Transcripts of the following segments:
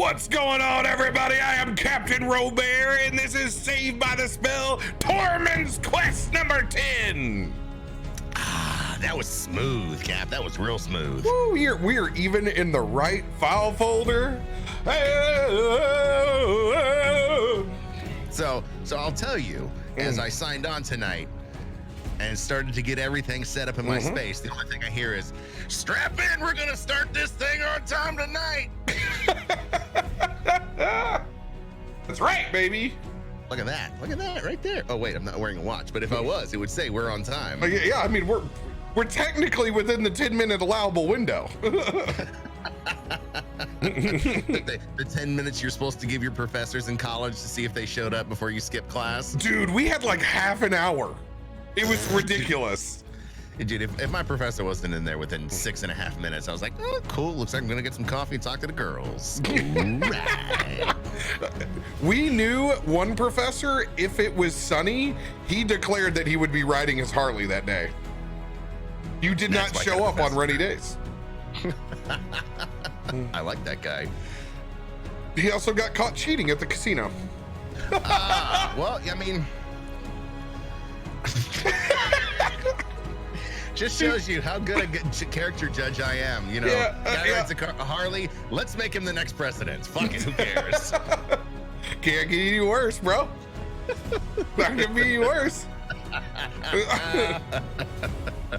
What's going on, everybody? I am CaptainRoBear, and this is Saved by the Spell, Tormund's quest number 10. Ah, that was smooth, Cap. That was real smooth. Woo, we're even in the right file folder. So I'll tell you, as I signed on tonight and started to get everything set up in my space, the only thing I hear is, strap in, we're gonna start this thing on time tonight. That's right, baby. Look at that right there. Oh wait, I'm not wearing a watch, but if I was, it would say we're on time. Yeah, I mean, we're technically within the 10-minute allowable window. The 10 minutes you're supposed to give your professors in college to see if they showed up before you skip class. Dude, we had like half an hour. It was ridiculous. Dude, if my professor wasn't in there within 6.5 minutes, I was like, oh, cool. Looks like I'm gonna get some coffee and talk to the girls. Right. We knew one professor, if it was sunny, he declared that he would be riding his Harley that day. You did not show up on rainy days. I like that guy. He also got caught cheating at the casino. Well, I mean, just shows you how good a character judge I am. You know, guy rides a Harley. Let's make him the next president. Fuck it, who cares? Can't get any worse, bro. Not gonna be any worse.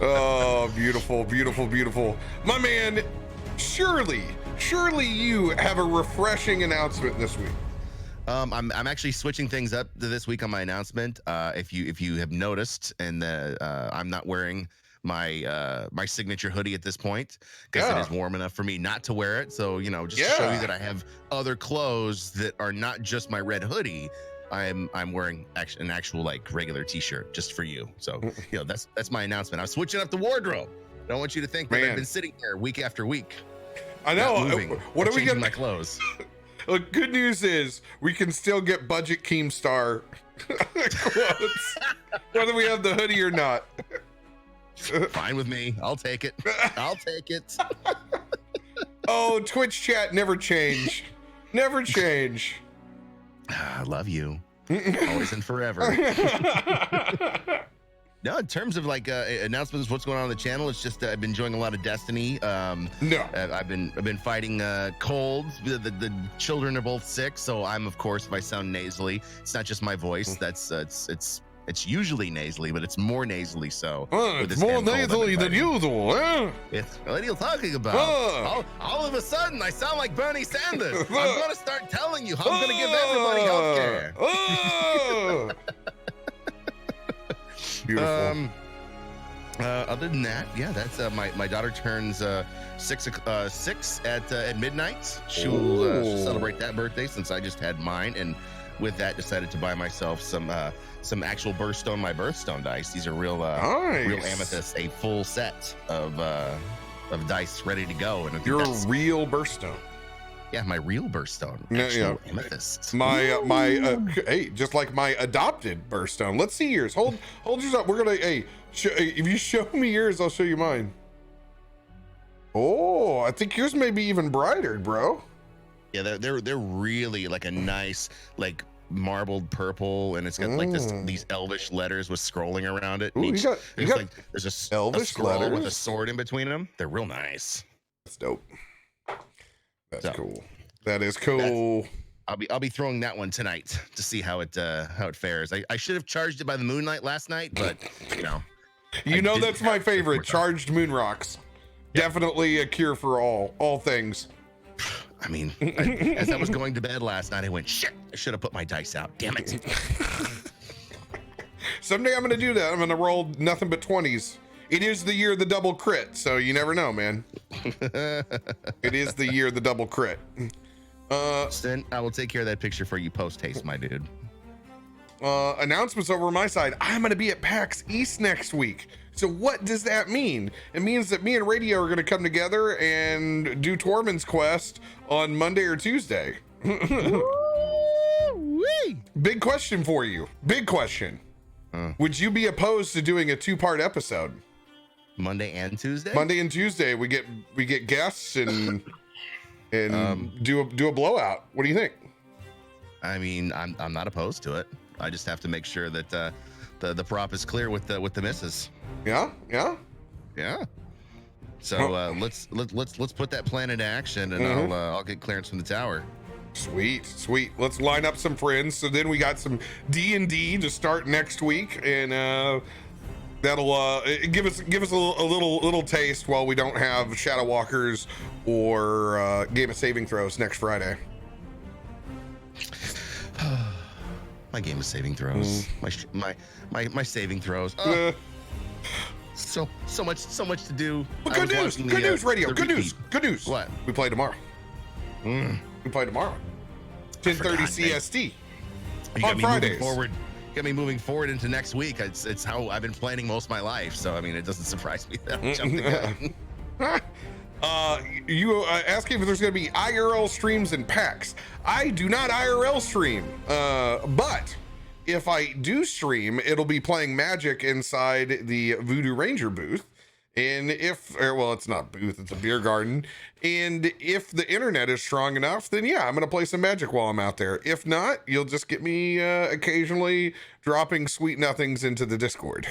Oh, beautiful, beautiful, beautiful. My man, surely you have a refreshing announcement this week. I'm actually switching things up this week on my announcement. If you have noticed, and I'm not wearing my my signature hoodie at this point because it is warm enough for me not to wear it. So, you know, just to show you that I have other clothes that are not just my red hoodie. I'm wearing an actual like regular t-shirt just for you. So, you know, that's my announcement. I'm switching up the wardrobe. I don't want you to think that I've been sitting here week after week. I know. What are we getting? My clothes. Look, good news is we can still get budget Keemstar quotes, whether we have the hoodie or not. Fine with me. I'll take it. I'll take it. Oh, Twitch chat never change. Never change. I love you. Always and forever. No, in terms of like announcements, what's going on the channel? It's just I've been enjoying a lot of Destiny. I've been fighting colds. The children are both sick, so I'm, of course, if I sound nasally, it's not just my voice. That's it's usually nasally, but it's more nasally. So it's more nasally than usual. What are you talking about? All of a sudden, I sound like Bernie Sanders. I'm gonna start telling you how I'm gonna give everybody healthcare. Beautiful. Other than that, yeah, that's my daughter turns 6 at midnight. She'll celebrate that birthday since I just had mine, and with that decided to buy myself some actual birthstone, my birthstone dice. These are real amethyst, a full set of dice ready to go. And you're a real birthstone. Yeah, my real birthstone. Amethyst. Hey, just like my adopted birthstone. Let's see yours. Hold yours up. We're gonna if you show me yours, I'll show you mine. Oh, I think yours may be even brighter, bro. Yeah, they're really like a nice like marbled purple, and it's got like these elvish letters with scrolling around it. Ooh, there's a elvish scroll letters with a sword in between them. They're real nice. That's dope. That's cool. That is cool. I'll be throwing that one tonight to see how it fares. I should have charged it by the moonlight last night, but you know, that's my favorite. Charged moon rocks. Yep. Definitely a cure for all things. I mean, as I was going to bed last night, I went, shit, I should have put my dice out. Damn it. Someday I'm going to do that. I'm going to roll nothing but 20s. It is the year of the double crit, so you never know, man. It is the year of the double crit. Then I will take care of that picture for you post-haste, my dude. Announcements over on my side. I'm going to be at PAX East next week. So what does that mean? It means that me and Radio are going to come together and do Tormund's quest on Monday or Tuesday. Big question for you. Big question. Would you be opposed to doing a 2-part episode? Monday and Tuesday? Monday and Tuesday. We get guests and and do a blowout. What do you think? I mean, I'm not opposed to it. I just have to make sure that the prop is clear with the misses. Yeah. So let's put that plan into action, and I'll get clearance from the tower. Sweet. Let's line up some friends. So then we got some D&D to start next week, and that'll give us a little taste while we don't have Shadow Walkers or Game of Saving Throws next Friday. My game of saving throws. My saving throws. So much to do. But good news, radio. Good news. What? We play tomorrow. We play tomorrow. 10:30 CST. On Fridays. Got me moving forward into next week. It's how I've been planning most of my life. So I mean, it doesn't surprise me that I jumped the gun. You asking if there's going to be IRL streams and packs. I do not IRL stream, but if I do stream, it'll be playing Magic inside the Voodoo Ranger booth. And it's not booth, it's a beer garden. And if the internet is strong enough, then yeah, I'm going to play some Magic while I'm out there. If not, you'll just get me occasionally dropping sweet nothings into the Discord.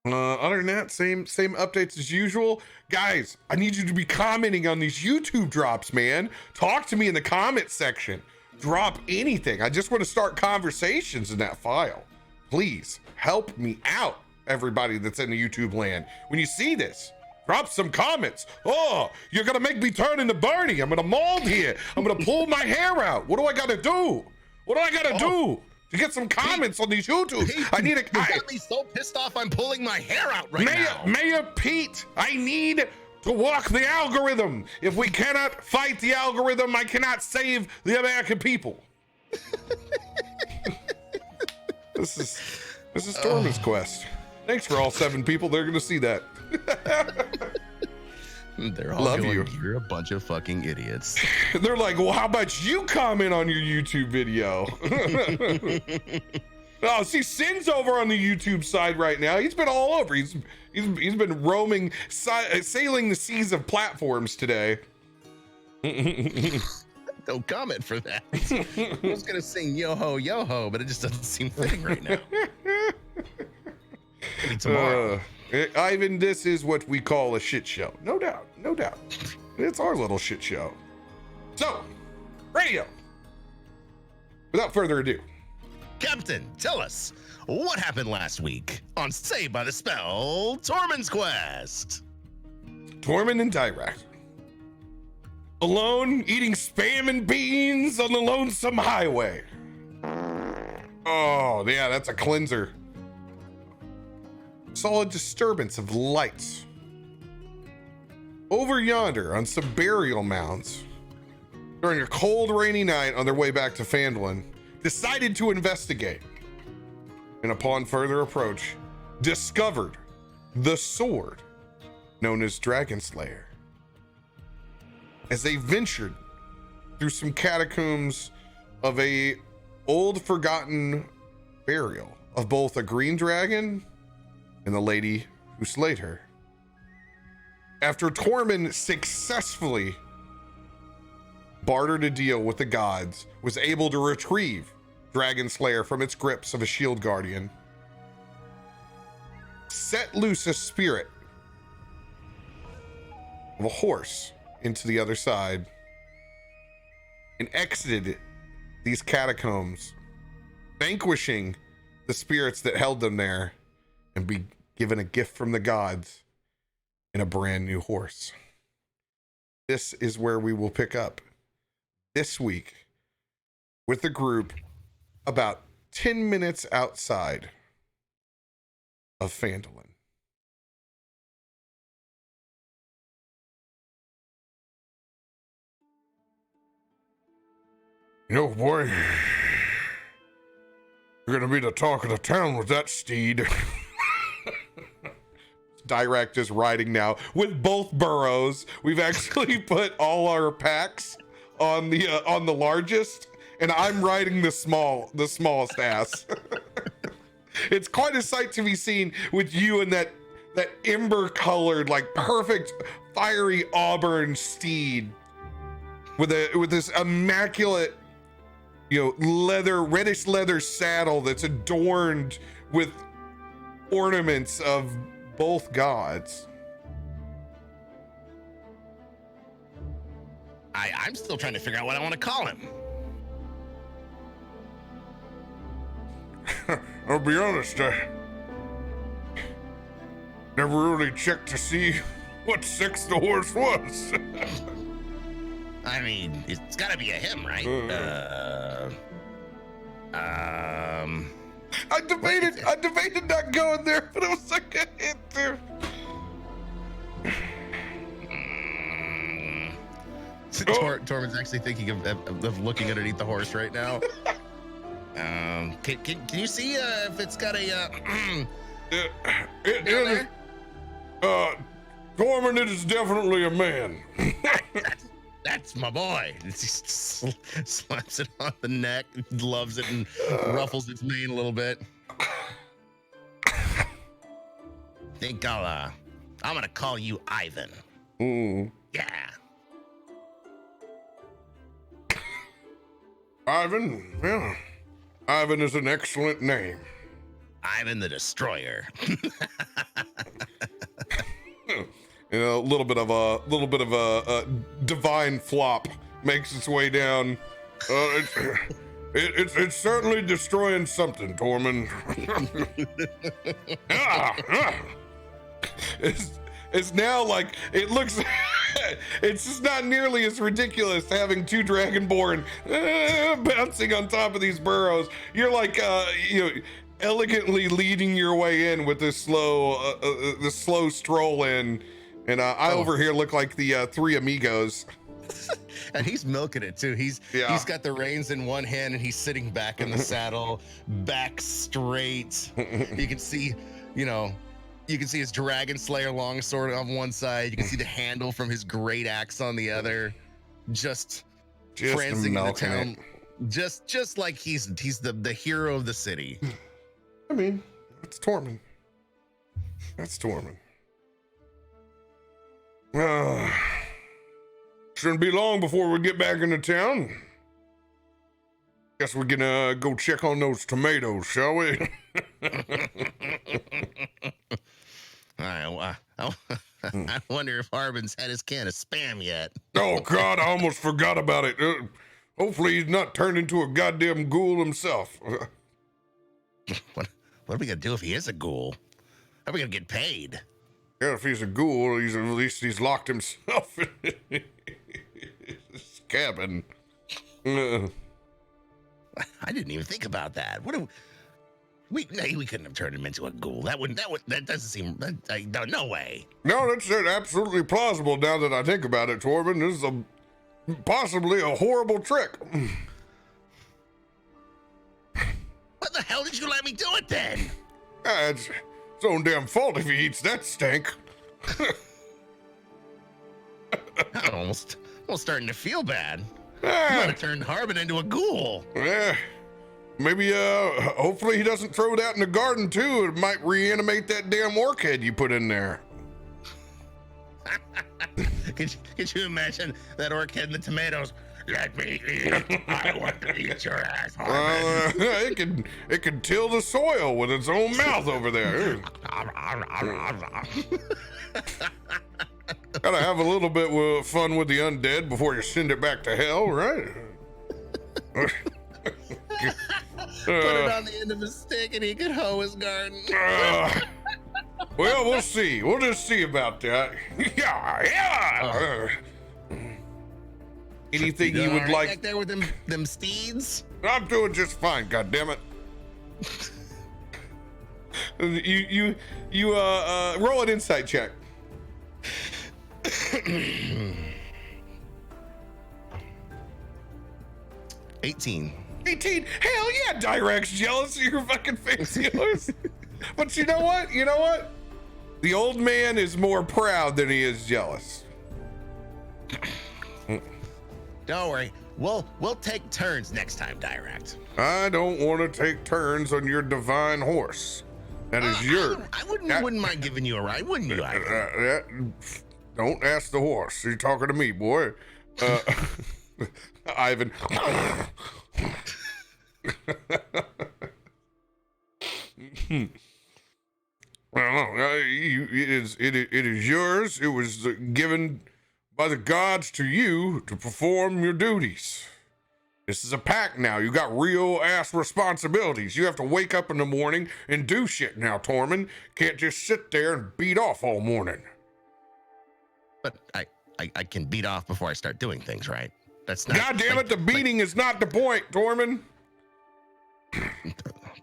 Other than that, same updates as usual. Guys, I need you to be commenting on these YouTube drops, man. Talk to me in the comment section. Drop anything. I just want to start conversations in that file. Please help me out, everybody that's in the YouTube land. When you see this, drop some comments. Oh, you're going to make me turn into Bernie. I'm going to mold here. I'm going to pull my hair out. What do I got to do? What do I got to do to get some comments on these YouTubes? I need You got me so pissed off I'm pulling my hair out right now. Mayor Pete, I need to walk the algorithm. If we cannot fight the algorithm, I cannot save the American people. This is Tormund's quest. Thanks for all 7 people. They're going to see that. They're all Love going, you. You're a bunch of fucking idiots. They're like, well, how about you comment on your YouTube video? Oh, see, Sin's over on the YouTube side right now. He's been all over. He's been roaming, sailing the seas of platforms today. No comment for that. I was gonna sing yo ho, but it just doesn't seem fitting right now. Maybe tomorrow. Ivan, this is what we call a shit show. No doubt. It's our little shit show. So, radio. Without further ado, Captain, tell us what happened last week on Saved by the Spell Tormund's Quest. Tormund and Dirakt. Alone, eating spam and beans on the lonesome highway. Oh, yeah, that's a cleanser. Saw a disturbance of lights. Over yonder on some burial mounds. During a cold, rainy night on their way back to Fandual, decided to investigate. And upon further approach, discovered the sword known as Dragon Slayer. As they ventured through some catacombs of a old forgotten burial of both a green dragon and the lady who slayed her. After Tormund successfully bartered a deal with the gods, was able to retrieve Dragon Slayer from its grips of a shield guardian, set loose a spirit of a horse into the other side, and exited these catacombs, vanquishing the spirits that held them there, and be given a gift from the gods in a brand new horse. This is where we will pick up this week with the group about 10 minutes outside of Fandual. You know, boy, you're gonna be the talk of the town with that steed. Dirakt is riding now with both burrows. We've actually put all our packs on the largest, and I'm riding the smallest ass. It's quite a sight to be seen with you and that that ember colored, like perfect fiery auburn steed with this immaculate, reddish leather saddle that's adorned with ornaments of both gods. I'm still trying to figure out what I want to call him. I'll be honest, I never really checked to see what sex the horse was. I mean, it's gotta be a him, right? I debated not going there, but it was like a hit there. Tormund's actually thinking of looking underneath the horse right now. Can you see if it's got a Tormund, it is definitely a man. That's my boy. He slaps it on the neck, loves it, and ruffles its mane a little bit. Think I'm gonna call you Ivan. Yeah. Ivan, yeah. Ivan is an excellent name. Ivan the Destroyer. A little bit of a divine flop makes its way down. It's certainly destroying something, Tormund. It's now like it looks. It's just not nearly as ridiculous having two dragonborn bouncing on top of these burrows. You're like elegantly leading your way in with this slow stroll in, and I over here look like the three amigos. And he's milking it too. He's got the reins in one hand and he's sitting back in the saddle, back straight. You can see, his Dragon Slayer longsword on one side. You can see the handle from his great axe on the other. Just prancing in the town. Just like he's the hero of the city. I mean, it's Tormund. That's Tormund. Shouldn't be long before we get back into town. Guess we're gonna go check on those tomatoes, shall we? I wonder if Harbin's had his can of Spam yet. Oh God, I almost forgot about it. Hopefully he's not turned into a goddamn ghoul himself. What are we gonna do if he is a ghoul? How are we gonna get paid? Yeah, if he's a ghoul, at least he's locked himself in his cabin. I didn't even think about that. We couldn't have turned him into a ghoul. That doesn't seem. No way. No, that's absolutely plausible now that I think about it, Tormund. This is possibly a horrible trick. What the hell did you let me do it then? It's his own damn fault if he eats that stank. I'm almost starting to feel bad. You might have turned Harbin into a ghoul. Yeah. Maybe, hopefully he doesn't throw that in the garden too. It might reanimate that damn orc head you put in there. Could you imagine that orc head in the tomatoes? Let me eat. I want to eat your ass, Harbin. It can till the soil with its own mouth over there. Gotta have a little bit of fun with the undead before you send it back to hell, right? Put it on the end of a stick and he could hoe his garden. Well, we'll see. We'll just see about that. Yeah. Anything you would like? Back there with them steeds? I'm doing just fine. God damn it. You roll an insight check. 18. 18. Hell yeah, Dirakt's jealous of your fucking fancy horse. But you know what? The old man is more proud than he is jealous. Don't worry. We'll take turns next time, Dirakt. I don't want to take turns on your divine horse. That is your. Wouldn't mind giving you a ride, wouldn't you, Ivan? Don't ask the horse. You're talking to me, boy. Ivan. It is yours. It was given by the gods to you to perform your duties. This is a pact now. You got real ass responsibilities. You have to wake up in the morning and do shit now, Tormund. Can't just sit there and beat off all morning. But I can beat off before I start doing things, right? That's not. God damn it! The beating is not the point, Tormund.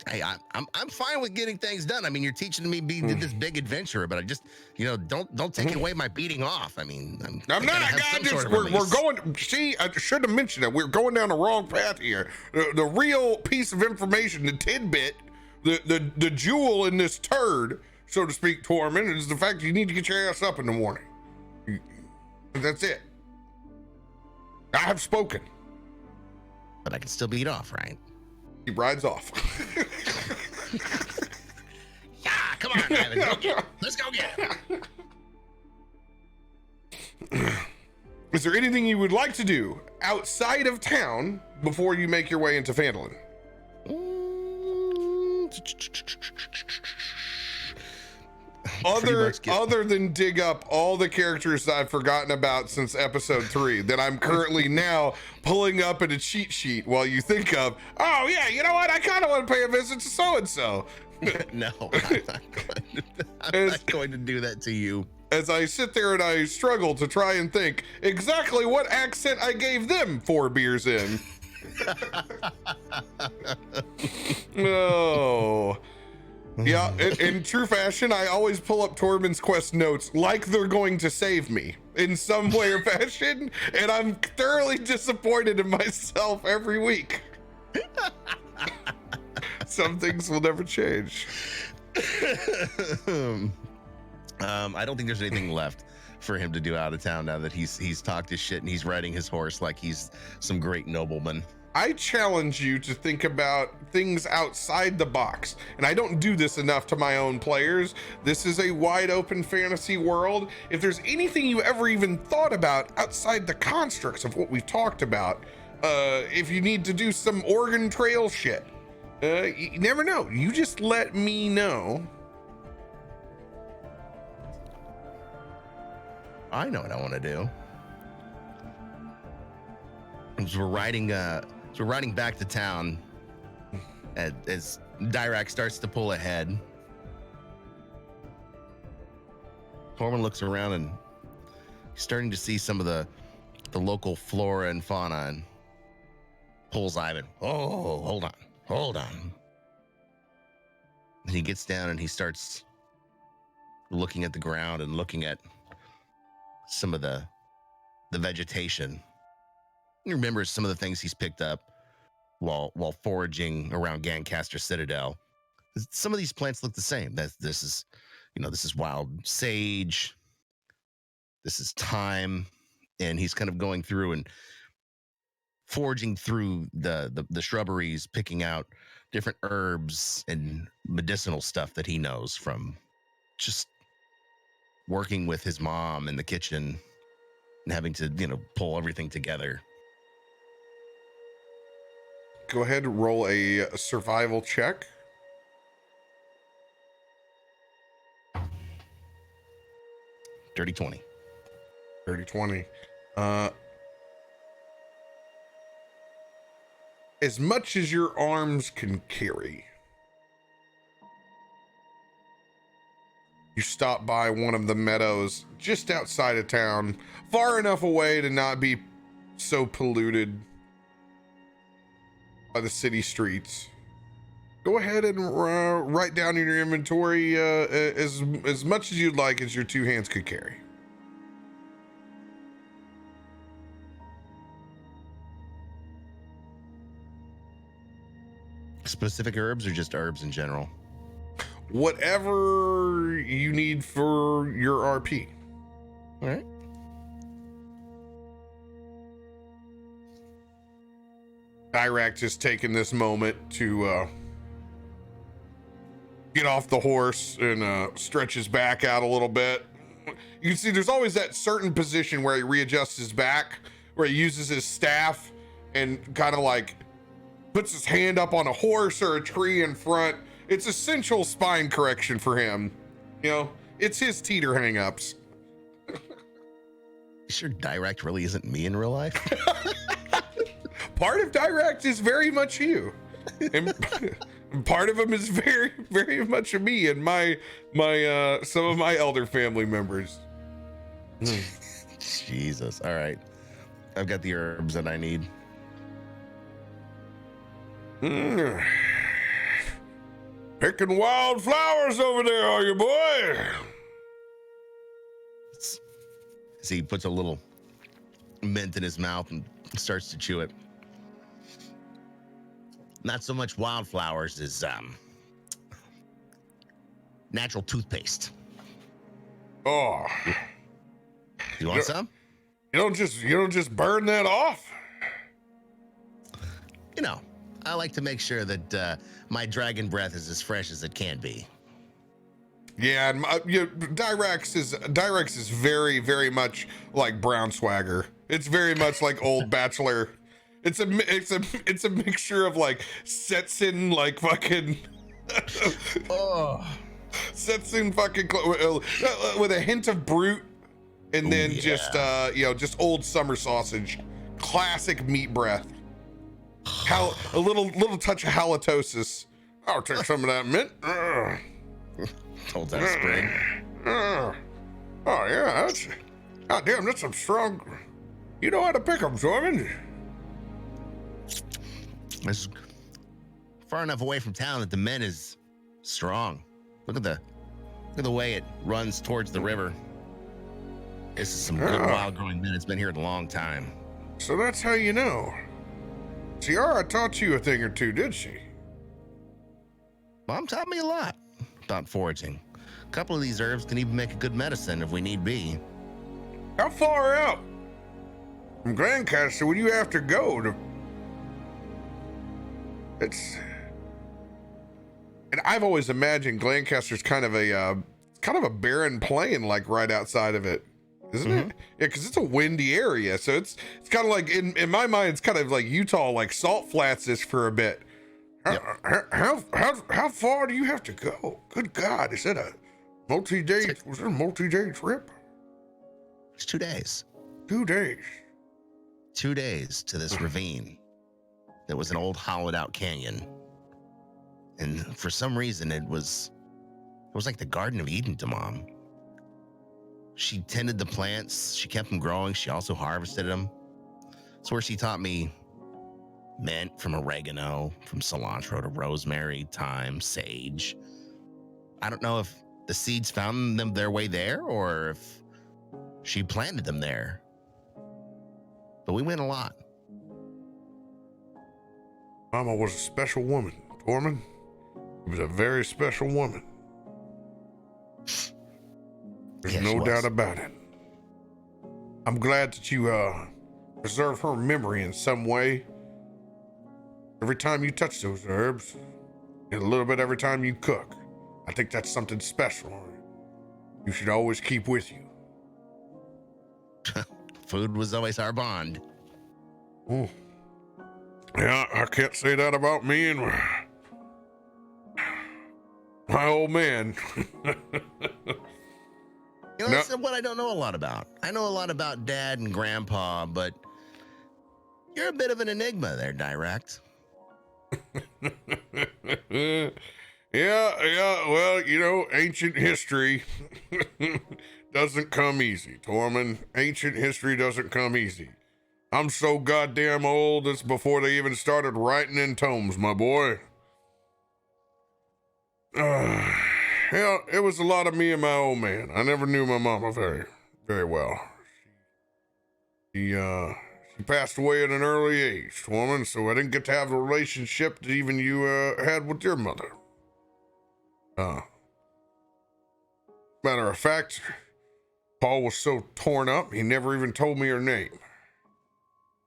Hey, I'm fine with getting things done. I mean, you're teaching me to be this big adventurer, but I just, don't take away my beating off. I mean, I'm not. We're going. See, I should have mentioned that we're going down the wrong path here. The real piece of information, the tidbit, the jewel in this turd, so to speak, Tormund, is the fact that you need to get your ass up in the morning. That's it. I have spoken. But I can still beat off, right? He rides off. Yeah, come on, Ivan. Let's go get him. Is there anything you would like to do outside of town before you make your way into Fandual? Other than dig up all the characters I've forgotten about since episode 3 that I'm currently now pulling up in a cheat sheet while you think of, oh yeah, you know what? I kind of want to pay a visit to so-and-so. No, I'm not going to do that to you. As I sit there and I struggle to try and think exactly what accent I gave them 4 beers in. No. Yeah, in true fashion, I always pull up Tormund's quest notes like they're going to save me in some way or fashion, and I'm thoroughly disappointed in myself every week. Some things will never change. I don't think there's anything left for him to do out of town now that he's talked his shit and he's riding his horse like he's some great nobleman. I challenge you to think about things outside the box. And I don't do this enough to my own players. This is a wide open fantasy world. If there's anything you ever even thought about outside the constructs of what we've talked about, if you need to do some Oregon Trail shit, you never know. You just let me know. I know what I want to do. So we're riding back to town as Dirakt starts to pull ahead. Tormund looks around and he's starting to see some of the local flora and fauna and pulls Ivan. Oh, hold on. And he gets down and he starts looking at the ground and looking at some of the vegetation. He remembers some of the things he's picked up while foraging around Gancaster Citadel. Some of these plants look the same. This is wild sage. This is thyme, and he's kind of going through and foraging through the shrubberies, picking out different herbs and medicinal stuff that he knows from just working with his mom in the kitchen and having to, pull everything together. Go ahead and roll a survival check. Dirty 20. Dirty 20. As much as your arms can carry, you stop by one of the meadows just outside of town, far enough away to not be so polluted by the city streets. Go ahead and write down in your inventory as much as you'd like as your 2 hands could carry. Specific herbs or just herbs in general? Whatever you need for your RP. All right. Dirakt just taking this moment to get off the horse and stretch his back out a little bit. You can see there's always that certain position where he readjusts his back, where he uses his staff and kind of like puts his hand up on a horse or a tree in front. It's essential spine correction for him. You know, it's his teeter hang-ups. You sure Dirakt really isn't me in real life? Part of Dirakt is very much you. And part of him is very, very much me and my some of my elder family members. Jesus. All right. I've got the herbs that I need. Picking wild flowers over there, are you, boy? See, he puts a little mint in his mouth and starts to chew it. Not so much wildflowers as natural toothpaste. Oh, You want some? you don't just burn that off. You know, I like to make sure that my dragon breath is as fresh as it can be. Yeah, and Dirakt is very, very much like brown swagger. It's very much like old bachelor. It's a mixture of like Setsin, like fucking Setsin fucking with a hint of brute, and then just just old summer sausage, classic meat breath. A little touch of halitosis. I'll take some of that mint. Hold that spring. Oh yeah, goddamn, that's some strong. You know how to pick them, Tormund. It's far enough away from town that the mint is strong. Look at the way it runs towards the river. This is some good wild growing mint. It's been here a long time. So that's how you know. Ciara taught you a thing or two, did she? Mom taught me a lot about foraging. A couple of these herbs can even make a good medicine if we need be. How far out from Glancaster would you have to go to? And I've always imagined Glancaster's kind of a barren plain, like right outside of it, isn't it? Yeah, because it's a windy area, so it's kind of like in my mind, it's kind of like Utah, like salt flats-ish for a bit. How far do you have to go? Good God, is it a multi-day? Was it a multi-day trip? It's 2 days. 2 days. 2 days to this ravine. That was an old hollowed out canyon. And for some reason it was like the Garden of Eden to Mom. She tended the plants, she kept them growing, she also harvested them. It's where she taught me mint from oregano, from cilantro to rosemary, thyme, sage. I don't know if the seeds found them their way there or if she planted them there. But we went a lot. Mama was a special woman, Tormund. She was a very special woman. There's no doubt about it. I'm glad that you preserve her memory in some way. Every time you touch those herbs, and a little bit every time you cook. I think that's something special. You should always keep with you. Food was always our bond. Ooh. Yeah, I can't say that about me and my old man. You know, that's what I don't know a lot about. I know a lot about Dad and Grandpa, but you're a bit of an enigma there, Dirakt. Yeah, well, you know, ancient history doesn't come easy, Tormund. Ancient history doesn't come easy. I'm so goddamn old, it's before they even started writing in tomes, my boy. Yeah, it was a lot of me and my old man. I never knew my mama very, very well. She passed away at an early age, Tormund, so I didn't get to have the relationship that even you had with your mother. Matter of fact, Paul was so torn up, he never even told me her name.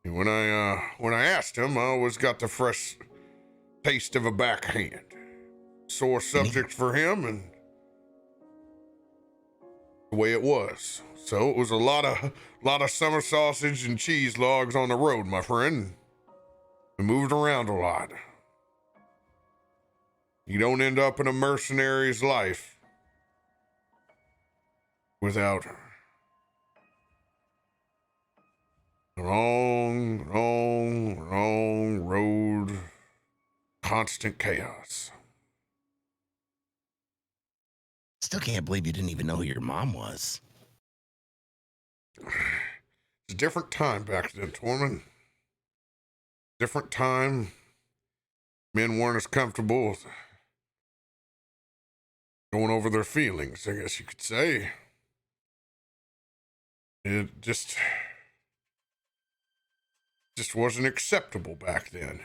And when I asked him, I always got the fresh taste of a backhand. sore subject for him, and the way it was. So it was a lot of summer sausage and cheese logs on the road, my friend. We moved around a lot. You don't end up in a mercenary's life without a long road, constant chaos. Still can't believe you didn't even know who your mom was. It's a different time back then, Tormund. Different time. Men weren't as comfortable with going over their feelings, I guess you could say. It just wasn't acceptable back then.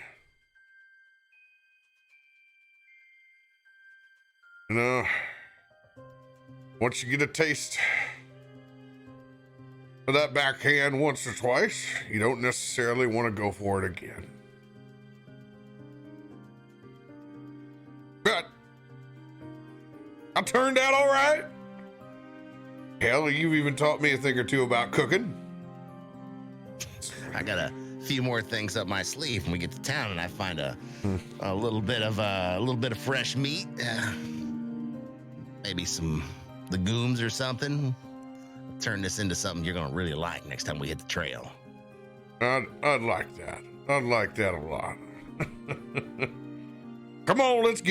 You know, once you get a taste of that backhand once or twice, you don't necessarily want to go for it again. But I turned out all right. Hell, you've even taught me a thing or two about cooking. I got a few more things up my sleeve when we get to town, and I find a little bit of fresh meat, maybe some legumes or something. Turn this into something you're gonna really like next time we hit the trail. I'd like that. I'd like that a lot. Come on, let's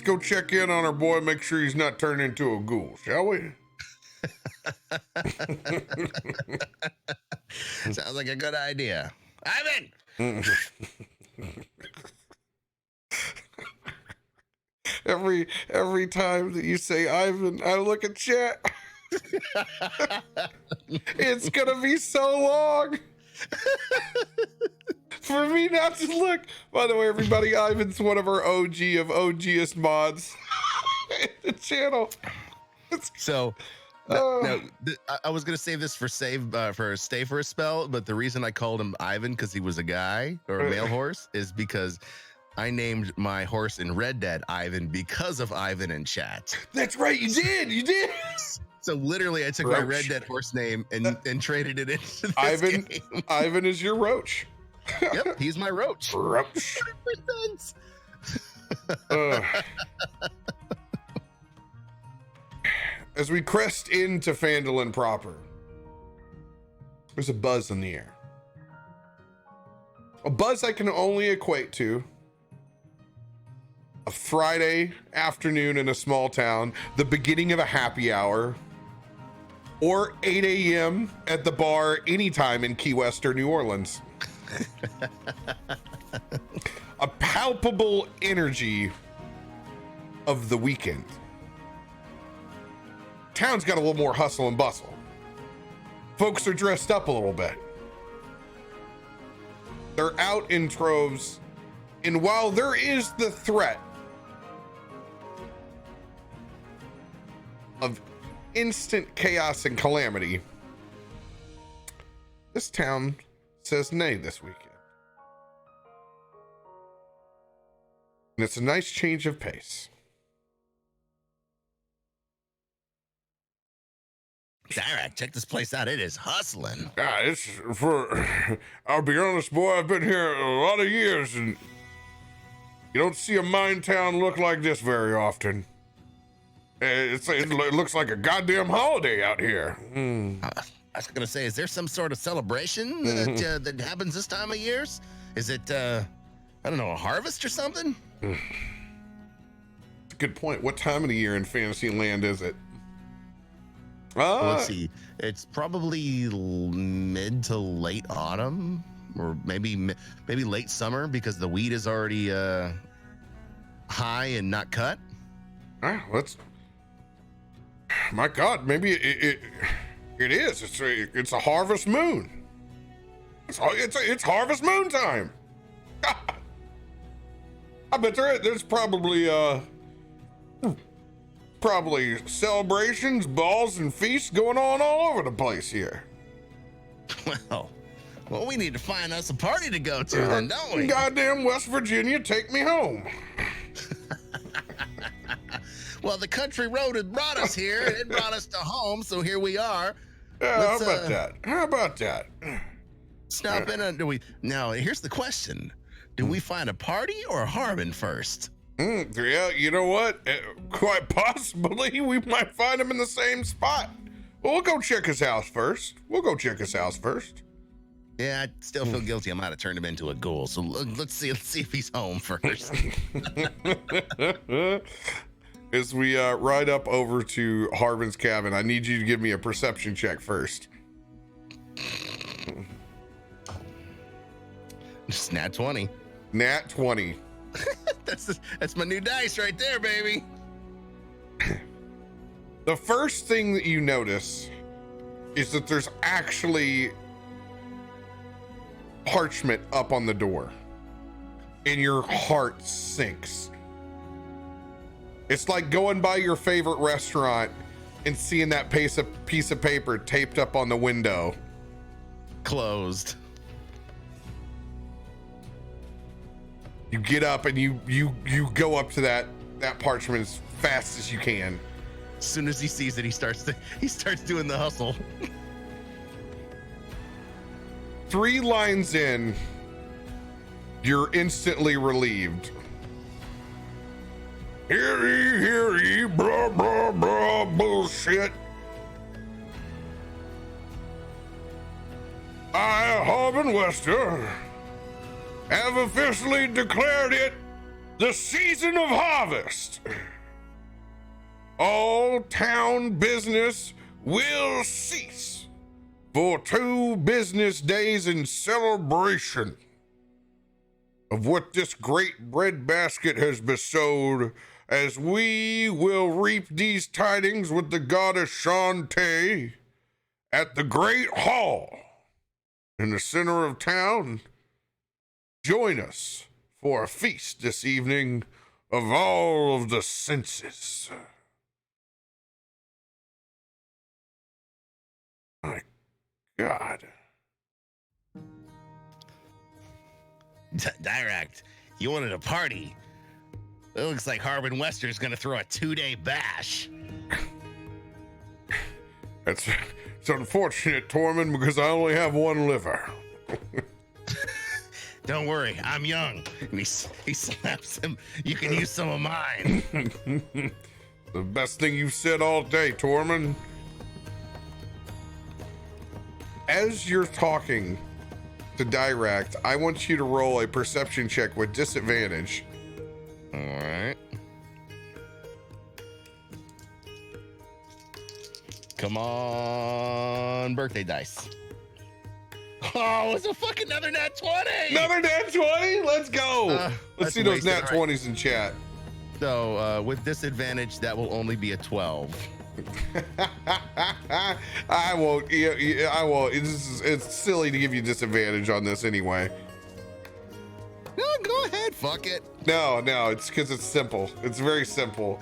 go check in on our boy, make sure he's not turned into a ghoul, shall we? Sounds like a good idea. Ivan! Every time that you say Ivan, I look at chat. It's gonna be so long for me not to look. By the way, everybody, Ivan's one of our OGest mods in the channel. So no, I was gonna save this for stay for a spell, but the reason I called him Ivan because he was a guy or a male horse is because I named my horse in Red Dead Ivan because of Ivan in chat. That's right, you did. So literally, I took my Red Dead horse name and traded it into this Ivan. game. Ivan is your roach. Yep, he's my roach. Roach. 100%. As we crest into Fandual proper, there's a buzz in the air. A buzz I can only equate to a Friday afternoon in a small town, the beginning of a happy hour, or 8 a.m. at the bar anytime in Key West or New Orleans. A palpable energy of the weekend. Town's got a little more hustle and bustle. Folks are dressed up a little bit. They're out in troves, and while there is the threat of instant chaos and calamity, this town says nay this weekend. And it's a nice change of pace. Dirakt, check this place out. It is hustling. Yeah, it's I'll be honest, boy, I've been here a lot of years, and you don't see a mine town look like this very often. It looks like a goddamn holiday out here. I was going to say, is there some sort of celebration that happens this time of years? Is it, I don't know, a harvest or something? Good point. What time of the year in Fantasyland is it? Let's see. It's probably mid to late autumn, or maybe late summer, because the wheat is already high and not cut. Let's. My God, maybe it is. It's a harvest moon. It's harvest moon time. I bet there's probably celebrations, balls, and feasts going on all over the place here. Well, we need to find us a party to go to then, don't we? Goddamn West Virginia, take me home. Well, the country road had brought us here, and it brought us to home, so here we are. How about that? How about that? Stop in. Now, here's the question. Do we find a party or a Harbin first? Yeah, you know what? Quite possibly we might find him in the same spot. Well, we'll go check his house first. Yeah, I still feel guilty. I might have turned him into a ghoul. So let's see if he's home first. As we ride up over to Harbin's cabin, I need you to give me a perception check first. Just nat 20. Nat 20. That's my new dice right there, baby. The first thing that you notice is that there's actually parchment up on the door, and your heart sinks. It's like going by your favorite restaurant and seeing that piece of paper taped up on the window. Closed. You get up and you go up to that parchment as fast as you can. As soon as he sees it, he starts doing the hustle. 3 lines in, you're instantly relieved. Hear ye, blah, blah, blah, bullshit. I, Harbin Wester, have officially declared it the season of harvest. All town business will cease for 2 business days in celebration of what this great breadbasket has bestowed, as we will reap these tidings with the goddess Shantae at the great hall in the center of town. Join us for a feast this evening of all of the senses. My God. Dirakt, you wanted a party. It looks like Harbin Wester's gonna throw a 2-day bash. It's unfortunate, Tormund, because I only have 1 liver. Don't worry, I'm young. And he slaps him. You can use some of mine. The best thing you've said all day, Tormund. As you're talking to Dirakt, I want you to roll a perception check with disadvantage. All right. Come on, birthday dice. Oh, it's a fucking another nat 20. Another nat 20? Let's go. Let's see those nat 20s in chat. So with disadvantage, that will only be a 12. I won't. I won't. It's silly to give you disadvantage on this anyway. No, go ahead. Fuck it. No, it's because it's simple. It's very simple.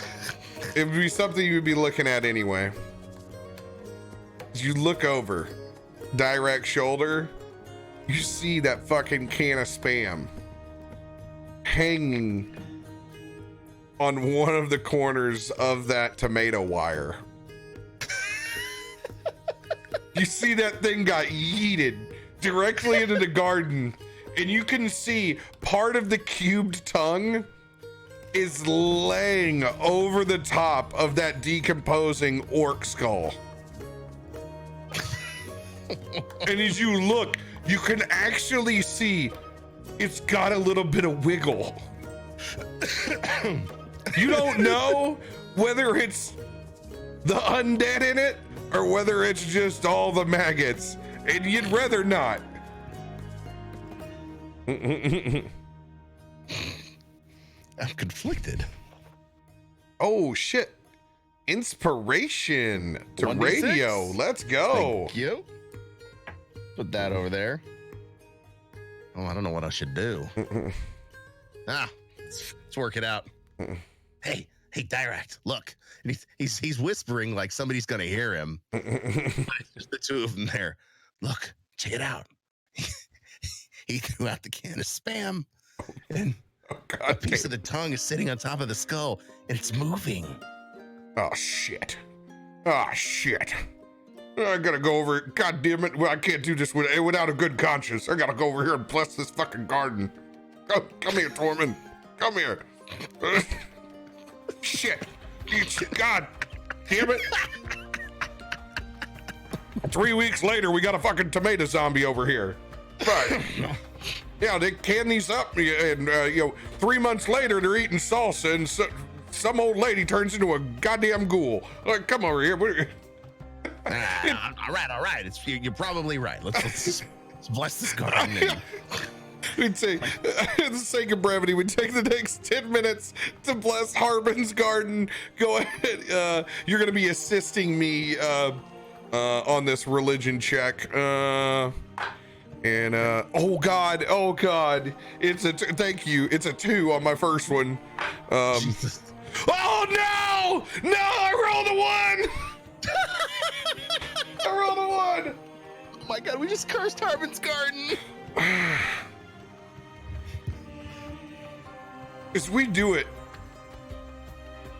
It would be something you would be looking at anyway. As you look over Dirakt's shoulder, you see that fucking can of Spam hanging on one of the corners of that tomato wire. You see that thing got yeeted directly into the garden, and you can see part of the cubed tongue is laying over the top of that decomposing orc skull. And as you look, you can actually see it's got a little bit of wiggle. You don't know whether it's the undead in it or whether it's just all the maggots, and you'd rather not. I'm conflicted. Oh shit. Inspiration to 1d6? radio. Let's go. Thank you. Put that over there. Oh, I don't know what I should do. Let's work it out. Hey, Dirakt, look. And he's whispering like somebody's gonna hear him. It's just the 2 of them there. Look, check it out. He threw out the can of Spam, and a piece of the tongue is sitting on top of the skull, and it's moving. Oh, shit. Oh, shit. I gotta go over it. God damn it. Well, I can't do this without a good conscience. I gotta go over here and bless this fucking garden. Oh, come here, Tormund. Come here. Shit. God damn it. 3 weeks later, we got a fucking tomato zombie over here. Right. Yeah, they can these up, and 3 months later, they're eating salsa, and some old lady turns into a goddamn ghoul. Like, come over here. All right. You're probably right. Let's bless this garden. We'd say, for the sake of brevity, we'd take the next 10 minutes to bless Harbin's garden. Go ahead. You're going to be assisting me on this religion check. Oh God. Thank you. It's a 2 on my first one. Jesus. Oh no! No, I rolled a 1. I rolled a 1. Oh my God, we just cursed Harbin's garden. As we do it,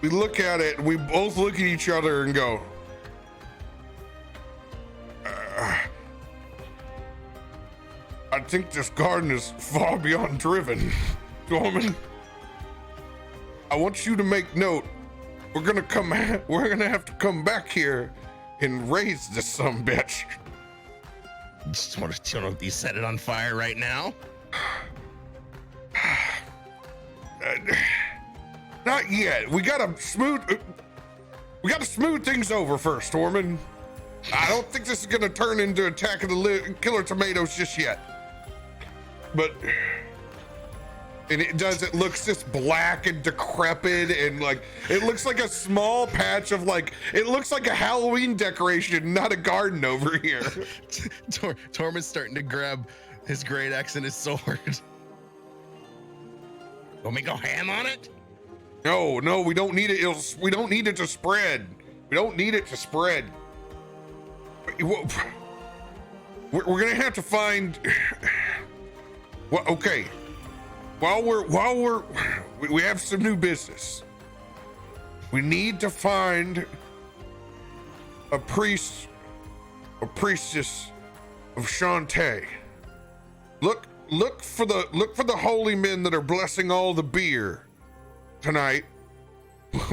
we look at it, and we both look at each other and go, I think this garden is far beyond driven, Tormund. I want you to make note. We're gonna have to come back here and raise this sumbitch. Just want to you set it on fire right now? Not yet. We gotta smooth things over first, Tormund. I don't think this is gonna turn into Attack of the Killer Tomatoes just yet. But it looks just black and decrepit, and like it looks like a small patch of it looks like a Halloween decoration, not a garden over here. Tormund's starting to grab his great axe and his sword. Want me to go ham on it? No, we don't need it. We don't need it to spread. We don't need it to spread. We're gonna have to find. Well, okay. We have some new business. We need to find a priestess of Shantae. Look for the holy men that are blessing all the beer tonight.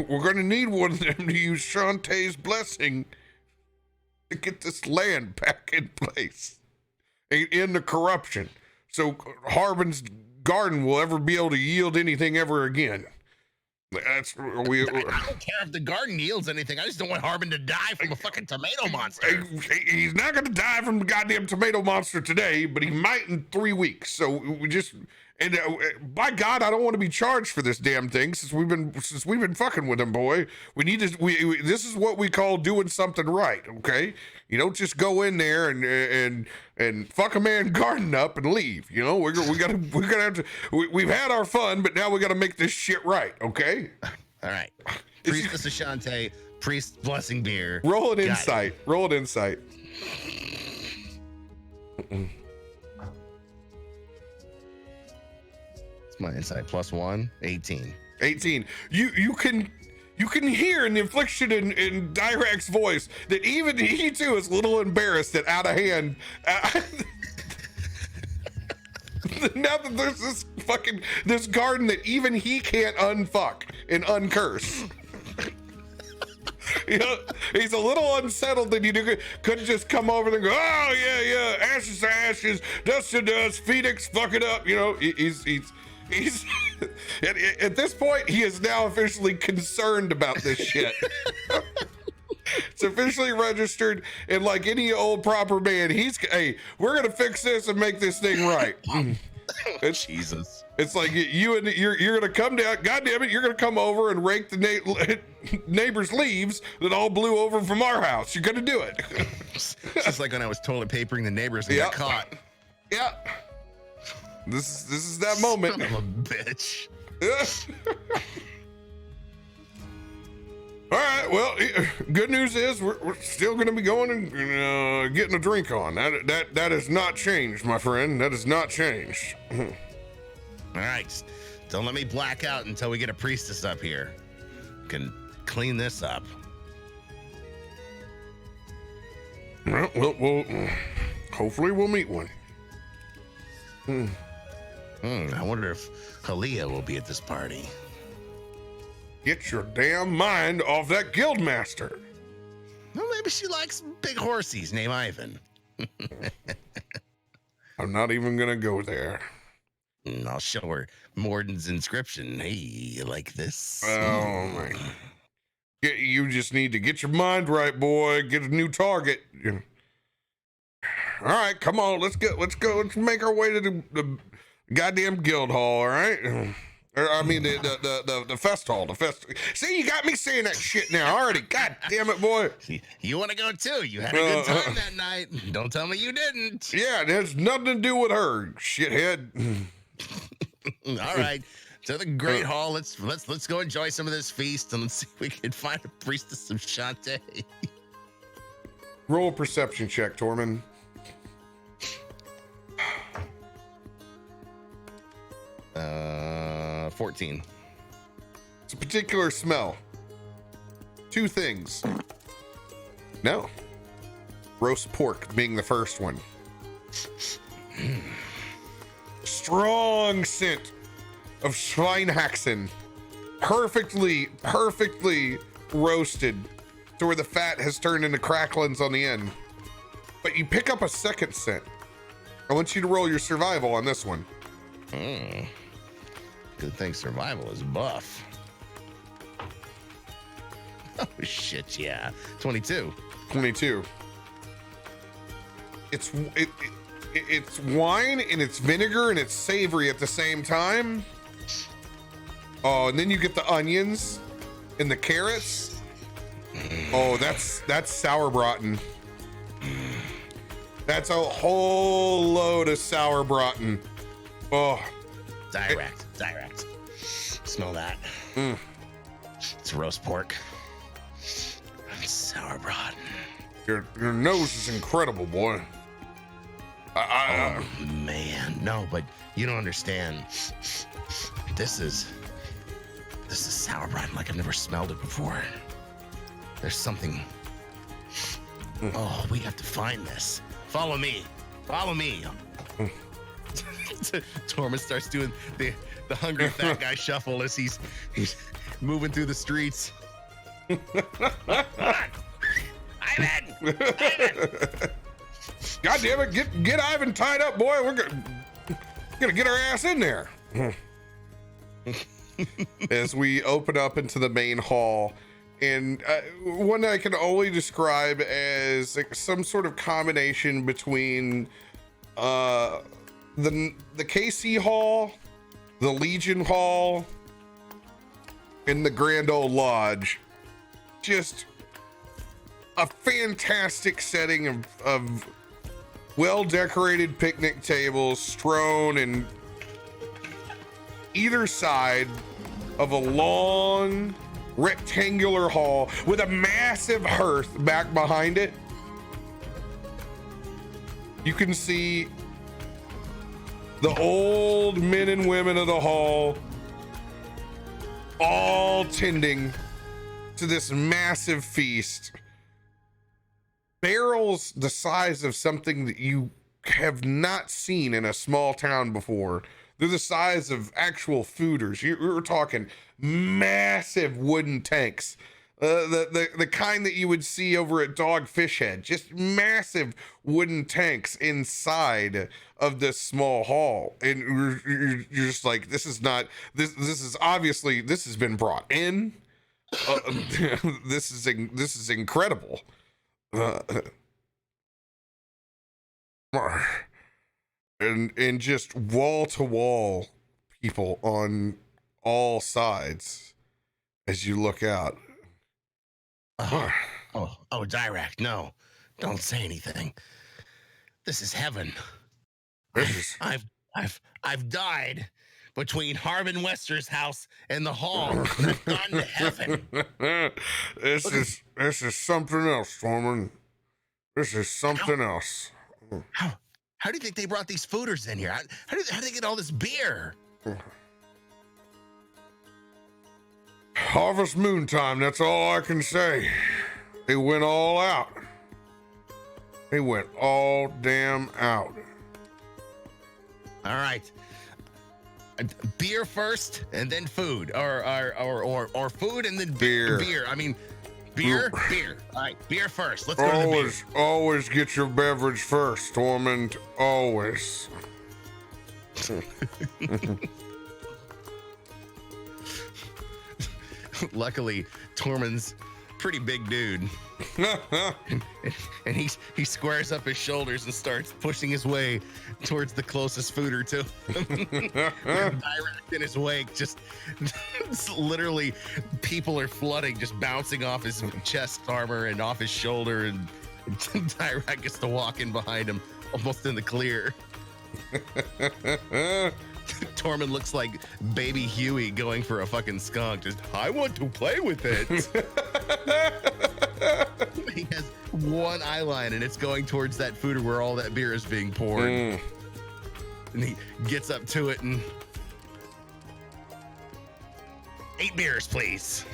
We're gonna need one of them to use Shantae's blessing to get this land back in place and end the corruption, so Harbin's garden will ever be able to yield anything ever again. I don't care if the garden yields anything. I just don't want Harbin to die from a fucking tomato monster. He's not gonna die from the goddamn tomato monster today, but he might in 3 weeks. So we just, and by God, I don't want to be charged for this damn thing since we've been fucking with him, boy. We need to. This is what we call doing something right. Okay, you don't just go in there and fuck a man garden up and leave. You know, we're gonna have to. We've had our fun, but now we got to make this shit right. Okay. All right. Priestess Ashante, priest blessing beer. Roll an insight. Roll an insight. It's my insight. +1, 18. 18. You can hear in the infliction in Dirakt's voice that even he too is a little embarrassed and out of hand. Now that there's this garden that even he can't unfuck and uncurse. You know, he's a little unsettled that you couldn't just come over and go, oh yeah, ashes to ashes, dust to dust, Phoenix, fuck it up. You know, he's at this point he is now officially concerned about this shit. It's officially registered, and like any old proper man, hey, we're gonna fix this and make this thing right. Jesus. It's like you're gonna come down. God damn it, you're gonna come over and rake the neighbor's leaves that all blew over from our house. You're gonna do it. Just like when I was toilet papering the neighbors and got caught. Yeah. This is that moment. Son of a bitch. All right. Well, good news is we're still going to be going and getting a drink on. That has not changed, my friend. That has not changed. All right. Don't let me black out until we get a priestess up here. Can clean this up. Well, hopefully we'll meet one. I wonder if Halia will be at this party. Get your damn mind off that guildmaster. Well, maybe she likes big horsies named Ivan. I'm not even gonna go there. I'll show her Morden's inscription. Hey, you like this? Oh my! You just need to get your mind right, boy. Get a new target. All right, come on. Let's go. Let's make our way to the goddamn guild hall. All right. I mean the fest hall. See, you got me saying that shit now already. God damn it, boy. You want to go too? You had a good time that night. Don't tell me you didn't. Yeah, it has nothing to do with her, shithead. All right, to the Great Hall. Let's go enjoy some of this feast, and let's see if we can find a priestess of Shantae. Roll a perception check, Tormund. 14. It's a particular smell. 2 things. No. Roast pork being the first one. Strong scent of Schweinhaxen. Perfectly roasted to where the fat has turned into cracklings on the end. But you pick up a second scent. I want you to roll your survival on this one. Good thing survival is buff. Oh shit, yeah. 22. 22. It's wine and it's vinegar and it's savory at the same time. Oh, and then you get the onions and the carrots. Oh, that's sauerbraten. That's a whole load of sauerbraten. Oh, Dirakt. Smell that. It's roast pork. Sauerbraten. Your nose is incredible, boy. Oh man, no, but you don't understand. This is sauerbraten like I've never smelled it before. There's something. Oh, we have to find this. Follow me. Tormund starts doing the hungry fat guy shuffle as he's moving through the streets. Ivan! God damn it! Get Ivan tied up, boy. We're gonna get our ass in there. As we open up into the main hall, and one I can only describe as like some sort of combination between the KC Hall, the Legion Hall, and the Grand Ole Lodge. Just a fantastic setting of well-decorated picnic tables strewn in either side of a long rectangular hall with a massive hearth back behind it. You can see the old men and women of the hall all tending to this massive feast. Barrels the size of something that you have not seen in a small town before. They're the size of actual fooders. You're talking massive wooden tanks. The kind that you would see over at Dogfish Head. Just massive wooden tanks inside of this small hall. And you're just like, this is obviously, this has been brought in. This is incredible. And just wall to wall people on all sides as you look out. Oh, Dirakt, no, don't say anything. This is heaven. I've died between Harbin Wester's house and the hall. I've gone to heaven. This is something else, Tormund. This is something else. How do you think they brought these fooders in here? How do they get all this beer? Harvest moon time, that's all I can say. They went all out. They went all damn out. All right. Beer first and then food, or food and then beer. I mean, beer. All right, beer first. Let's go to the beer. Always get your beverage first, Tormund. Always. Luckily, Tormund's pretty big dude. and he squares up his shoulders and starts pushing his way towards the closest food or two. Direct in his wake, just literally people are flooding, just bouncing off his chest armor and off his shoulder, and Direct gets to walk in behind him, almost in the clear. Tormund looks like baby Huey going for a fucking skunk. Just, I want to play with it. He has one eye line and it's going towards that food where all that beer is being poured. And he gets up to it and 8 beers, please.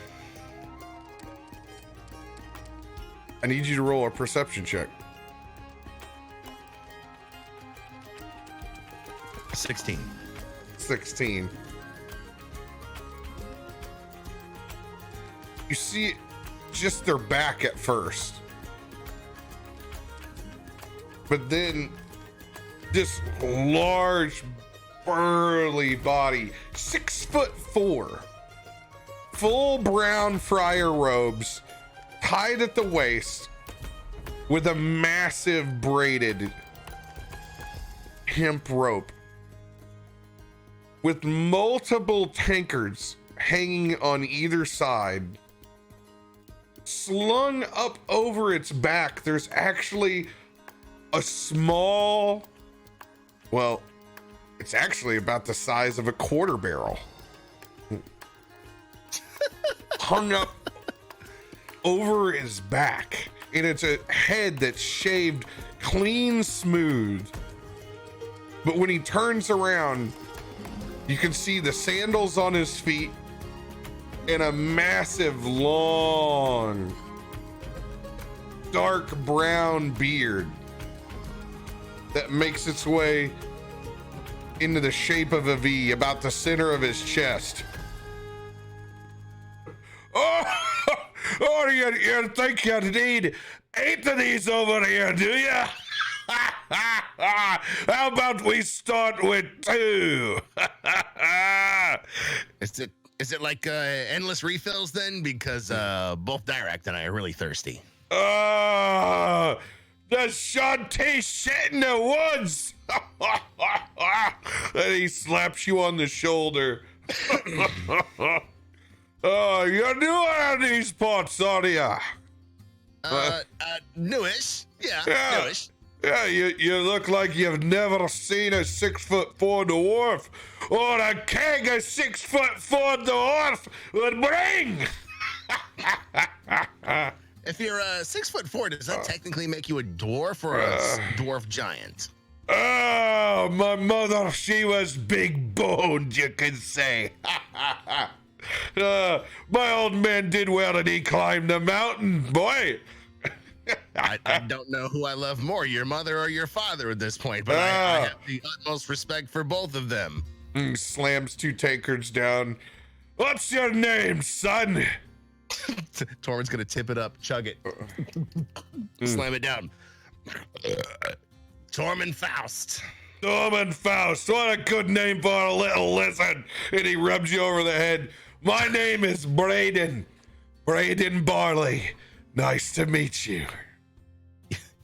I need you to roll a perception check. 16. 16. You see just their back at first, but then this large burly body, 6'4", full brown friar robes, tied at the waist with a massive braided hemp rope, with multiple tankards hanging on either side. Slung up over its back, there's actually a small, well, it's actually about the size of a quarter barrel, hung up over his back. And it's a head that's shaved clean smooth. But when he turns around, you can see the sandals on his feet and a massive, long, dark brown beard that makes its way into the shape of a V about the center of his chest. Oh, you think you need 8 of these over here, do you? How about we start with 2? Is it like endless refills then? Because both Direct and I are really thirsty. The Shantae shit in the woods. And he slaps you on the shoulder. Oh, you're new around these parts, aren't you? Newish. Yeah, newish. Yeah, you look like you've never seen a 6'4" dwarf or a keg a 6'4" dwarf would bring. If you're 6'4", does that technically make you a dwarf or a dwarf giant? Oh, my mother, she was big boned, you could say. My old man did well and he climbed the mountain, boy. I don't know who I love more, your mother or your father at this point, but I have the utmost respect for both of them. Slams 2 tankards down. What's your name, son? Tormund's gonna tip it up, chug it, slam it down. Tormund Faust. Tormund Faust, what a good name for a little lizard. And he rubs you over the head. My name is Braden Barley. Nice to meet you.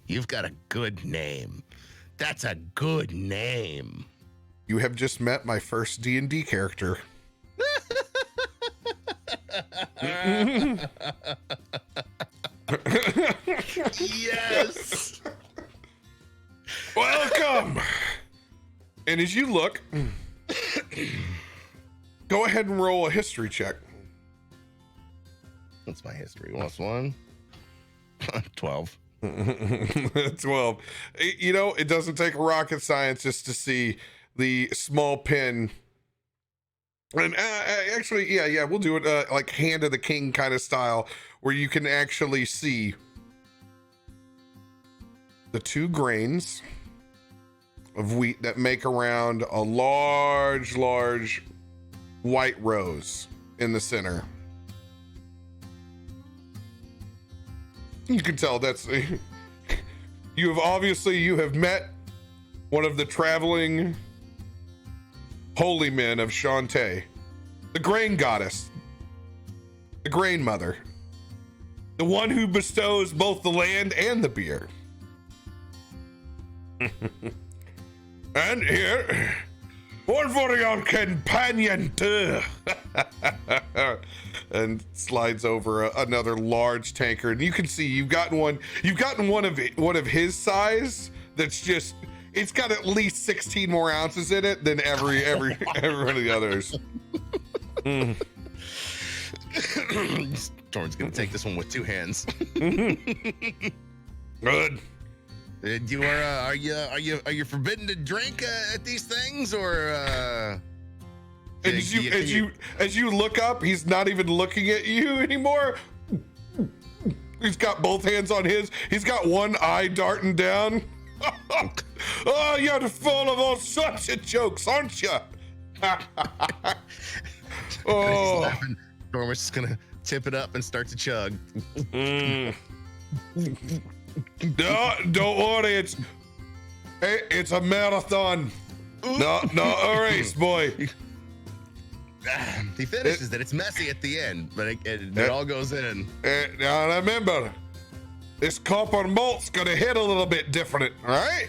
You've got a good name. That's a good name. You have just met my first D&D character. Yes. Welcome. And as you look, go ahead and roll a history check. What's my history? +1. 12. 12. You know, it doesn't take a rocket scientist to see the small pin And actually, yeah, we'll do it like Hand of the King kind of style, where you can actually see the 2 grains of wheat that make around a large white rose in the center. You can tell that's you have met one of the traveling holy men of Shantae, the grain goddess, the grain mother, the one who bestows both the land and the beer. And here, one for your companion too. And slides over another large tankard. And you can see you've gotten one of his size that's just, it's got at least 16 more ounces in it than every one of the others. Tormund's gonna take this one with 2 hands. Good. Are you forbidden to drink at these things, or? As you look up, he's not even looking at you anymore. He's got both hands on his. He's got one eye darting down. Oh, you're full of all sorts of jokes, aren't you? Oh, Tormund's just gonna tip it up and start to chug. No, don't worry. It's a marathon. Not a race, boy. He finishes it. It's messy at the end, but it all goes in. Now remember, this copper malt's gonna hit a little bit different, all right?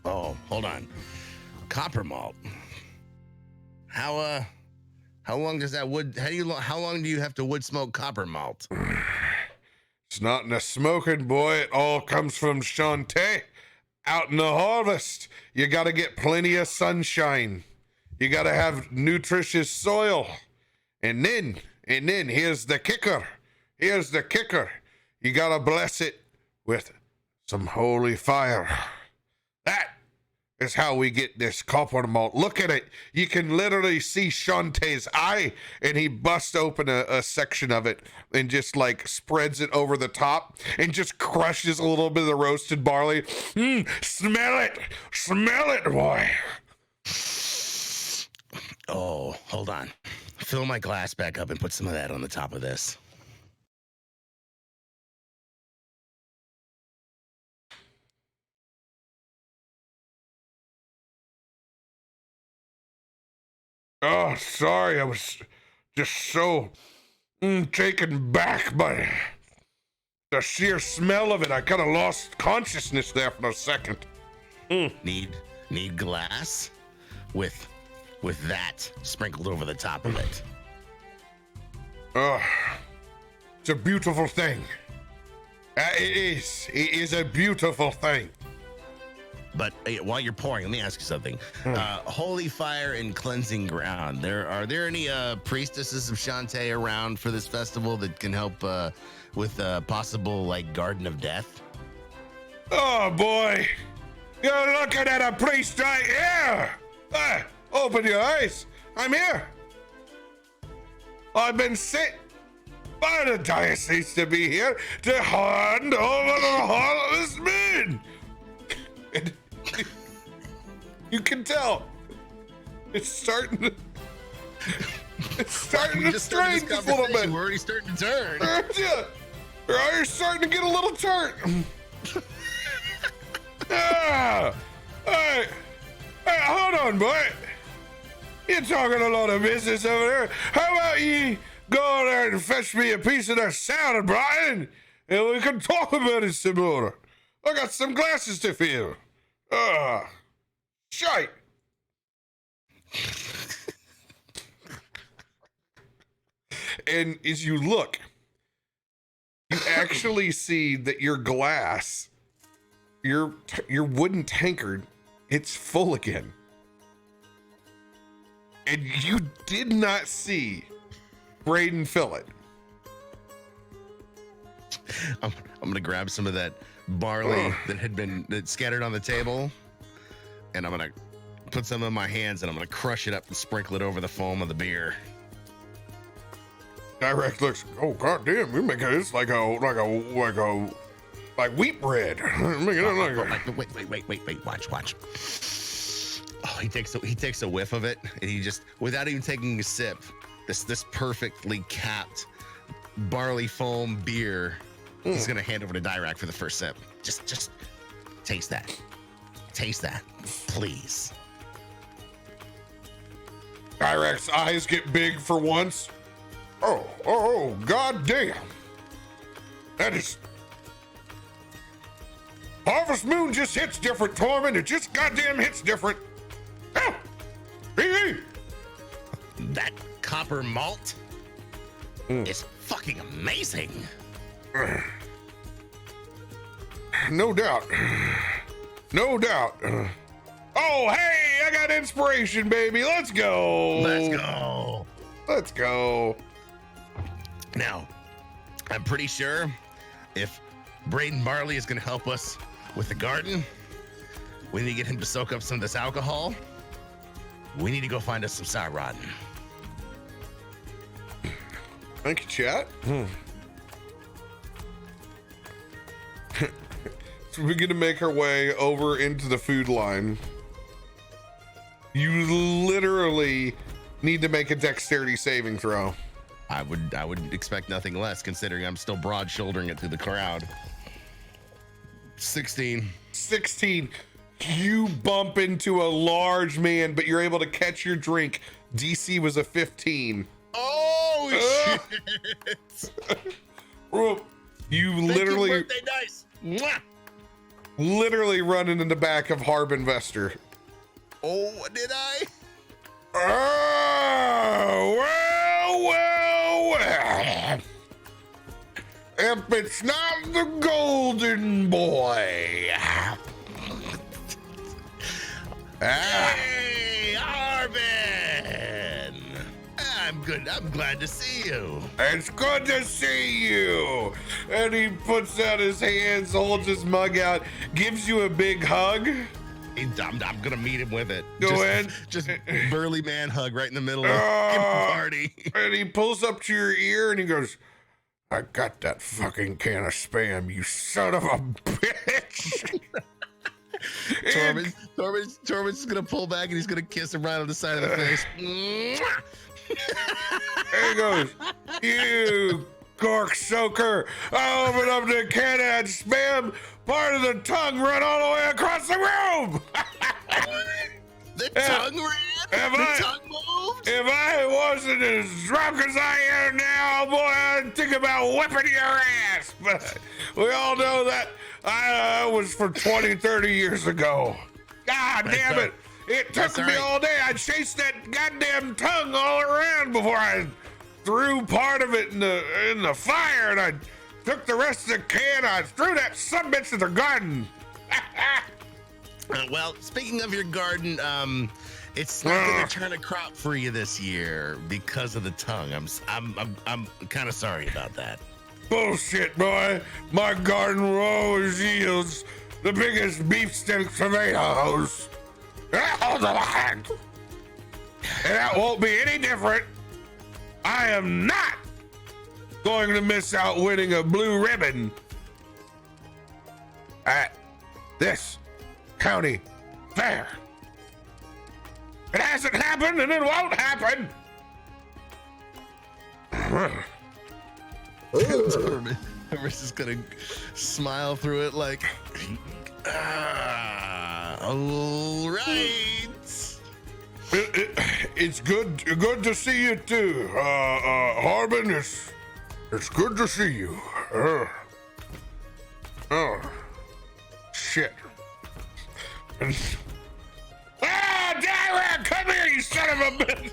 Oh, hold on. Copper malt. How long does that wood? How long do you have to wood smoke copper malt? It's not in the smoking, boy. It all comes from Shantae. Out in the harvest, you gotta get plenty of sunshine. You gotta have nutritious soil. And then here's the kicker. You gotta bless it with some holy fire. That is how we get this copper malt. Look at it. You can literally see Shantae's eye, and he busts open a section of it and just like spreads it over the top and just crushes a little bit of the roasted barley. Smell it, boy. Oh, hold on. Fill my glass back up and put some of that on the top of this. Oh, sorry. I was just so taken back by the sheer smell of it. I kind of lost consciousness there for a second. Need glass with that sprinkled over the top of it. Oh, it's a beautiful thing. It is a beautiful thing. But while you're pouring, let me ask you something. Holy fire and cleansing ground. Are there any priestesses of Shantae around for this festival that can help with possible like Garden of Death? Oh boy, you're looking at a priest right here. Open your eyes. I'm here. I've been sent by the diocese to be here to hand over the heartless men. And you can tell it's starting to strain just a little bit. We're already starting to turn. Yeah, you're starting to get a little turn. Hey, hold on, boy. You're talking a lot of business over there. How about you go there and fetch me a piece of that salad, Brian, and we can talk about it some more. I got some glasses to fill. Shite. And as you look, you actually see that your glass, your wooden tankard, it's full again. And you did not see Braden fill it. I'm gonna grab some of that barley that had been scattered on the table, and I'm gonna put some in my hands, and I'm gonna crush it up and sprinkle it over the foam of the beer. Dirakt looks. Oh goddamn! You make this like wheat bread. Make it Wait! Watch. Oh, he takes a whiff of it, and he just, without even taking a sip, this perfectly capped barley foam beer. He's gonna hand over to Dirakt for the first sip. Just taste that. Taste that, please. Dirakt's eyes get big for once. Oh, god damn. That is... Harvest Moon just hits different, Tormund. It just goddamn hits different. Oh, that copper malt is fucking amazing. No doubt. Oh, hey, I got inspiration, baby. Let's go. Now, I'm pretty sure if Braden Barley is going to help us with the garden, we need to get him to soak up some of this alcohol. We need to go find us some sour rotten. Thank you, chat. So we're gonna make our way over into the food line. You literally need to make a dexterity saving throw. I would expect nothing less, considering I'm still broad shouldering it through the crowd. 16. You bump into a large man, but you're able to catch your drink. DC was a 15. Oh shit! You literally, birthday dice. Mwah! Literally running in the back of Harbin Vester. Oh, did I? Oh, well. If it's not the golden boy. Hey, Harbin! I'm good. I'm glad to see you. It's good to see you. And he puts out his hands, holds his mug out, gives you a big hug. I'm gonna meet him with it. Go ahead. Just burly man hug right in the middle of the party. And he pulls up to your ear and he goes, I got that fucking can of Spam, you son of a bitch. Tormund's just gonna pull back and he's gonna kiss him right on the side of the face. There he goes, you cork soaker. I opened up the can of that Spam, part of the tongue run all the way across the room. The tongue ran? The tongue moved? If I wasn't as drunk as I am now, boy, I'd think about whipping your ass. But we all know that I was from 20, 30 years ago. God damn it. It took me all day. I chased that goddamn tongue all around before I threw part of it in the fire, and I took the rest of the can. I threw that sumbitch in the garden. Well, speaking of your garden, it's not gonna turn a crop for you this year because of the tongue. I'm kind of sorry about that. Bullshit, boy. My garden always yields the biggest beefsteak tomatoes. And that won't be any different. I am not going to miss out winning a blue ribbon at this county fair. It hasn't happened and it won't happen. Hermes is gonna smile through it like, all right. It's good to see you too, Harbin. It's good to see you. Shit. Dirakt, come here, you son of a bitch!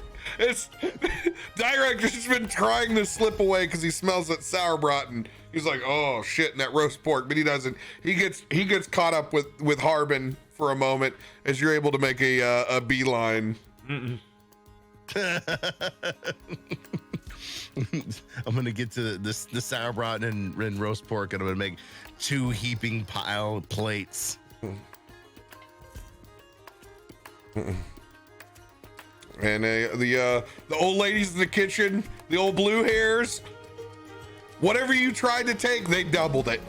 Dirakt has been trying to slip away because he smells that sauerbraten. He's like, oh shit, and that roast pork, but he doesn't. He gets caught up with Harbin for a moment as you're able to make a beeline. I'm gonna get to the sauerbraten and roast pork, and I'm gonna make 2 heaping pile plates. And the old ladies in the kitchen, the old blue hairs, whatever you tried to take, they doubled it.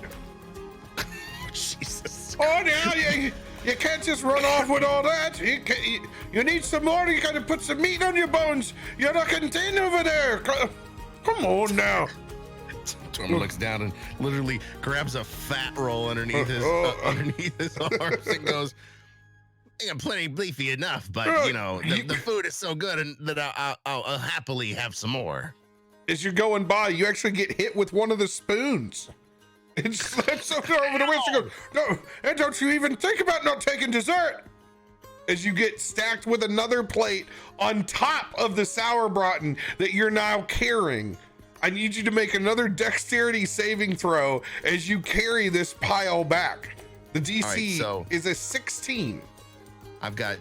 Jesus. Oh, now you can't just run off with all that. You need some more. You gotta put some meat on your bones. You're not contained over there. Come on now. Tormund looks down and literally grabs a fat roll underneath his arms and goes, I'm plenty beefy enough, but you know, the food is so good and that I'll happily have some more. As you're going by, you actually get hit with one of the spoons. It slips over the wrist and goes, no, and don't you even think about not taking dessert. As you get stacked with another plate on top of the sour braten that you're now carrying. I need you to make another dexterity saving throw as you carry this pile back. The DC is a 16. I've got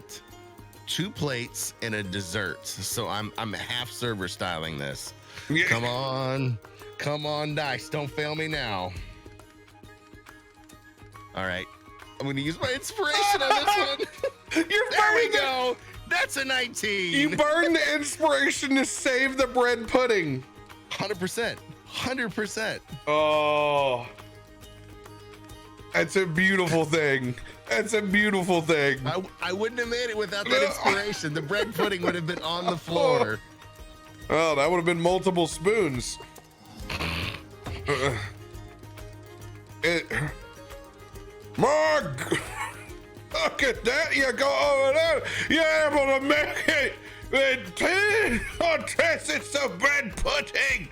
2 plates and a dessert, so I'm half server styling this. Yeah. Come on, dice, don't fail me now. All right, I'm gonna use my inspiration on this one. There we go. That's a 19. You burn the inspiration to save the bread pudding. 100%. Oh, that's a beautiful thing. That's a beautiful thing. I wouldn't have made it without that inspiration. The bread pudding would have been on the floor. Oh, that would have been multiple spoons. Mark, look at that. You go over there. You're able to make it with 10 tastes of bread pudding.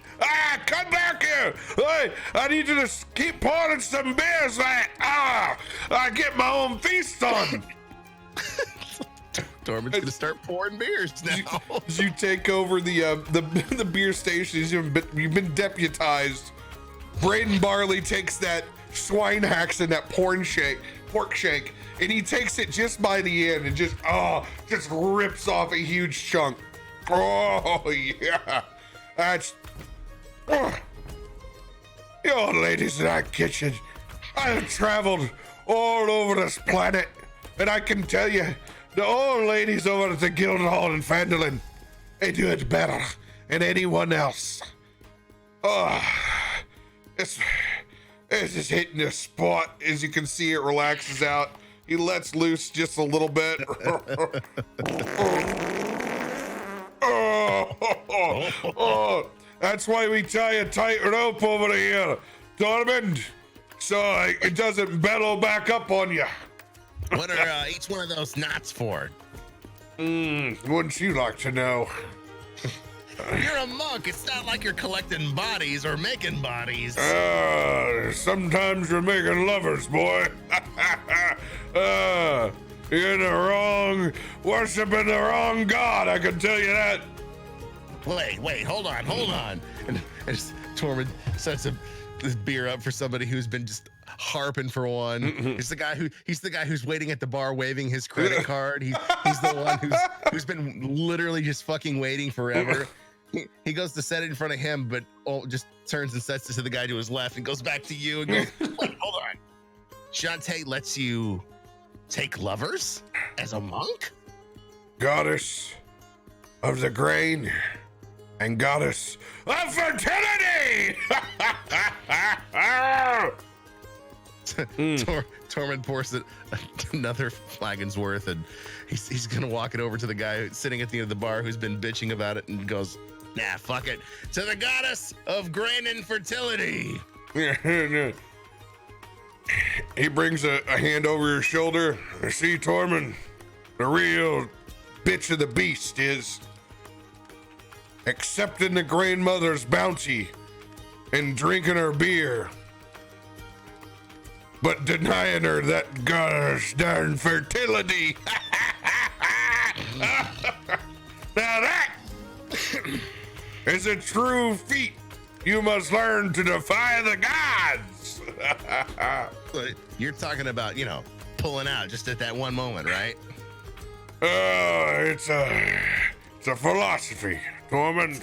Come back here. Hey, I need you to keep pouring some beers. I get my own feast on. Tormund's gonna start pouring beers now. You take over the beer stations. You've been deputized. Braden Barley takes that swine hacks and that pork shank, and he takes it just by the end and just rips off a huge chunk. Oh yeah, that's you old ladies in that kitchen. I have traveled all over this planet, and I can tell you, the old ladies over at the Guildhall in Fandual, they do it better than anyone else. Oh, it's just hitting the spot. As you can see, it relaxes out. He lets loose just a little bit. That's why we tie a tight rope over here, Tormund, so it doesn't bellow back up on you. What are each one of those knots for? Wouldn't you like to know? You're a monk. It's not like you're collecting bodies or making bodies. Sometimes you're making lovers, boy. You're in the wrong, worshiping the wrong god, I can tell you that. Wait, hold on. And Tormund sets this beer up for somebody who's been just harping for one. He's the guy who's waiting at the bar waving his credit card. He's the one who's been literally just fucking waiting forever. He goes to set it in front of him, but just turns and sets it to the guy to his left and goes back to you and goes, wait, hold on. Shantae lets you take lovers as a monk? Goddess of the grain and goddess of fertility! Tormund pours it another flagon's worth, and he's gonna walk it over to the guy sitting at the end of the bar who's been bitching about it and goes, nah, fuck it, to the goddess of grain and fertility. He brings a hand over your shoulder. See, Tormund, the real bitch of the beast is accepting the grain mother's bounty and drinking her beer, but denying her that goddess darn fertility. Now that is a true feat. You must learn to defy the gods. You're talking about, pulling out just at that one moment, right? It's a philosophy, Tormund.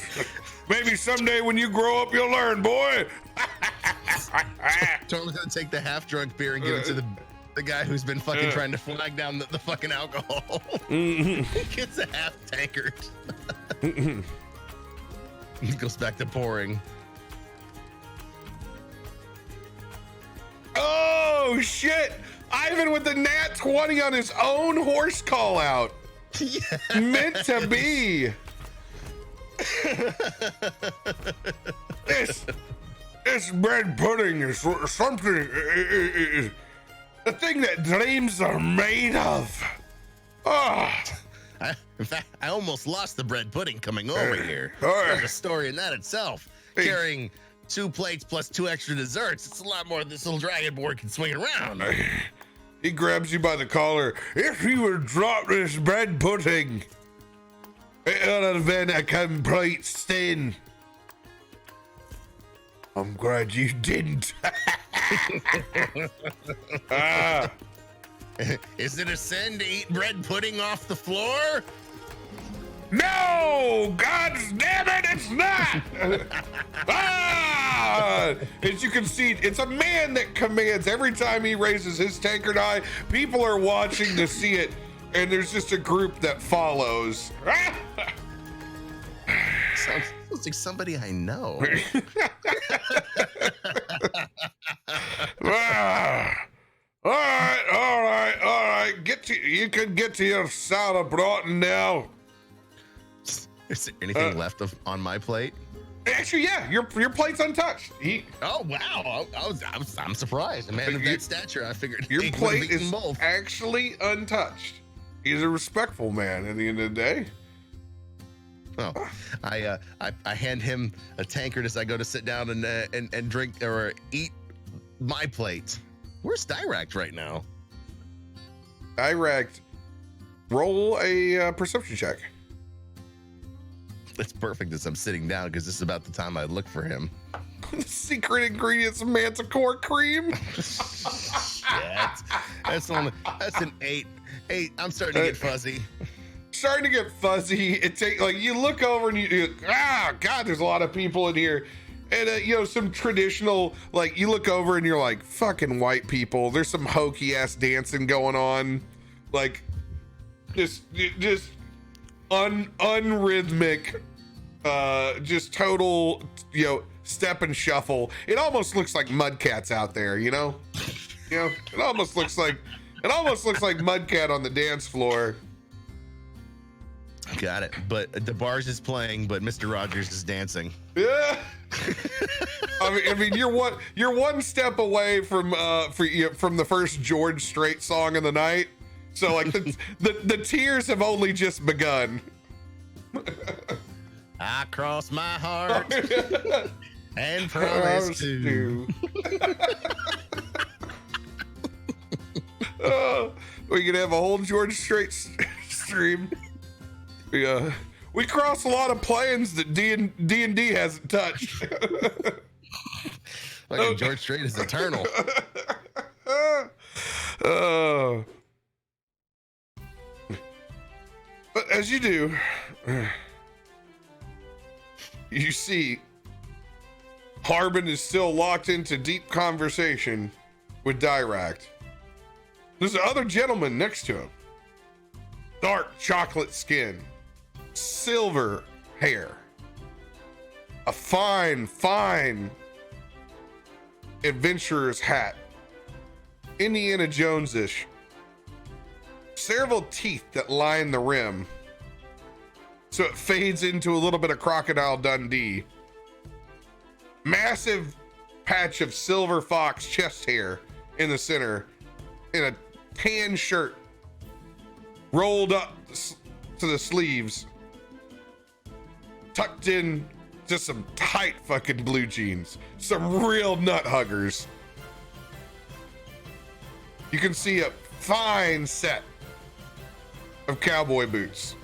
Maybe someday when you grow up, you'll learn, boy. Tormund's gonna take the half-drunk beer and give it to The guy who's been fucking trying to flag down the fucking alcohol gets a half tankard. He goes back to pouring. Oh shit! Ivan with the nat 20 on his own horse call out. Yes. Meant to be. This bread pudding is something. The thing that dreams are made of. In fact, I almost lost the bread pudding coming over here. There's a story in that itself. Carrying 2 plates plus 2 extra desserts. It's a lot more than this little dragon board can swing around. He grabs you by the collar. If you would drop this bread pudding, it would have been a complete sin. I'm glad you didn't. Is it a sin to eat bread pudding off the floor? No! God damn it, it's not! As you can see, it's a man that commands. Every time he raises his tankard eye, people are watching to see it, and there's just a group that follows. Sounds like somebody I know. All right. You can get to your salad Broughton now. Is there anything left on my plate? Actually, yeah, your plate's untouched. Oh wow! I'm surprised. A man of that stature, I figured your plate is both. actually untouched. He's a respectful man at the end of the day. Oh, I hand him a tankard as I go to sit down and drink or eat my plate. Where's Dirakt right now? Dirakt, roll a perception check. That's perfect as I'm sitting down because this is about the time I look for him. The secret ingredients of manticore cream. Shit. That's an 8. 8. I'm starting to get fuzzy. Starting to get fuzzy. You look over and you God, there's a lot of people in here. And some traditional, you look over and you're like, fucking white people. There's some hokey ass dancing going on. Just unrhythmic, just total, step and shuffle. It almost looks like Mudcat's out there, it almost looks like Mudcat on the dance floor. Got it. But the bars is playing, but Mr. Rogers is dancing. Yeah. I mean, you're one step away from the first George Strait song of the night. So the tears have only just begun. I cross my heart and promise to. We could have a whole George Strait stream. We cross a lot of planes that D&D hasn't touched. George Strait is eternal. But as you do, you see Harbin is still locked into deep conversation with Dirakt. There's another gentleman next to him. Dark chocolate skin, silver hair, a fine adventurer's hat, Indiana Jones-ish, several teeth that line the rim, so it fades into a little bit of Crocodile Dundee. Massive patch of silver fox chest hair in the center, in a tan shirt, rolled up to the sleeves, tucked in to some tight fucking blue jeans, some real nut huggers. You can see a fine set of cowboy boots,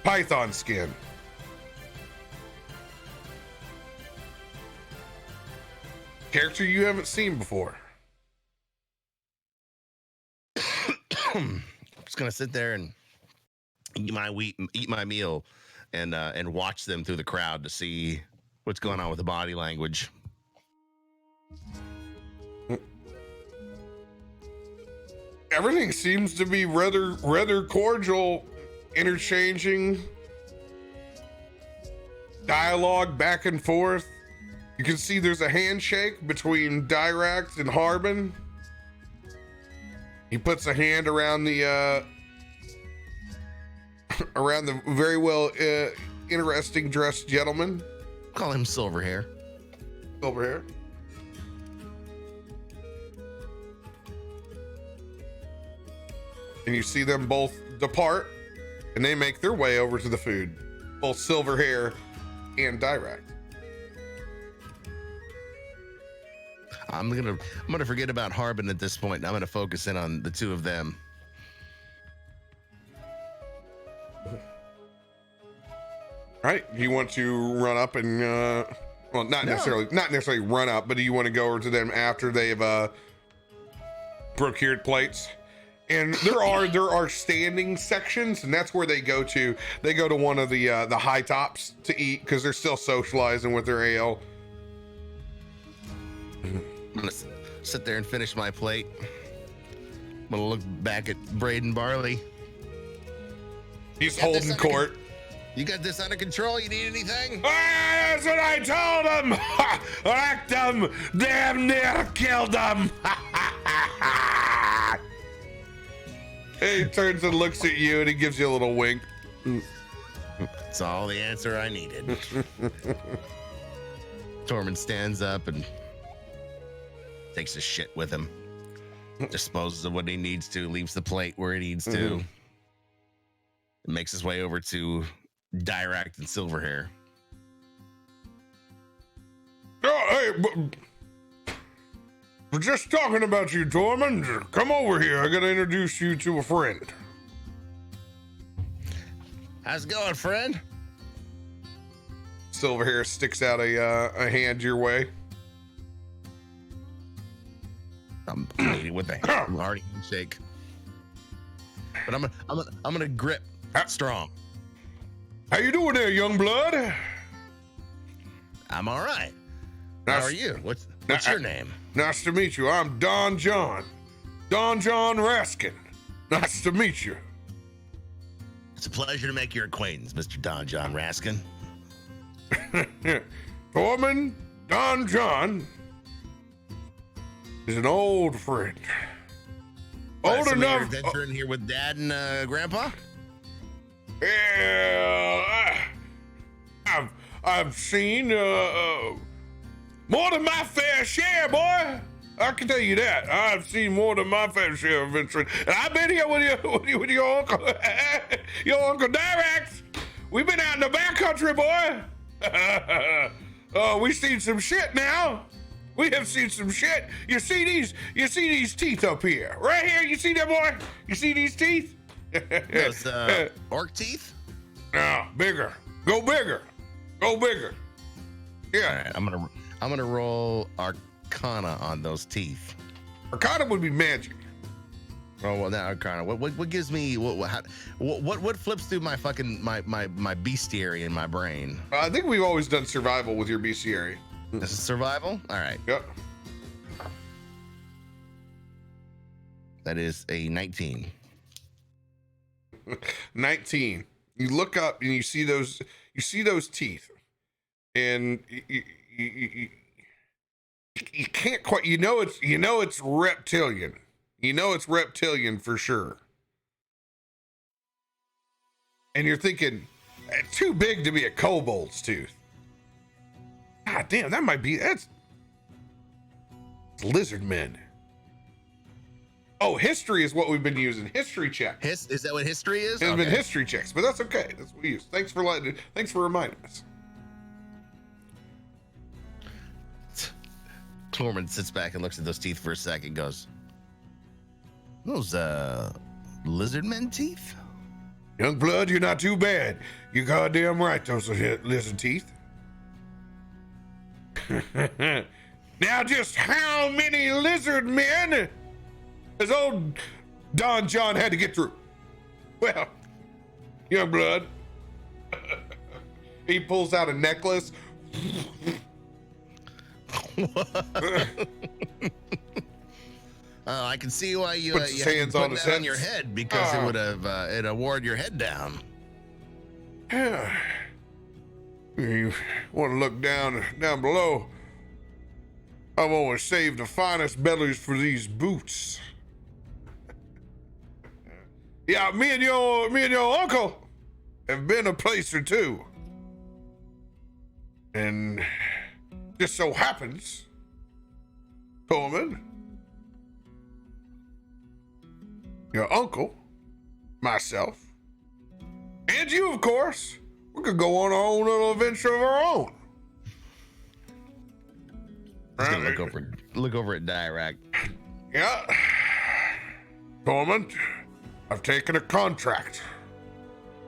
python skin. Character you haven't seen before. I'm just gonna sit there and eat my meal, and watch them through the crowd to see what's going on with the body language. Everything seems to be rather cordial, interchanging dialogue back and forth. You can see there's a handshake between Dirakt and Harbin. He puts a hand around the around the very well interesting dressed gentleman. Call him Silverhair. Silverhair. And you see them both depart, and they make their way over to the food. Both Silverhair and Dirakt. I'm gonna forget about Harbin at this point. I'm gonna focus in on the two of them. All right, you want to run up and well, not necessarily run up, but do you want to go over to them after they've procured plates? And there are standing sections, and that's where they go to. They go to one of the high tops to eat because they're still socializing with their ale. I'm gonna sit there and finish my plate. I'm gonna look back at Braden Barley. He's holding court. You got this under control? You need anything? That's what I told him! Wrecked him! Damn near killed him! He turns and looks at you and he gives you a little wink. That's all the answer I needed. Tormund stands up and takes a shit with him. Disposes of what he needs to, leaves the plate where he needs to. And makes his way over to Dirakt and Silverhair. Oh, hey, we're just talking about you, Tormund. Come over here. I gotta introduce you to a friend. How's it going, friend? Silverhair sticks out a hand your way. I'm meeting with a hearty handshake, but I'm gonna grip strong. How you doing there, young blood? I'm all right. Nice. How are you? What's your name? Nice to meet you. I'm Don John. Don John Raskin. Nice to meet you. It's a pleasure to make your acquaintance, Mr. Don John Raskin. Tormund, Don John is an old friend. Old enough. Adventure in here with Dad and Grandpa. Yeah, I've seen more than my fair share, boy. I can tell you that. I've seen more than my fair share of adventuring, and I've been here with your uncle, your Uncle Dirakt. We've been out in the backcountry, boy. Oh, we've seen some shit now. We have seen some shit. You see these teeth up here, right here. You see that, boy? You see these teeth? Those orc teeth? No, bigger. Go bigger. Go bigger. Yeah. All right, I'm gonna roll Arcana on those teeth. Arcana would be magic. Oh well, now Arcana. What gives me what flips through my fucking my bestiary in my brain? I think we've always done survival with your bestiary. This is survival. All right. Yep. That is a 19. 19. You look up and you see those teeth, and you can't quite. It's reptilian. You know it's reptilian for sure. And you're thinking, too big to be a kobold's tooth. God damn, that's lizard men. Oh, history is what we've been using. History check. Is that what history is? It's been history checks, but that's okay. That's what we use. Thanks for reminding us. Tormund sits back and looks at those teeth for a second and goes, those lizard men teeth? Young blood, you're not too bad. You're goddamn right, those are lizard teeth. Now, just how many lizard men has old Don John had to get through? Well, young blood. He pulls out a necklace. I can see why you Puts his you had hands to on put his that head. on your head because it would have it award your head down. Yeah. You want to look down below? I've always saved the finest bellies for these boots. Yeah, me and your uncle have been a place or two. And just so happens, Tormund, your uncle, myself, and you, of course, we could go on our own little adventure of our own. He's gonna look over at Dirakt. Yeah. Tormund, I've taken a contract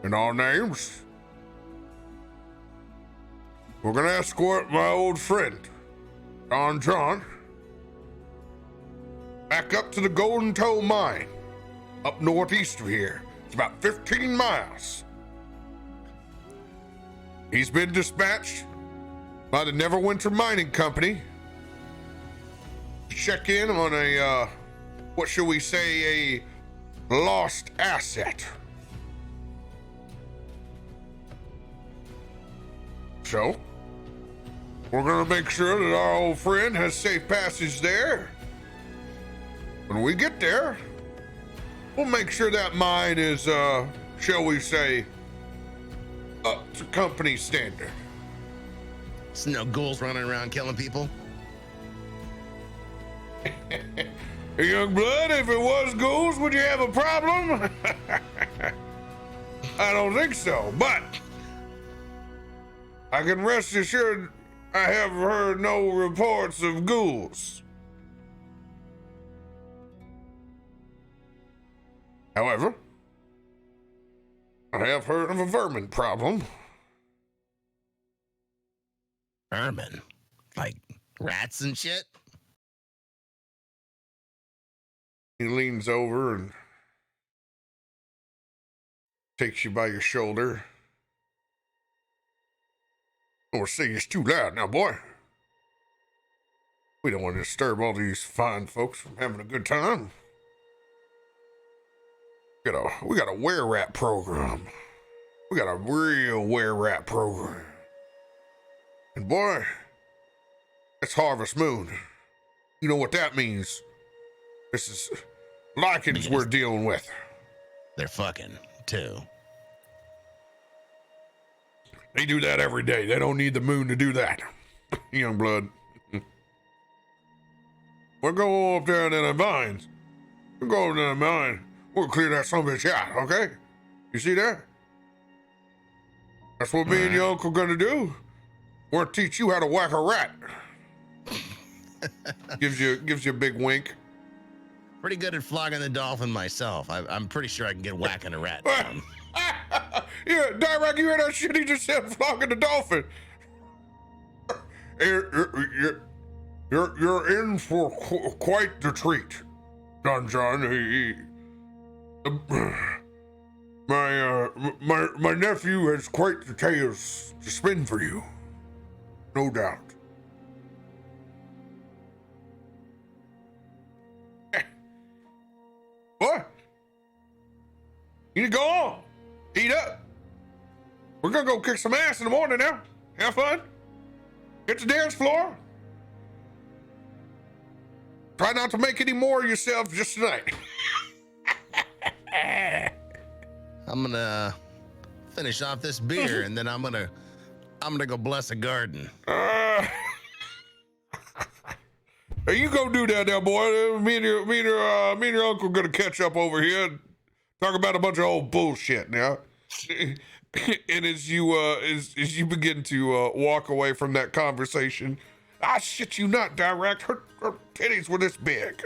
in our names. We're gonna escort my old friend, Don John, back up to the Golden Toe Mine, up northeast of here. It's about 15 miles. He's been dispatched by the Neverwinter Mining Company to check in on a, what shall we say, a lost asset. So, we're gonna make sure that our old friend has safe passage there. When we get there, we'll make sure that mine is, shall we say, up to company standard. There's no ghouls running around killing people. Young blood, if it was ghouls, would you have a problem? I don't think so, but I can rest assured I have heard no reports of ghouls. However, I have heard of a vermin problem. Vermin? Like rats and shit? He leans over and takes you by your shoulder. Or say it's too loud now, boy. We don't want to disturb all these fine folks from having a good time. We got a were-rat program. We got a real were-rat program. And boy, it's Harvest Moon. You know what that means. This is lichens we're dealing with. They're fucking, too. They do that every day. They don't need the moon to do that. Young blood. We're going up there in the vines. We're going to the mine. We'll clear that son of a bitch out, okay? You see that? That's what me and your uncle gonna do. We're gonna teach you how to whack a rat. gives you a big wink. Pretty good at flogging the dolphin myself. I'm pretty sure I can get whacking a rat down. Yeah, Dirakt, you heard that shit he just said, flogging the dolphin. You're in for quite the treat, Don John. My nephew has quite the tales to spin for you, no doubt. What? You need to go on. Eat up. We're gonna go kick some ass in the morning now. Have fun. Get to the dance floor. Try not to make any more of yourself just tonight. I'm gonna finish off this beer and then I'm gonna go bless a garden. Hey, you go do that now, boy. Me and your uncle gonna catch up over here and talk about a bunch of old bullshit now. And as you begin to walk away from that conversation, I shit you not, Dirakt. Her titties were this big.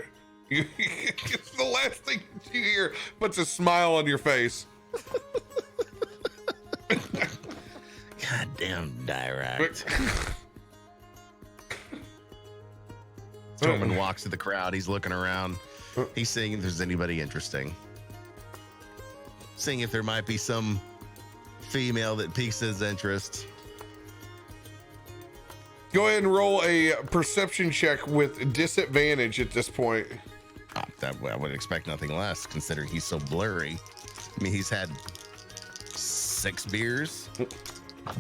It's the last thing you hear. Puts a smile on your face. Goddamn Dirakt. Tormund walks to the crowd. He's looking around. He's seeing if there's anybody interesting. Seeing if there might be some female that piques his interest. Go ahead and roll a perception check with disadvantage at this point. I would expect nothing less, considering he's so blurry. I mean, he's had 6 beers,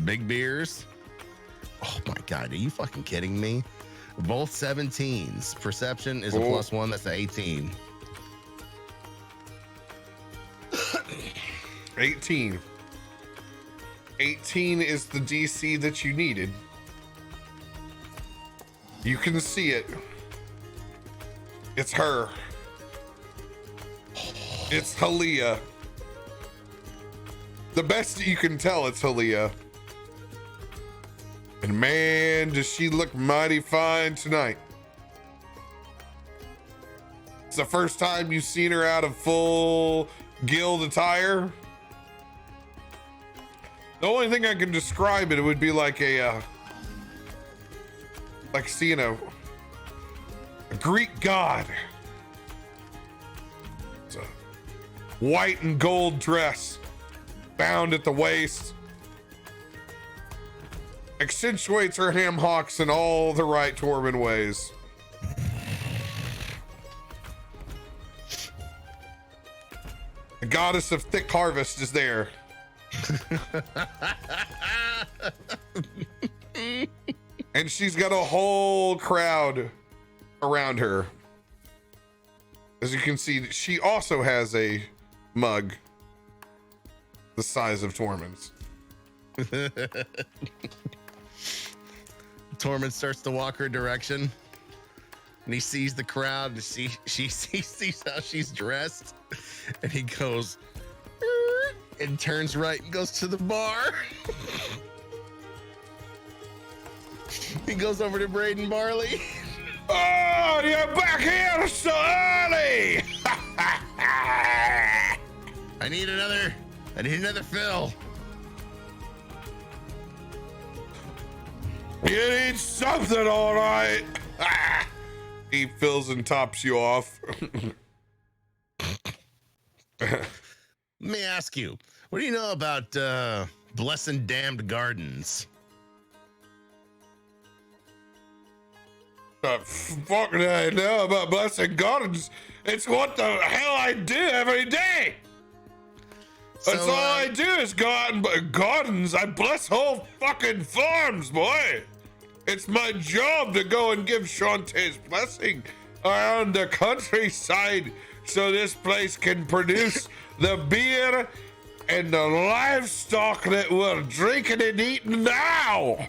big beers. Oh my God, are you fucking kidding me? Both 17s. Perception is a +1. That's an 18. 18. 18 is the DC that you needed. You can see it. It's her. It's Halia. The best you can tell, it's Halia. And man, does she look mighty fine tonight. It's the first time you've seen her out of full guild attire. The only thing I can describe it would be like a, like seeing a Greek god. It's a white and gold dress, bound at the waist. Accentuates her ham hocks in all the right Tormund ways. The goddess of thick harvest is there. And she's got a whole crowd around her. As you can see, she also has a mug the size of Tormund's. Tormund starts to walk her direction, and he sees the crowd, and she sees how she's dressed, and he goes and turns right and goes to the bar. He goes over to Braden Barley. Oh, you're back here so early! I need another fill. You need something, all right. He fills and tops you off. Let me ask you, what do you know about Blessed Damned Gardens? Fuck do I know about Blessed Gardens? It's what the hell I do every day. That's all I do is go out and gardens. I bless whole fucking farms, boy. It's my job to go and give Shantae's blessing around the countryside so this place can produce the beer and the livestock that we're drinking and eating now.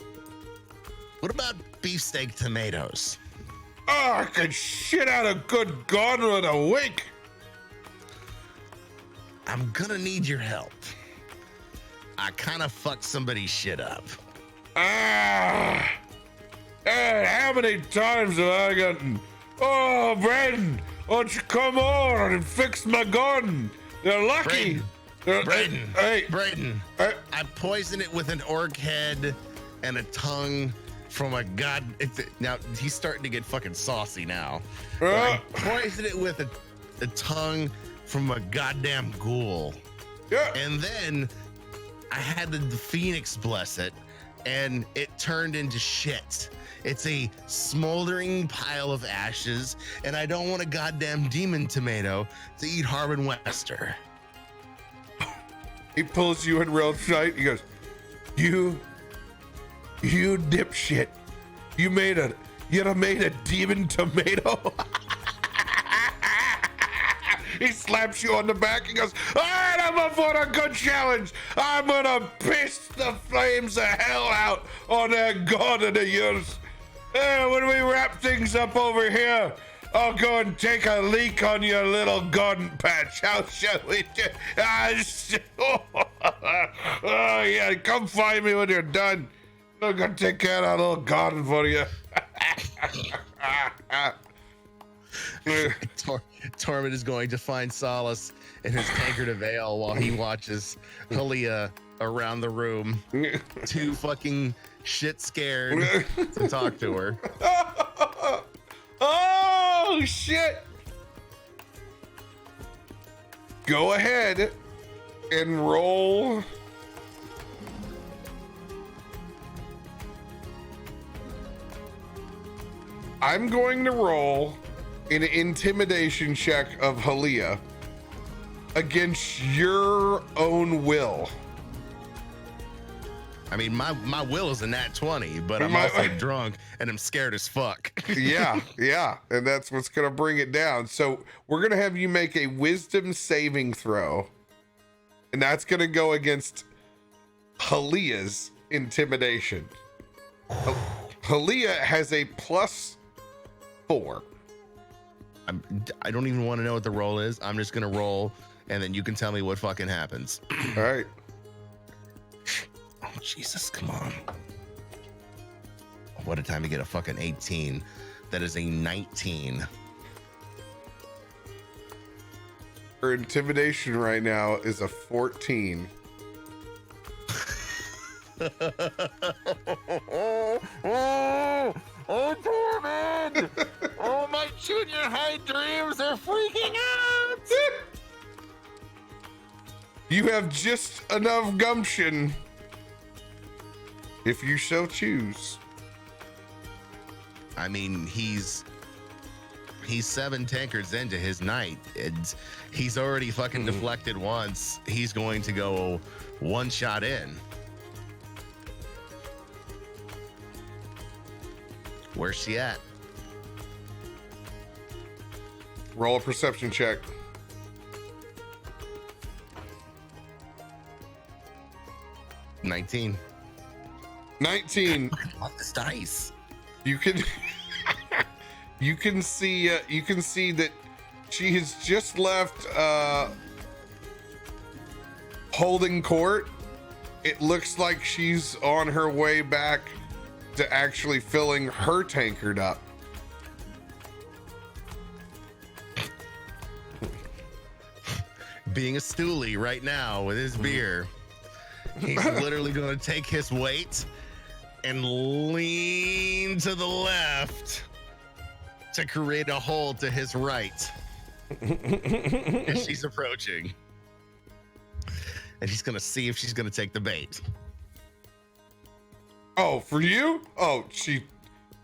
What about beefsteak tomatoes? Oh, I could shit out a good garden with a wink. I'm gonna need your help. I kind of fucked somebody's shit up. Hey, how many times have I gotten, oh, Braden, why don't you come on and fix my garden? You're lucky. Braden, Hey. I poisoned it with an orc head and a tongue from a god. Now, he's starting to get fucking saucy now. I poisoned it with a tongue from a goddamn ghoul. Yeah. And then I had the Phoenix bless it, and it turned into shit. It's a smoldering pile of ashes, and I don't want a goddamn demon tomato to eat Harbin Wester. He pulls you in real tight. He goes, you dipshit. You made a demon tomato. He slaps you on the back. He goes, all right, I'm up for a good challenge. I'm gonna piss the flames of hell out on that garden of yours. When we wrap things up over here, I'll go and take a leak on your little garden patch. How shall we do? Oh yeah, come find me when you're done. I'm gonna take care of that little garden for you. Tormund is going to find solace in his tankard of ale while he watches Halia around the room, too fucking shit scared to talk to her. Oh shit! Go ahead and roll. I'm going to roll an intimidation check of Halia against your own will. I mean, my will is a nat 20, but I'm also drunk and I'm scared as fuck. Yeah, and that's what's gonna bring it down. So we're gonna have you make a wisdom saving throw, and that's gonna go against Halia's intimidation. Halia has a +4. I don't even want to know what the roll is. I'm just gonna roll, and then you can tell me what fucking happens. All right. Oh, Jesus, come on. What a time to get a fucking 18. That is a 19. Her intimidation right now is a 14. Oh, Tormund! Oh, my junior high dreams are freaking out! You have just enough gumption, if you so choose. I mean, he's 7 tankards into his night. He's already fucking deflected once. He's going to go one shot in. Where's she at? Roll a perception check. 19. 19. I love this dice. You can you can see that she has just left holding court. It looks like she's on her way back to actually filling her tankard up. Being a stoolie right now with his beer, he's literally going to take his weight and lean to the left to create a hole to his right as she's approaching. And he's going to see if she's going to take the bait. Oh, for you? Oh,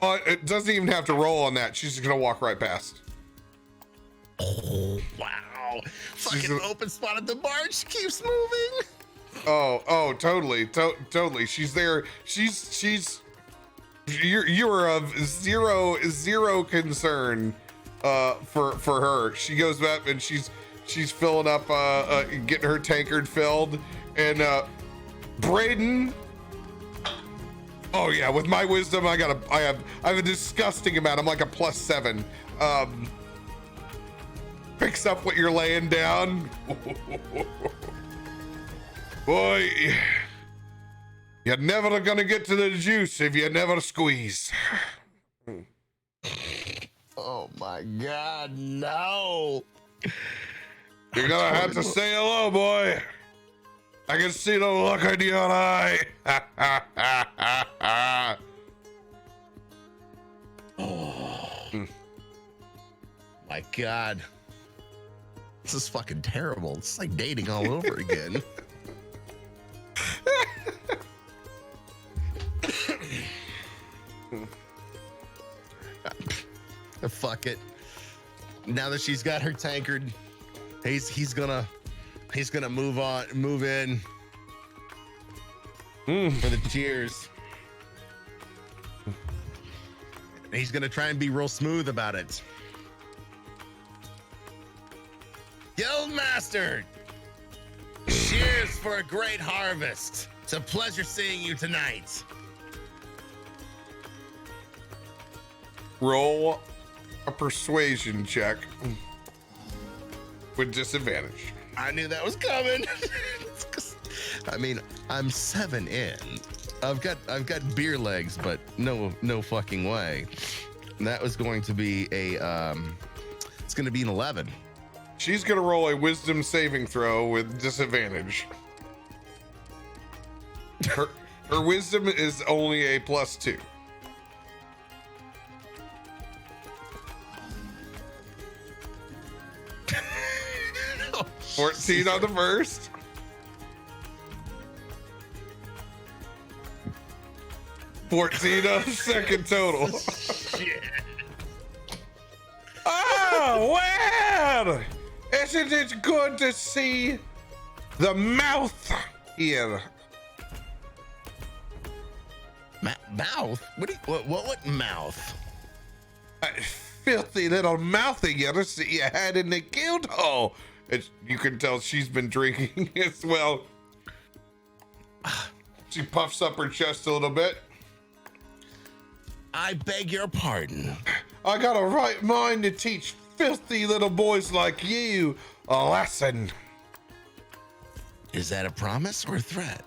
it doesn't even have to roll on that. She's just going to walk right past. Oh, wow. Fucking open spot at the bar. She keeps moving. Oh, totally. Totally. She's there. You are of zero concern for her. She goes up and she's filling up, getting her tankard filled. And Braden, oh yeah, with my wisdom, I have a disgusting amount. I'm like a +7. Picks up what you're laying down. Boy, you're never gonna get to the juice if you never squeeze. Oh my God, no. You're gonna have to say hello, boy. I can see the look in your eye. Oh my God. This is fucking terrible. It's like dating all over again. Fuck it. Now that she's got her tankard, he's gonna move in for the cheers. He's gonna try and be real smooth about it. Guildmaster, cheers for a great harvest. It's a pleasure seeing you tonight. Roll a persuasion check with disadvantage. I knew that was coming. I mean, I'm 7 in. I've got beer legs, but no fucking way. And that was going to be it's going to be an 11. She's gonna roll a wisdom saving throw with disadvantage. Her wisdom is only a +2. Oh, 14 on the first. +14 on the second total. Shit. Ah! Oh, well, isn't it good to see the mouth here? Mouth? What mouth? That filthy little mouth of yours that you had in the guild hall. You can tell she's been drinking as well. She puffs up her chest a little bit. I beg your pardon. I got a right mind to teach filthy little boys like you a lesson. Is that a promise or a threat?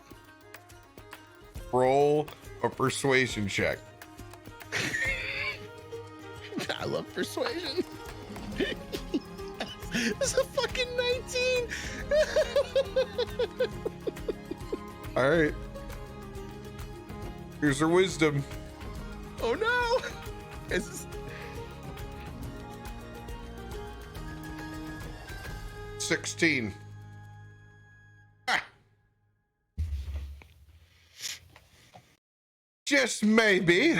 Roll a persuasion check. I love persuasion. It's a fucking 19. All right. Here's her wisdom. Oh no! Is this... 16. Ah. Just maybe.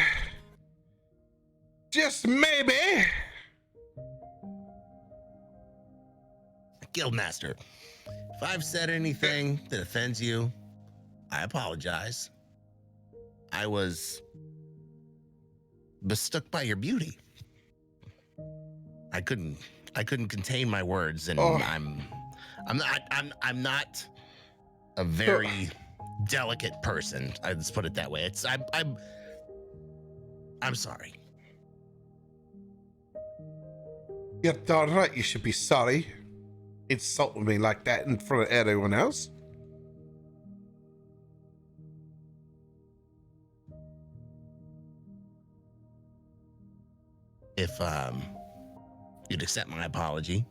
Just maybe. Guildmaster, if I've said anything that offends you, I apologize. I was bestuck by your beauty. I couldn't contain my words, and I'm not a very delicate person. Let's put it that way. I'm sorry. You're darn right you should be sorry. Insulting me like that in front of everyone else. If you'd accept my apology,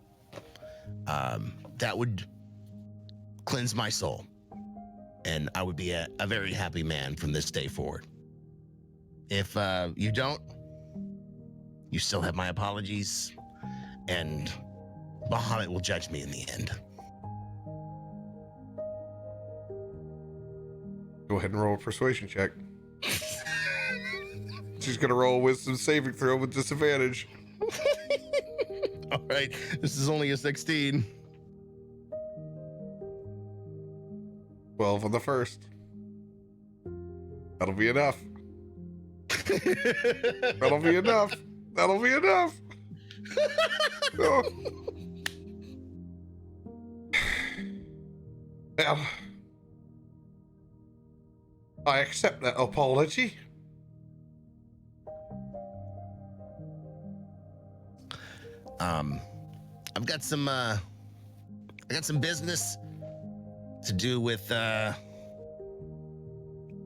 that would cleanse my soul, and I would be a very happy man from this day forward. If you don't, you still have my apologies, and Bahamut will judge me in the end. Go ahead and roll a persuasion check. She's gonna roll a wisdom saving throw with disadvantage. All right, this is only a 16. 12 on the first. That'll be enough. That'll be enough. That'll be enough. Oh. Well, I accept that apology. I've got some business to do with out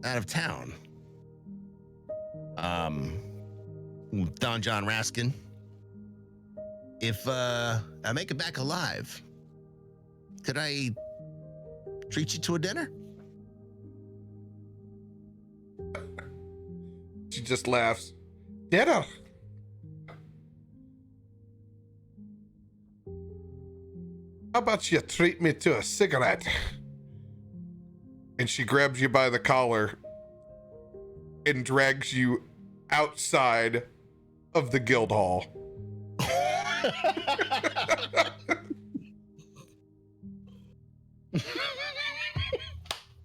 of town. Don John Raskin. If I make it back alive, could I treat you to a dinner? She just laughs. Dinner? How about you treat me to a cigarette? And she grabs you by the collar and drags you outside of the guild hall.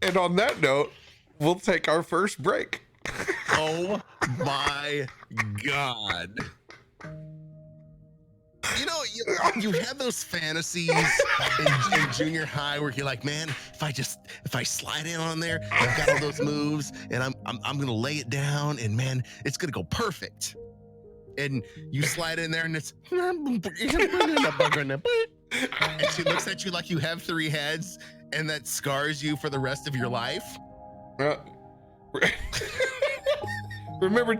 And on that note, we'll take our first break. Oh my God. You know, you have those fantasies in junior high where you're like, man, if I slide in on there, I've got all those moves, and I'm gonna lay it down, and man, it's gonna go perfect. And you slide in there, and it's and she looks at you like you have 3 heads, and that scars you for the rest of your life. Remember,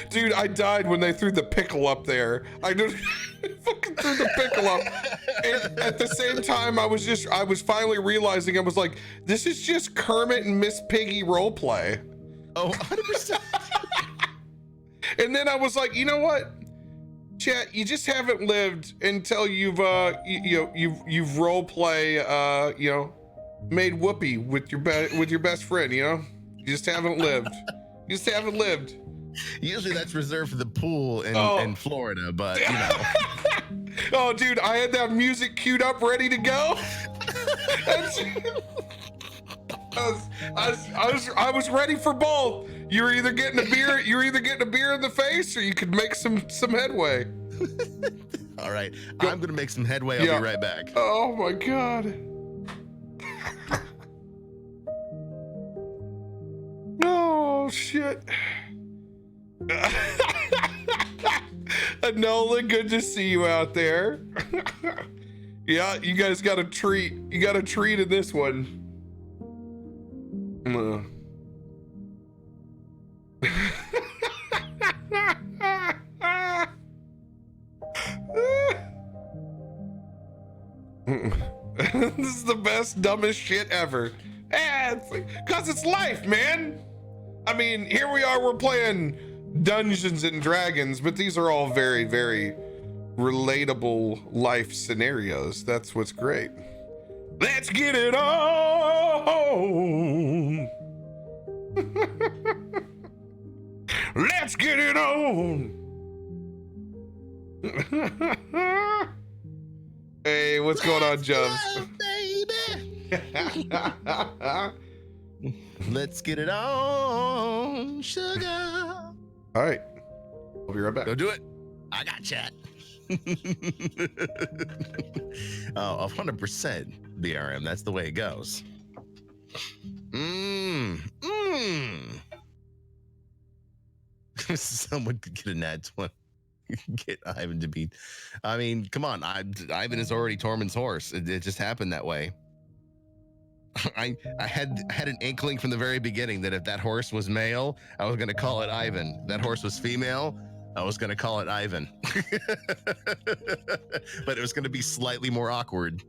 dude, I died when they threw the pickle up there. I just fucking threw the pickle up. And at the same time, I was finally realizing, I was like, this is just Kermit and Miss Piggy roleplay. Oh, 100%. And then I was like, you know what? Chat, you just haven't lived until you've roleplay, made whoopee with your best friend, you know? You just haven't lived. You just haven't lived. Usually that's reserved for the pool in Florida, but you know. Oh, dude, I had that music queued up, ready to go. I was ready for both. You're either getting a beer in the face, or you could make some headway. All right, I'm gonna make some headway. I'll be right back. Oh my god. Oh shit. Enola, good to see you out there. Yeah, you guys got a treat. You got a treat in this one. This is the best, dumbest shit ever. Cause it's life, man. I mean, here we are, we're playing Dungeons and Dragons, but these are all very, very relatable life scenarios. That's what's great. Let's get it on. Let's get it on. Hey, what's going on, Jubs? Let's get it on, sugar. All right, I'll be right back. Go do it. I got chat. Oh, 100% BRM. That's the way it goes. Someone could get an ad 20. Get Ivan to be. I mean, come on. Ivan is already Tormund's horse. It just happened that way. I had an inkling from the very beginning that if that horse was male, I was going to call it Ivan. If that horse was female, I was going to call it Ivan. But it was going to be slightly more awkward.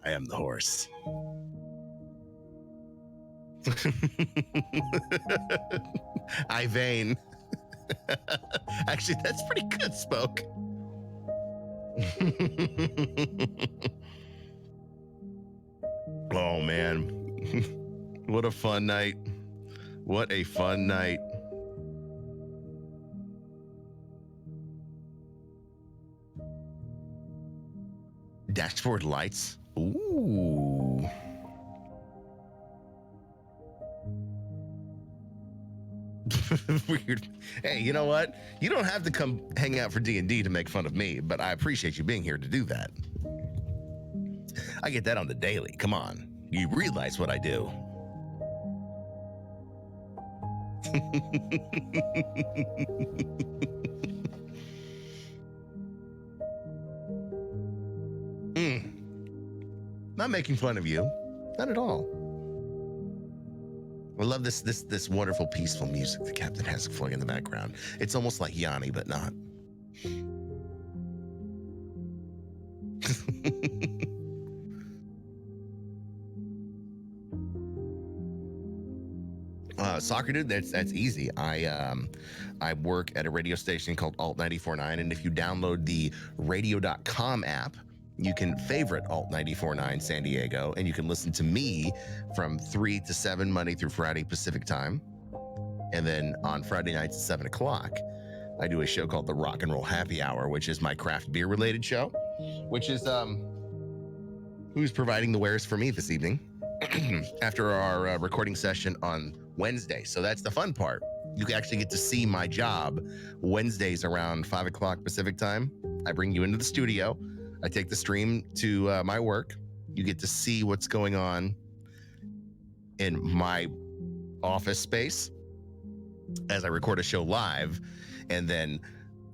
I am the horse. Ivan. Actually, that's pretty good, Spoke. Oh, man. What a fun night. What a fun night. Dashboard lights. Ooh. Weird. Hey, you know what? You don't have to come hang out for D&D to make fun of me, but I appreciate you being here to do that. I get that on the daily. Come on. You realize what I do. Not making fun of you. Not at all. I love this wonderful, peaceful music the captain has flowing in the background. It's almost like Yanni, but not. Soccer dude, that's easy. I work at a radio station called Alt 94.9, and if you download the radio.com app, you can favorite Alt 94.9 San Diego, and you can listen to me from 3 to 7 Monday through Friday Pacific time. And then on Friday nights at 7 o'clock, I do a show called the Rock and Roll Happy Hour, which is my craft beer related show, which is who's providing the wares for me this evening after our recording session on Wednesday. So that's the fun part. You can actually get to see my job Wednesdays around 5 o'clock Pacific time. I bring you into the studio. I take the stream to my work. You get to see what's going on in my office space as I record a show live, and then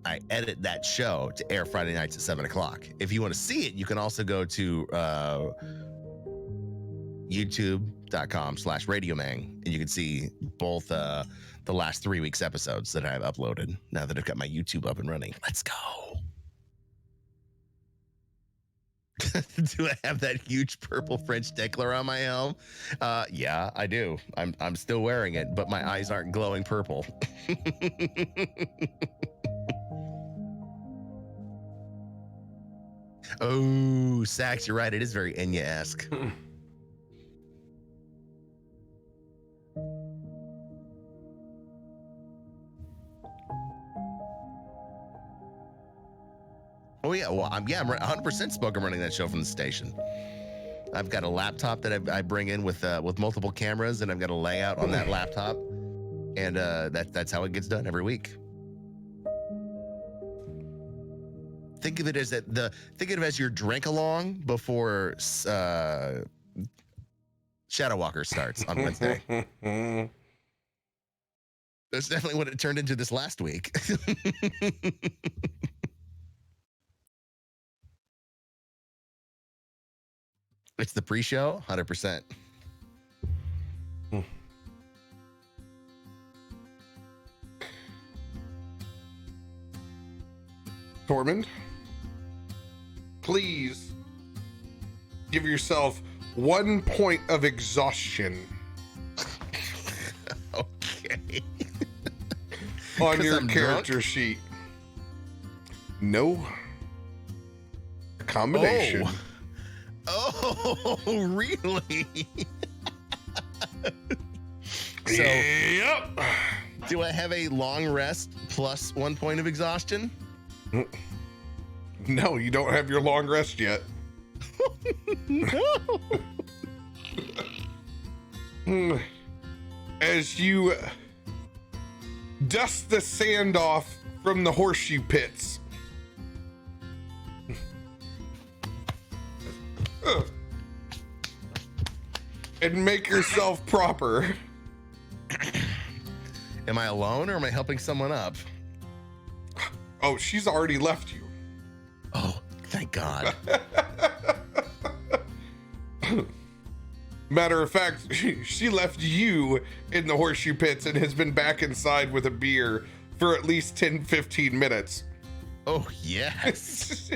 I edit that show to air Friday nights at 7 o'clock. If you want to see it, you can also go to youtube.com/RadioMang, and you can see both the last 3 weeks episodes that I've uploaded now that I've got my YouTube up and running. Let's go. Do I have that huge purple French Declar on my helm? Yeah, I do. I'm still wearing it, but my eyes aren't glowing purple. Oh, Sax, you're right. It is very Enya-esque. I'm 100% spoke. I'm running that show from the station. I've got a laptop that I bring in with multiple cameras, and I've got a layout on that laptop, and that's how it gets done every week. Think of it as your drink along before Shadow Walker starts on Wednesday. That's definitely what it turned into this last week. It's the pre-show, 100%. Tormund, please give yourself 1 point of exhaustion. Okay. On your I'm character drunk? sheet. No. Accommodation. Oh, really? So, yep. do I have a long rest plus 1 point of exhaustion? No, you don't have your long rest yet. No. As you dust the sand off from the horseshoe pits, and make yourself proper. Am I alone or am I helping someone up? Oh, she's already left you. Oh, thank God. Matter of fact, she left you in the horseshoe pits and has been back inside with a beer for at least 10-15 minutes. Oh, yes.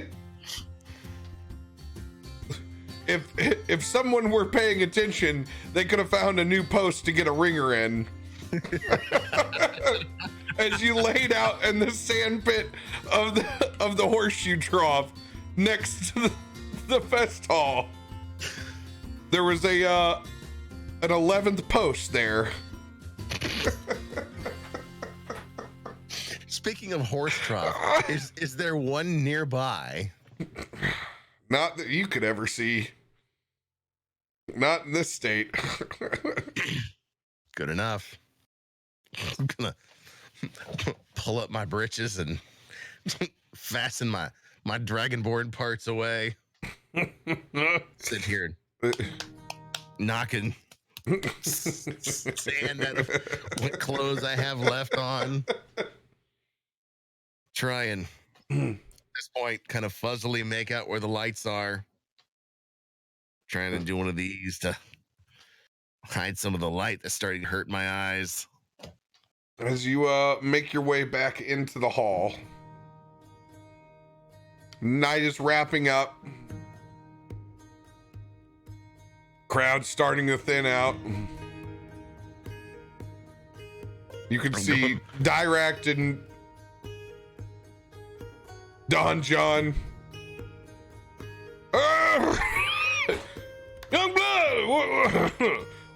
If someone were paying attention, they could have found a new post to get a ringer in. As you laid out in the sand pit of the horseshoe trough next to the fest hall, there was an 11th post there. Speaking of horse trough, is there one nearby? Not that you could ever see. Not in this state. Good enough. I'm gonna pull up my britches and fasten my dragonborn parts away. Sit here knocking sand out of what clothes I have left on. Try and at this point kind of fuzzily make out where the lights are. Trying to do one of these to hide some of the light that's starting to hurt my eyes. As you make your way back into the hall, night is wrapping up. Crowd starting to thin out. You can see Dirakt and Don John. Young blood,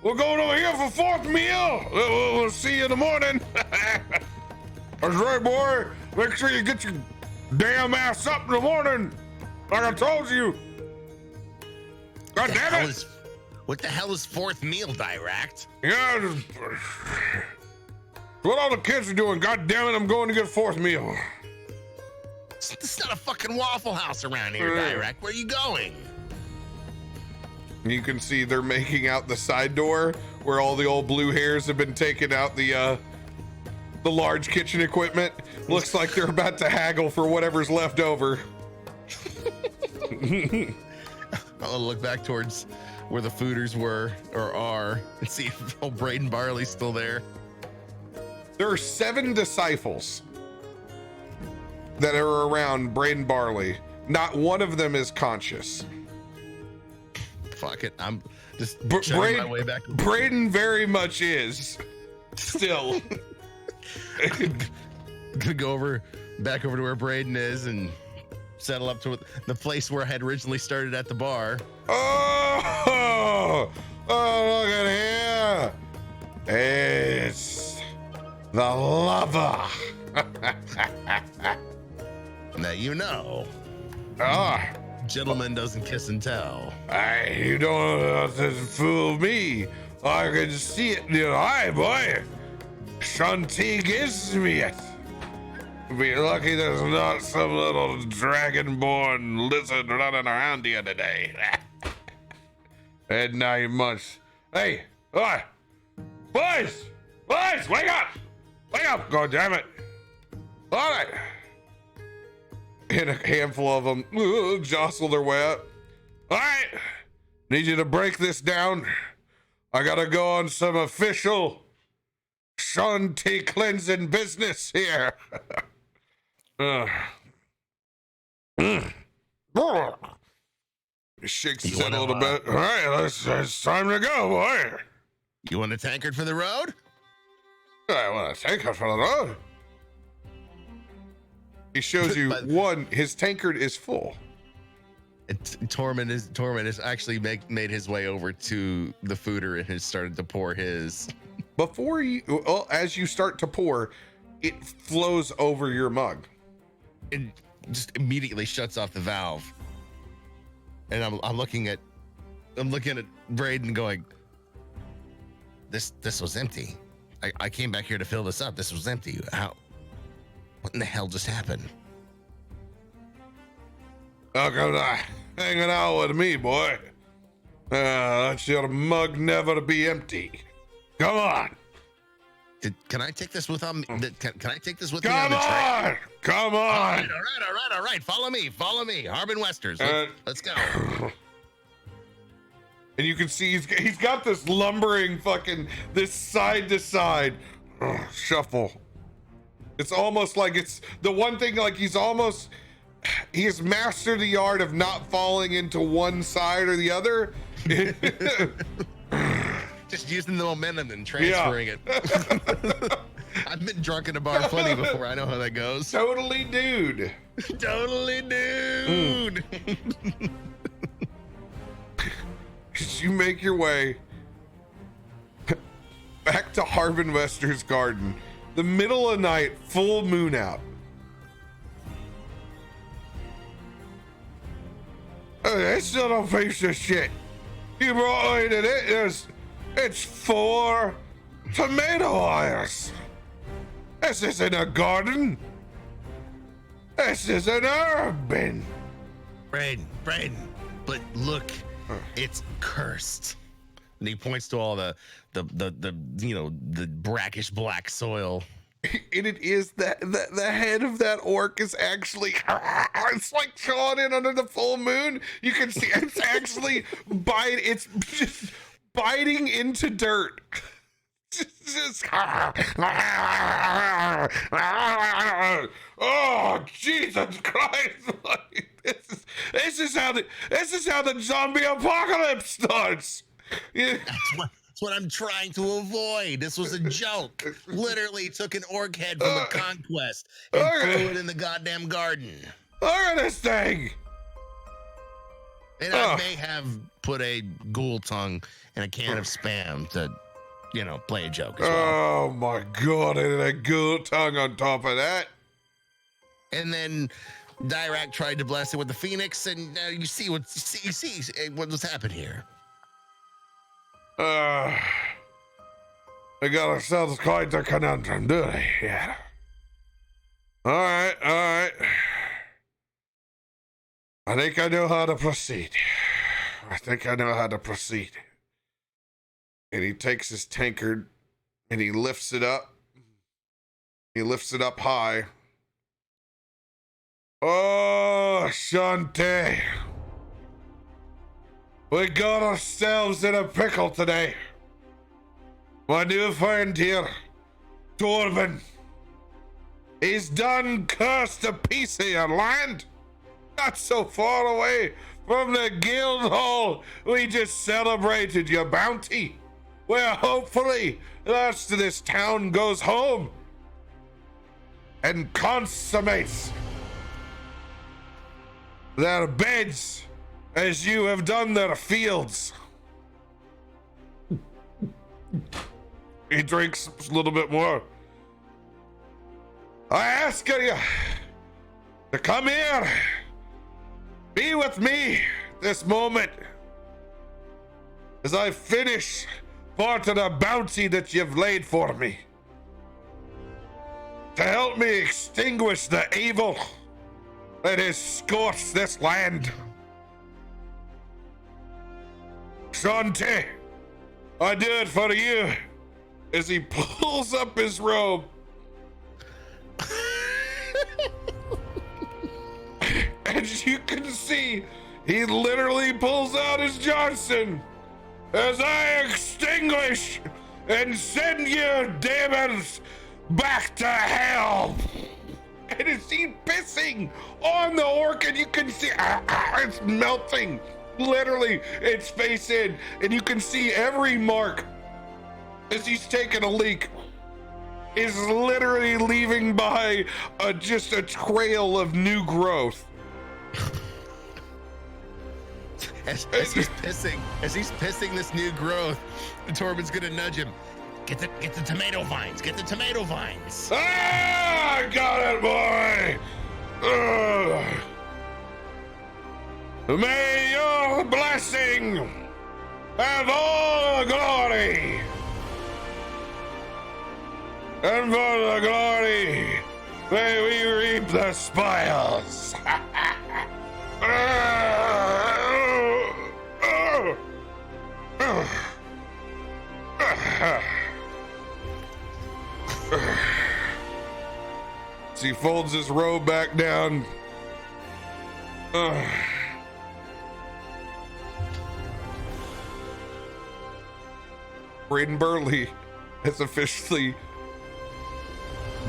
we're going over here for fourth meal. We'll see you in the morning. That's right, boy. Make sure you get your damn ass up in the morning, like I told you. God damn it! What the hell is fourth meal, Dirakt? Yeah, what all the kids are doing. God damn it! I'm going to get fourth meal. It's not a fucking Waffle House around here, Dirakt. Where are you going? You can see they're making out the side door where all the old blue hairs have been taking out the large kitchen equipment. Looks like they're about to haggle for whatever's left over. I'll look back towards where the fooders were or are and see if old Braden Barley's still there. There are 7 disciples that are around Braden Barley. Not one of them is conscious. Fuck it. I'm just chugging my way back. Braden very much is. Still. Gonna go back over to where Braden is and settle up to the place where I had originally started at the bar. Oh, look at here. It's the lover. Now you know. Gentleman doesn't kiss and tell. You don't have to fool me. I can see it in your eye, boy. Shanti gives me it. Be lucky there's not some little dragonborn lizard running around here today. And 9 months. Hey, boys! Boys, wake up! Wake up, God damn it! All right. And a handful of them jostle their way up. All right, need you to break this down. I gotta go on some official Shanti cleansing business here. He shakes his head a little bit. All right, it's time to go, boy. You want a tankard for the road? I want a tankard for the road. He shows you one. His tankard is full. Tormund is actually made his way over to the fooder and has started to pour his. As you start to pour, it flows over your mug. It just immediately shuts off the valve. And I'm looking at Braden going, this was empty. I came back here to fill this up. This was empty. What in the hell just happened? How come hanging out with me, boy? That's your mug never to be empty. Come on. Can I take this with Can I take this with me on the train? Come on! All right. Follow me. Harbin Westers. Let's go. And you can see he's got this lumbering this side to side shuffle. It's almost like it's the one thing, like he has mastered the art of not falling into one side or the other. Just using the momentum and transferring it. I've been drunk in a bar plenty before. I know how that goes. Totally, dude. You make your way back to Harbin Wester's garden. The middle of the night, full moon out. This little piece of shit. You brought me to this. It's 4 tomato wires. This isn't a garden. This is an herb bin. Braden, but look, it's cursed. And he points to all the brackish black soil. And it is that the head of that orc is actually, it's like showing in under the full moon. You can see it's actually it's just biting into dirt. Just oh, Jesus Christ. This is how the zombie apocalypse starts. Yeah. That's what I'm trying to avoid. This was a joke. Literally took an orc head from a conquest and threw it in the goddamn garden. Look at this thing. And I may have put a ghoul tongue in a can of Spam to, play a joke as well. Oh my God, and a ghoul tongue on top of that. And then Dirakt tried to bless it with the Phoenix, and you see what's happened here. They got ourselves quite a conundrum, do they? Yeah. All right. I think I know how to proceed. And he takes his tankard and he lifts it up. He lifts it up high. Oh, Shanti. We got ourselves in a pickle today. My new friend here, Tormund, he's done cursed a piece of your land. Not so far away from the guild hall we just celebrated your bounty, where hopefully the rest of this town goes home and consummates their beds as you have done their fields. He drinks a little bit more. I ask you to come here Be with me this moment as I finish part of the bounty that you've laid for me to help me extinguish the evil that has scorched this land. Shantae, I do it for you. As he pulls up his robe. As you can see, he literally pulls out his Johnson as I extinguish and send you demons back to hell. And is he pissing on the orc, and you can see it's melting literally its face in, and you can see every mark as he's taking a leak is literally leaving by just a trail of new growth. As he's pissing this new growth, Tormund's gonna nudge him. Get the tomato vines. Get the tomato vines. Ah, I got it, boy. May your blessing have all the glory. And for the glory, may we reap the spoils. As he folds his robe back down. Braden Burley has officially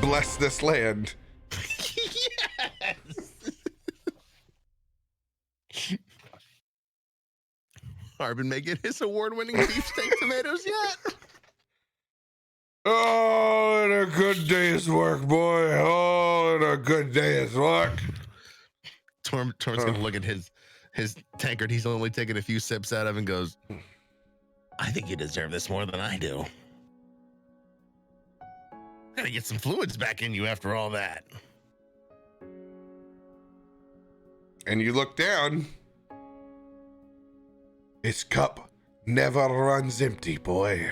blessed this land. Yes. Harbin may get his award-winning beefsteak tomatoes yet. Oh, and a good day's work, boy. Oh, and a good day's work. Tormund's gonna look at his tankard. He's only taking a few sips out of and goes, I think you deserve this more than I do. Gotta get some fluids back in you after all that. And you look down. His cup never runs empty, boy.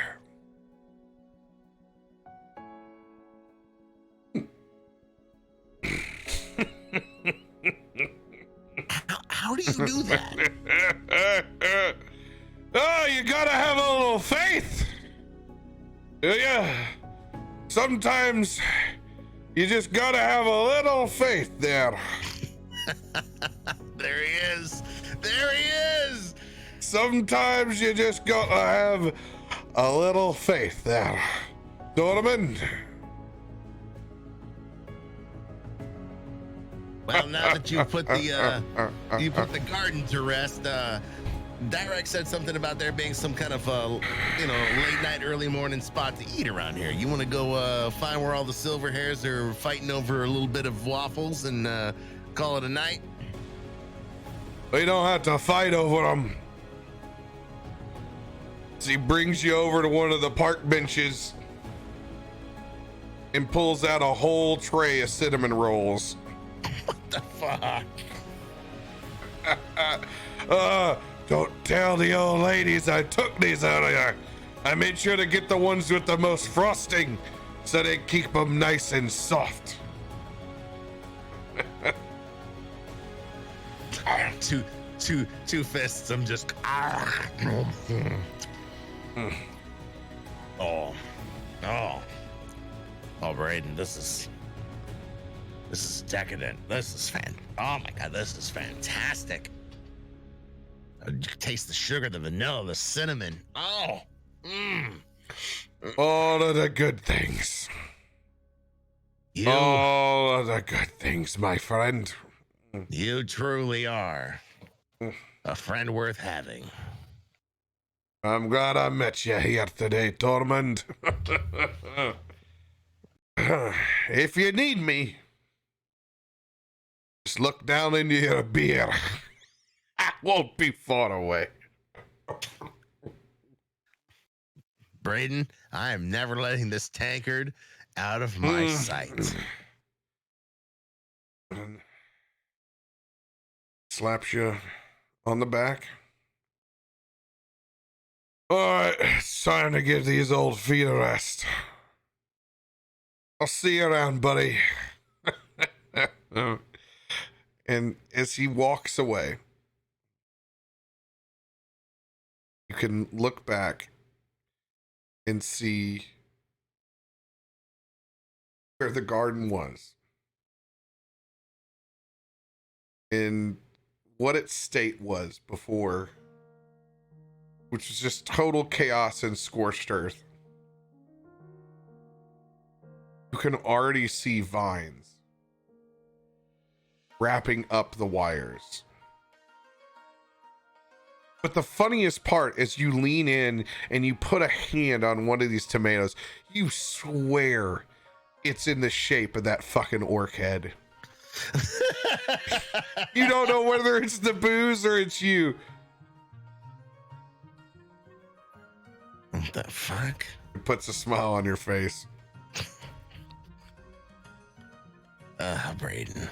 How do you do that? Oh, you gotta have a little faith. Yeah. Sometimes you just gotta have a little faith there. There he is. There he is. Sometimes you just gotta have a little faith there. Tormund. Well, now that you put the garden to rest, Dirakt said something about there being some kind of late night, early morning spot to eat around here. You want to go find where all the silver hairs are fighting over a little bit of waffles and call it a night? We don't have to fight over them. So he brings you over to one of the park benches and pulls out a whole tray of cinnamon rolls. What the fuck? Don't tell the old ladies I took these earlier. I made sure to get the ones with the most frosting so they keep them nice and soft. Two fists. I'm just. Oh, Braden, this is decadent. This is oh my god, this is fantastic. You can taste the sugar, the vanilla, the cinnamon. Oh, All of the good things. All of the good things, my friend. You truly are a friend worth having. I'm glad I met you here today, Tormund. If you need me, just look down into your beer. I won't be far away. Braden, I am never letting this tankard out of my sight. Slaps you on the back. All right, it's time to give these old feet a rest. I'll see you around, buddy. And as he walks away, you can look back and see where the garden was and what its state was before, which was just total chaos and scorched earth. You can already see vines wrapping up the wires. But the funniest part is you lean in and you put a hand on one of these tomatoes. You swear it's in the shape of that fucking orc head. You don't know whether it's the booze or it's you. What the fuck? It puts a smile on your face. Braden.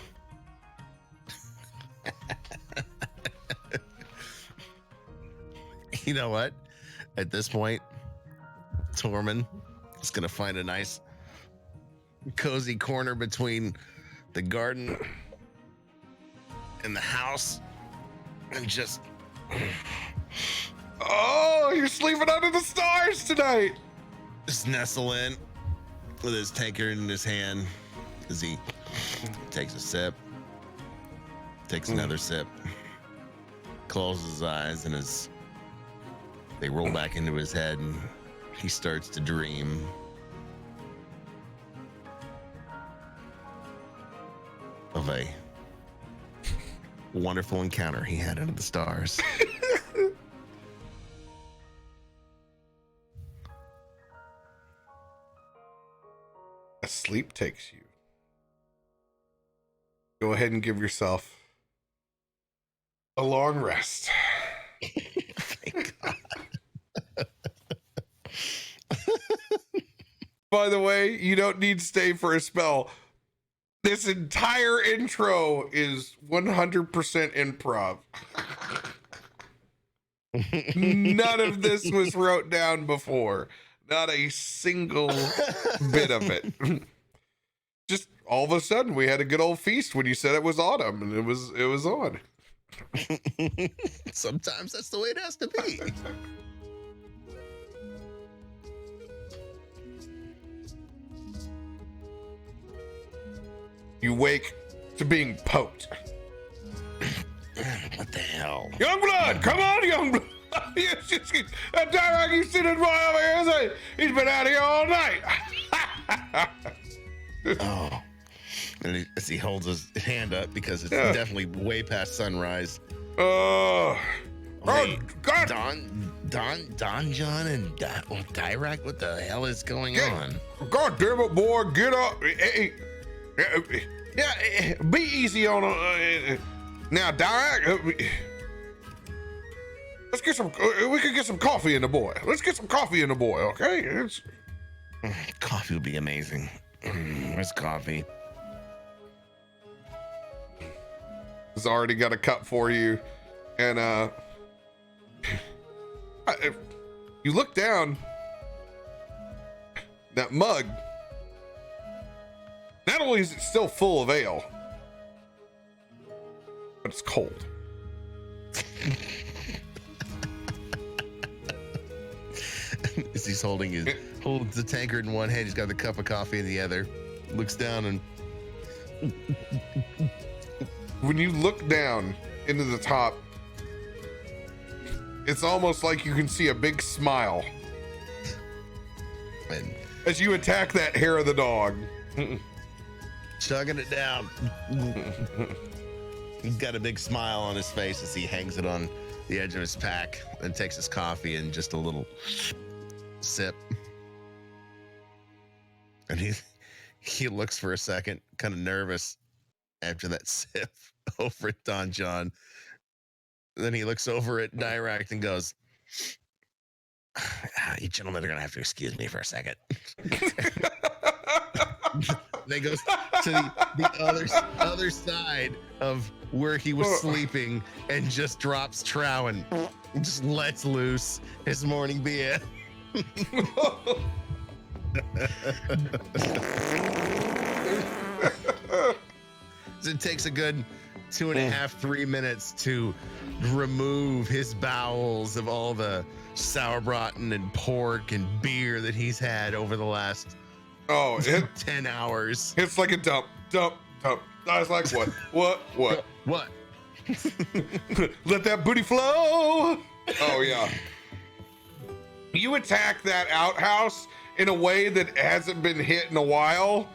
You know what? At this point, Tormund is going to find a nice cozy corner between the garden and the house and just... Oh, you're sleeping under the stars tonight. Just nestle in with his tankard in his hand as he takes a sip, takes another sip, closes his eyes, and as they roll back into his head, and he starts to dream of a wonderful encounter he had under the stars. As sleep takes you, go ahead and give yourself a long rest. Thank God. By the way, you don't need to stay for a spell. This entire intro is 100% improv. None of this was wrote down before. Not a single bit of it. Just all of a sudden we had a good old feast when you said it was autumn, and it was on. Sometimes that's the way it has to be. You wake to being poked. What the hell? Young blood, come on, young blood. That Dirakt you sitting right over here, isn't he? He's been out here all night. Oh. And as he holds his hand up, because it's definitely way past sunrise. Oh, Wait, God. Don John and Dirakt, what the hell is going on? God damn it, boy, get up. Yeah, be easy on now, Dirakt. Let's get some. We could get some coffee in the boy. Let's get some coffee in the boy, okay? Coffee would be amazing. Where's coffee? He's already got a cup for you, and you look down. That mug. Not only is it still full of ale, but it's cold. As he's holds the tankard in one hand, he's got the cup of coffee in the other. Looks down, and when you look down into the top, it's almost like you can see a big smile and as you attack that hair of the dog. chugging it down. He's got a big smile on his face as he hangs it on the edge of his pack and takes his coffee and just a little sip. And he looks for a second, kind of nervous after that sip over at Don John. Then he looks over at Dirakt and goes, "You gentlemen are going to have to excuse me for a second." Then goes to the other side of where he was sleeping and just drops Trow and just lets loose his morning beer. It takes a good 2.5, 3 minutes to remove his bowels of all the sauerbraten and pork and beer that he's had over the last 10 hours. It's like a dump. I was like, what? Let that booty flow. Oh yeah. You attack that outhouse in a way that hasn't been hit in a while,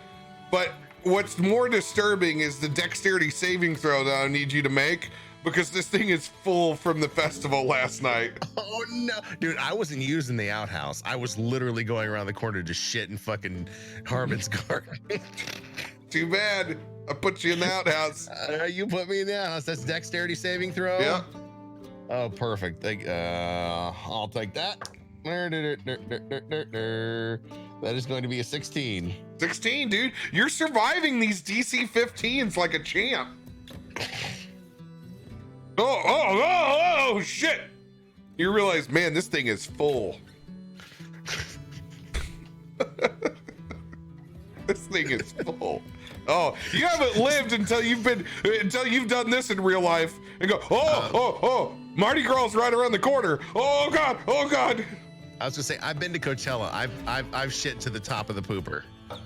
but what's more disturbing is the dexterity saving throw that I need you to make, because this thing is full from the festival last night. Oh no, dude, I wasn't using the outhouse. I was literally going around the corner to shit in fucking Harbin's garden. Too bad. I put you in the outhouse. You put me in the outhouse. That's dexterity saving throw? Yeah. Oh, perfect. I'll take that. That is going to be a 16. 16, dude. You're surviving these DC 15s like a champ. Oh, shit. You realize, man, this thing is full. This thing is full. Oh, you haven't lived until you've done this in real life and go, Mardi Gras right around the corner. Oh God. I was gonna say, I've been to Coachella. I've shit to the top of the pooper a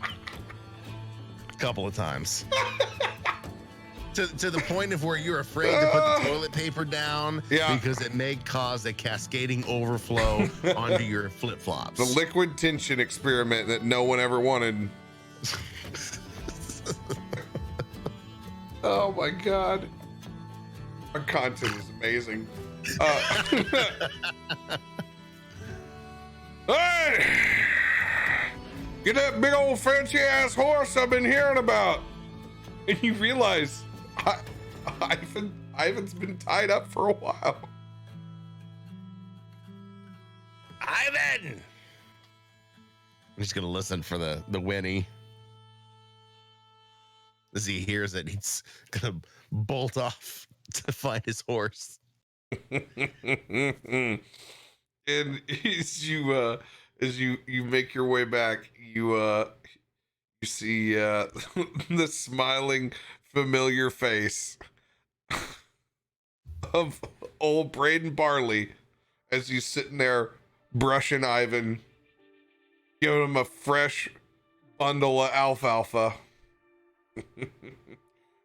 couple of times. to the point of where you're afraid to put the toilet paper down because it may cause a cascading overflow onto your flip-flops. The liquid tension experiment that no one ever wanted. Oh my God. Our content is amazing. Hey! Get that big old fancy ass horse I've been hearing about. And you realize Ivan's been tied up for a while. Ivan! I'm just gonna listen for the whinny. As he hears it, he's gonna bolt off to find his horse. And as you make your way back, you see the smiling familiar face of old Braden Barley as he's sitting there brushing Ivan, giving him a fresh bundle of alfalfa.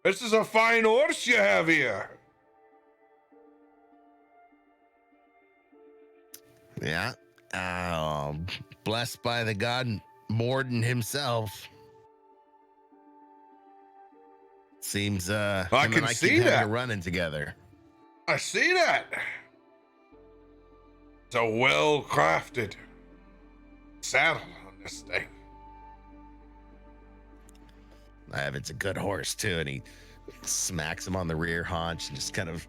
This is a fine horse you have here. Yeah. Blessed by the god Morden himself. Seems I him can and I see keep that. having a running together. I see that. It's a well-crafted saddle on this thing. It's a good horse too, and he smacks him on the rear haunch and just kind of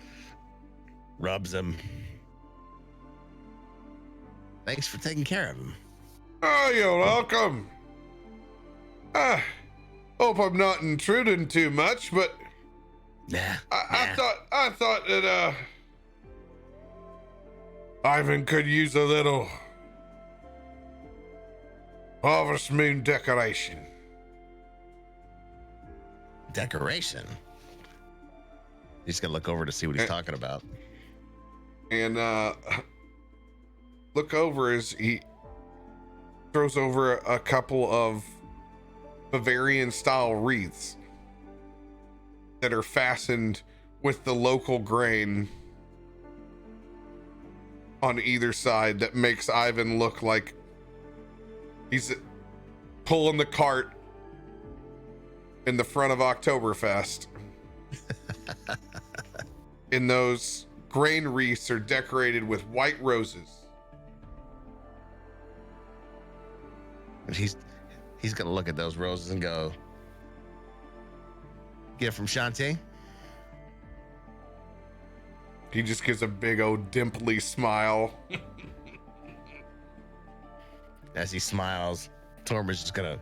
rubs him. Thanks for taking care of him. Oh, you're welcome. Hope I'm not intruding too much, but I thought that Ivan could use a little Harvest Moon decoration. Decoration? He's gonna look over to see what he's talking about. And look over as he throws over a couple of Bavarian style wreaths that are fastened with the local grain on either side that makes Ivan look like he's pulling the cart in the front of Oktoberfest. And those grain wreaths are decorated with white roses. And he's gonna look at those roses and go, "Get from Shantae?" He just gives a big old dimply smile. As he smiles, Tormund's just gonna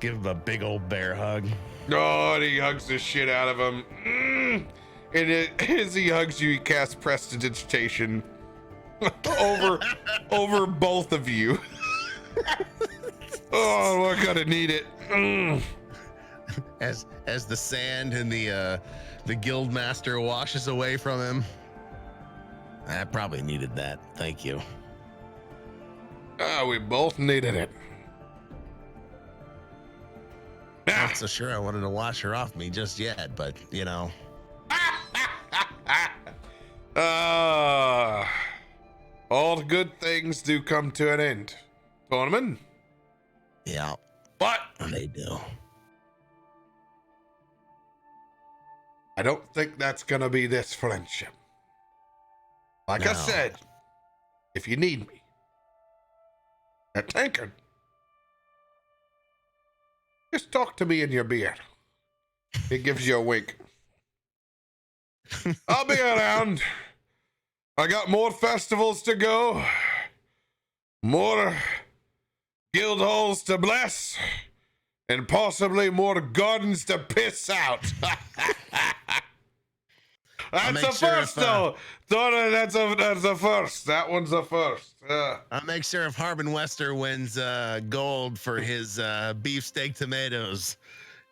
give him a big old bear hug. Oh, and he hugs the shit out of him. As he hugs you, he casts prestidigitation over both of you. Oh, we're gonna need it. As the sand and the guild master washes away from him. I probably needed that. Thank you. We both needed it. Not so sure I wanted to wash her off me just yet, but you know. All good things do come to an end. Tormund? Yeah. What? They do. I don't think that's gonna be this friendship. Like I said, if you need me, at Tankard, just talk to me in your beard. It gives you a wink. I'll be around. I got more festivals to go, more guild halls to bless, and possibly more gardens to piss out. That's a first, though. That's a first. That one's a first. I'll make sure if Harbin Wester wins gold for his beefsteak tomatoes,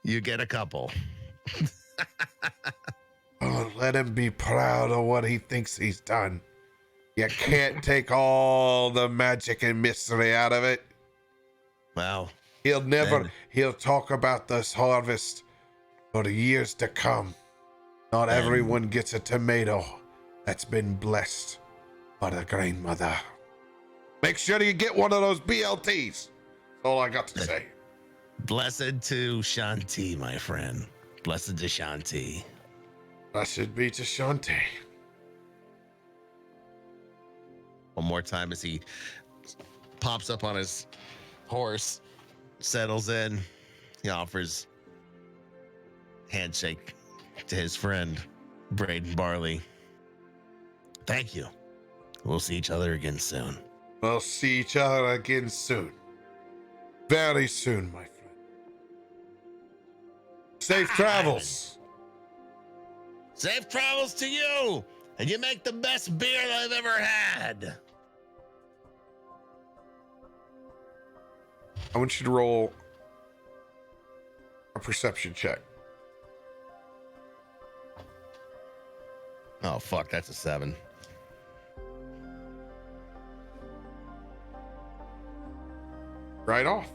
you get a couple. Oh, let him be proud of what he thinks he's done. You can't take all the magic and mystery out of it. Well, he'll talk about this harvest for the years to come. Not everyone gets a tomato that's been blessed by the grain mother. Make sure you get one of those BLTs. That's all I got to say. Blessed to Shanti, my friend. Blessed to Shanti. Blessed be to Shanti. One more time as he pops up on his horse, settles in. He offers handshake to his friend, Braden Barley. Thank you. We'll see each other again soon. We'll see each other again soon. Very soon, my friend. Safe travels. Safe travels to you. And you make the best beer I've ever had. I want you to roll a perception check. Oh, fuck. That's a 7. Right off.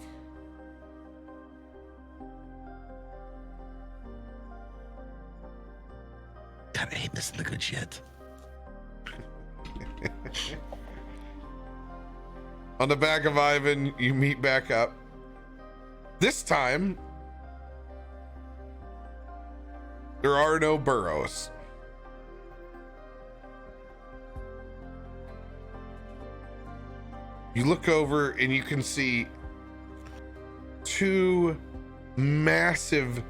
God, I hate missing the good shit. On the back of Ivan, you meet back up. This time, there are no burrows. You look over and you can see 2 massive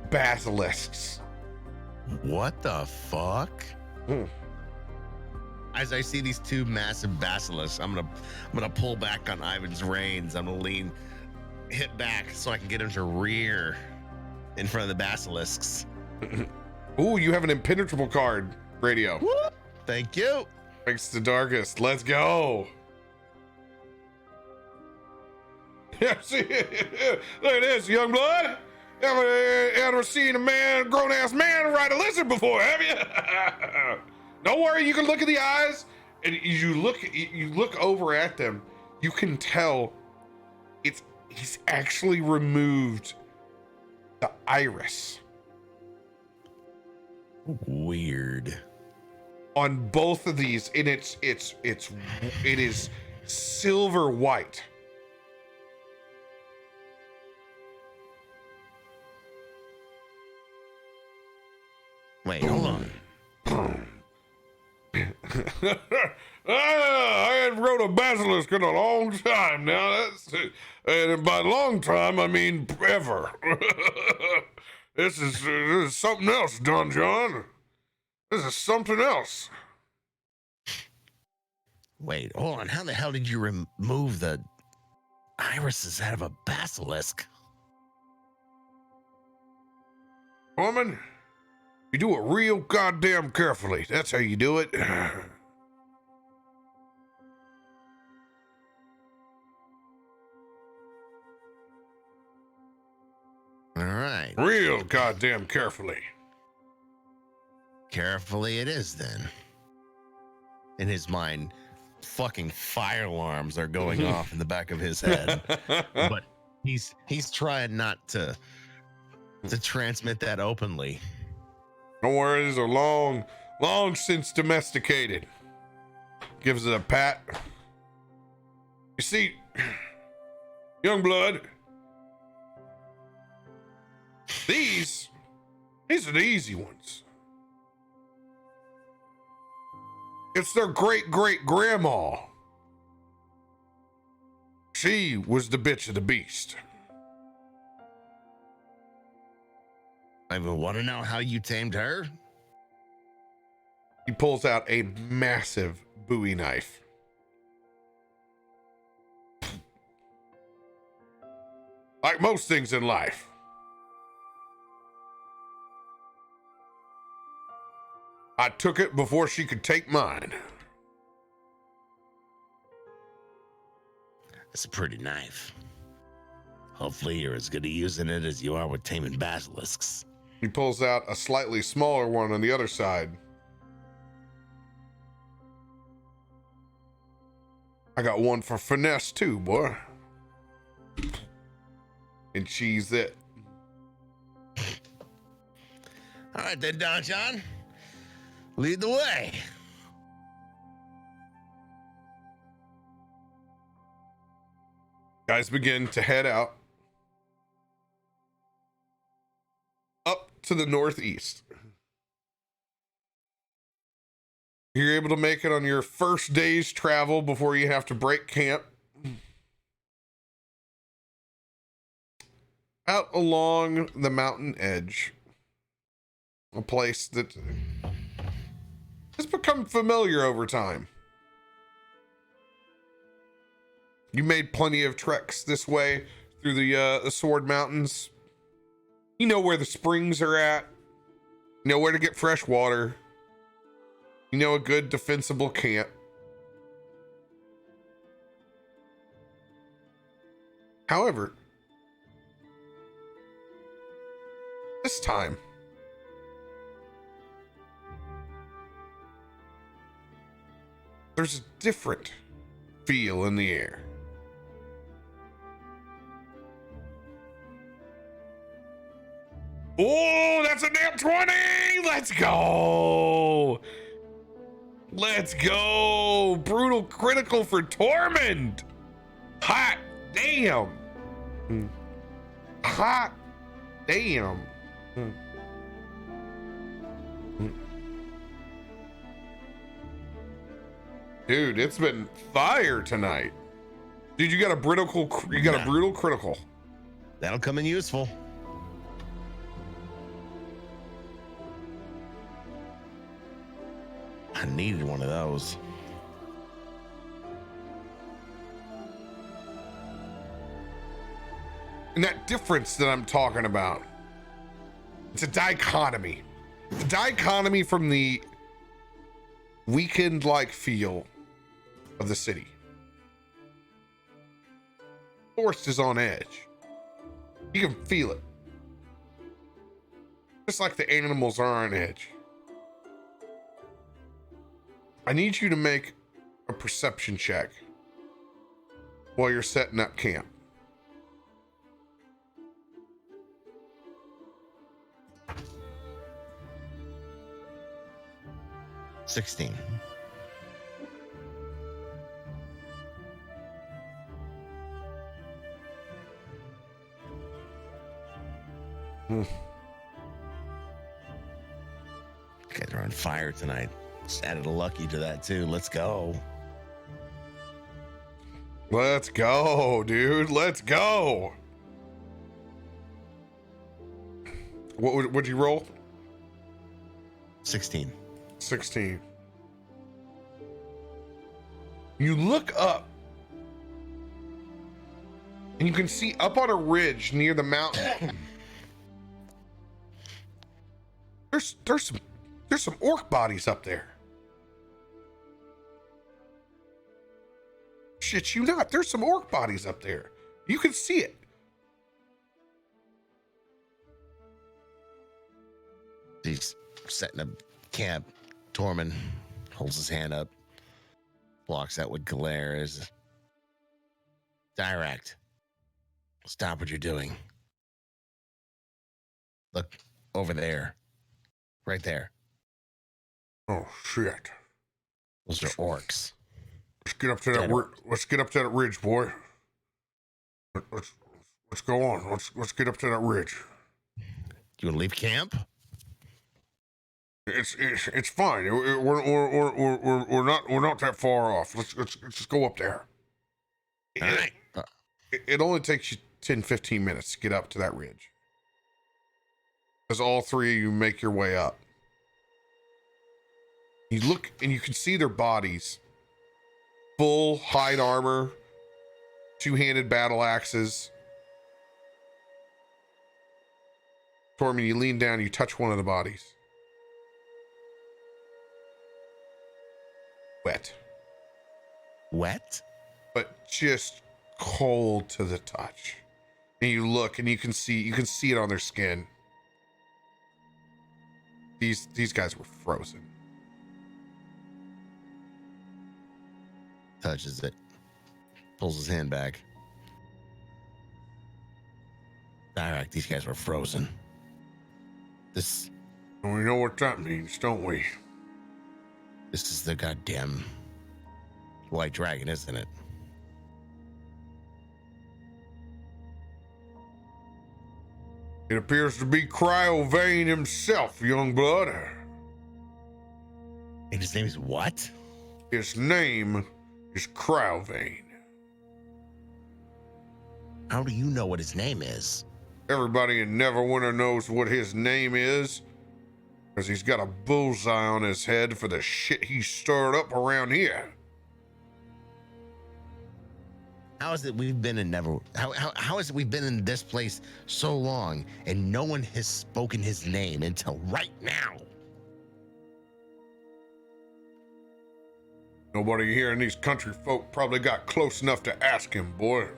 basilisks. What the fuck? As I see these 2 massive basilisks, I'm gonna pull back on Ivan's reins. I'm gonna hit back so I can get him to rear in front of the basilisks. Ooh, you have an impenetrable card, Radio. Woo! Thank you. Thanks to Darkest. Let's go. Yeah, see, look at this, young blood. Ever seen a grown-ass man ride a lizard before, have you? Don't worry, you can look at the eyes, and you look over at them. You can tell he's actually removed the iris. Weird. On both of these, and it is silver white. Wait, hold on. I hadn't rode a basilisk in a long time now. And by long time, I mean ever. This is something else, Don John. This is something else. Wait, hold on. How the hell did you remove the irises out of a basilisk? Woman, you do it real goddamn carefully. That's how you do it. All right. Real goddamn carefully. Carefully it is then. In his mind, fucking fire alarms are going off in the back of his head. But he's trying not to transmit that openly. Don't worry, these are long since domesticated. Gives it a pat. You see, young blood, these are the easy ones. It's their great-great-grandma. She was the bitch of the beast. I want to know how you tamed her. He pulls out a massive Bowie knife. Like most things in life, I took it before she could take mine. It's a pretty knife. Hopefully you're as good at using it as you are with taming basilisks. He pulls out a slightly smaller one on the other side. I got one for finesse too, boy. And she's it. All right then, Don John. Lead the way. Guys begin to head out up to the northeast. You're able to make it on your first day's travel before you have to break camp. Out along the mountain edge, a place that has become familiar over time. You made plenty of treks this way through the Sword Mountains. You know where the springs are at. You know where to get fresh water. You know a good defensible camp. However, this time, there's a different feel in the air. Oh, that's a nat 20! Let's go! Let's go! Brutal critical for Tormund! Hot damn! Hot damn! Dude, it's been fire tonight. Dude, you got a brutal critical. That'll come in useful. I needed one of those. And that difference that I'm talking about, it's a dichotomy. The dichotomy from the weekend-like feel of the city. Forest is on edge. You can feel it. Just like the animals are on edge. I need you to make a perception check while you're setting up camp. $16. Guys are on fire tonight. Just added a lucky to that too. Let's go. Let's go, dude. Let's go. What'd you roll? 16. 16. You look up And you can see up on a ridge near the mountain. There's some orc bodies up there. Shit you not, there's some orc bodies up there. You can see it. He's setting a camp. Tormund holds his hand up, blocks out with glare. Is Dirakt. Stop what you're doing. Look over there. Right there. Oh shit. Those are orcs. Let's get up to that. Let's get up to that ridge, boy. Let's go on. Let's get up to that ridge. You want to leave camp? It's fine. We're not that far off. Let's just go up there. All right. It only takes you 10-15 minutes to get up to that ridge. As all three of you make your way up. You look and you can see their bodies. Full hide armor, two-handed battle axes. Tormund, you lean down, you touch one of the bodies. Wet. Wet? But just cold to the touch. And you look and you can see it on their skin. These guys were frozen. Touches it. Pulls his hand back. Dirakt, these guys were frozen. This... We know what that means, don't we? This is the goddamn white dragon, isn't it? It appears to be Cryovane himself, young blood. And his name is what? His name is Cryovane. How do you know what his name is? Everybody in Neverwinter knows what his name is, because he's got a bullseye on his head for the shit he stirred up around here. How is it we've been in how is it we've been in this place so long and no one has spoken his name until right now? Nobody here in these country folk probably got close enough to ask him, boy.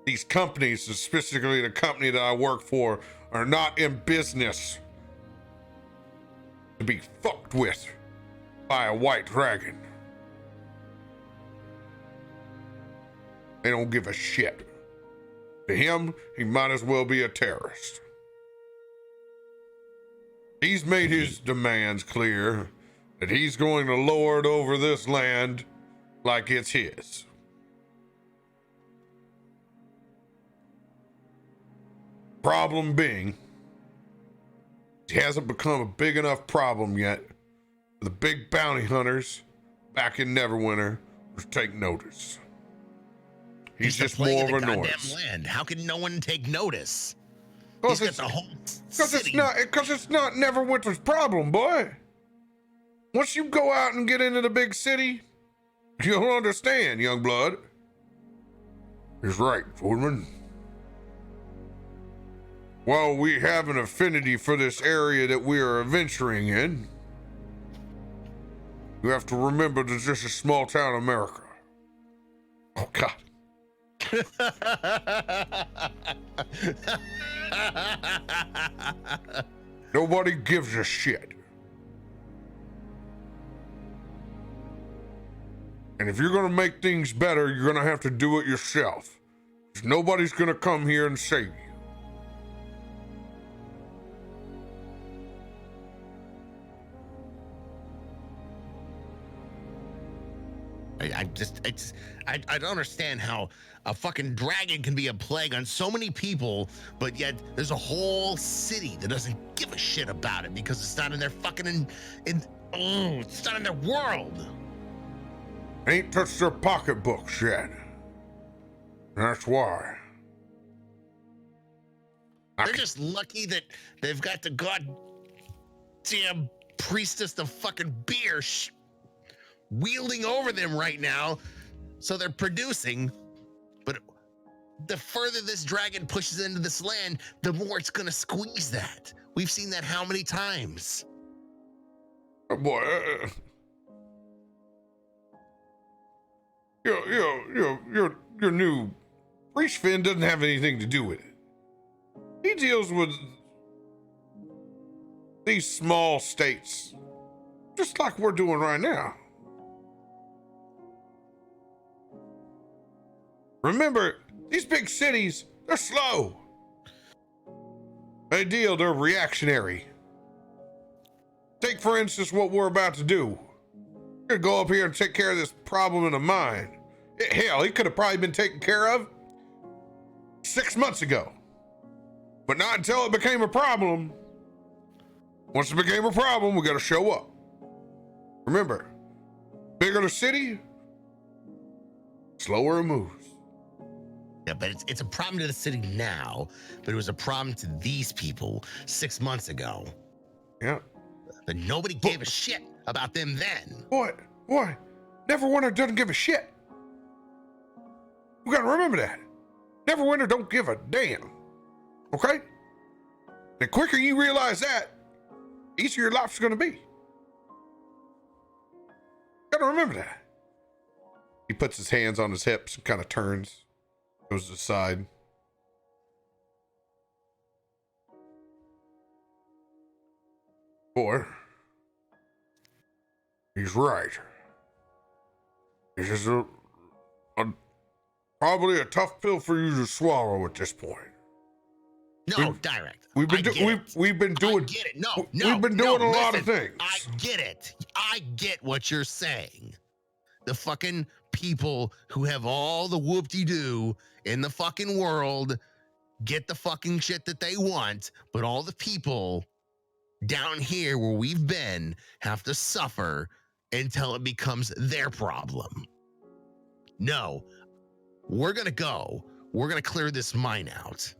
These companies, specifically the company that I work for, are not in business to be fucked with by a white dragon. They don't give a shit. To him, he might as well be a terrorist. He's made his demands clear that he's going to lord over this land like it's his. Problem being, he hasn't become a big enough problem yet for the big bounty hunters back in Neverwinter to take notice. He's just more of a noise. Land. How can no one take notice? Because it's not Neverwinter's problem, boy. Once you go out and get into the big city, you'll understand, young blood. He's right, Tormund. While we have an affinity for this area that we are adventuring in, you have to remember that this is small town America. Oh, God. Nobody gives a shit. And if you're gonna make things better, you're gonna have to do it yourself. 'Cause nobody's gonna come here and save you. I don't understand how a fucking dragon can be a plague on so many people, but yet there's a whole city that doesn't give a shit about it because it's not in their fucking it's not in their world. Ain't touched their pocketbooks yet. That's why. They're just lucky that they've got the goddamn priestess of fucking beer wielding over them right now So they're producing, but the further this dragon pushes into this land, the more it's gonna squeeze that. We've seen that how many times? Boy, your new priest Finn doesn't have anything to do with it. He deals with these small states, just like we're doing right now. Remember, these big cities, they're slow. They're reactionary. Take, for instance, what we're about to do. We're gonna go up here and take care of this problem in a mine. Hell, it could have probably been taken care of 6 months ago. But not until it became a problem. Once it became a problem, we gotta show up. Remember, bigger the city, slower it moves. Yeah, but it's a problem to the city now, but it was a problem to these people 6 months ago. Yeah. But nobody gave a shit about them then. What? Neverwinter doesn't give a shit. You gotta remember that. Neverwinter don't give a damn. Okay? The quicker you realize that, easier your life's gonna be. Gotta remember that. He puts his hands on his hips and kind of turns, goes to the side. Boy, he's right. This is probably a tough pill for you to swallow at this point. No, Dirakt. We've been doing. I get it. No, we've been doing a lot of listen, things. I get it. I get what you're saying. The fucking people who have all the whoop-de-doo in the fucking world get the fucking shit that they want, but all the people down here where we've been have to suffer until it becomes their problem. No, we're gonna go. We're gonna clear this mine out.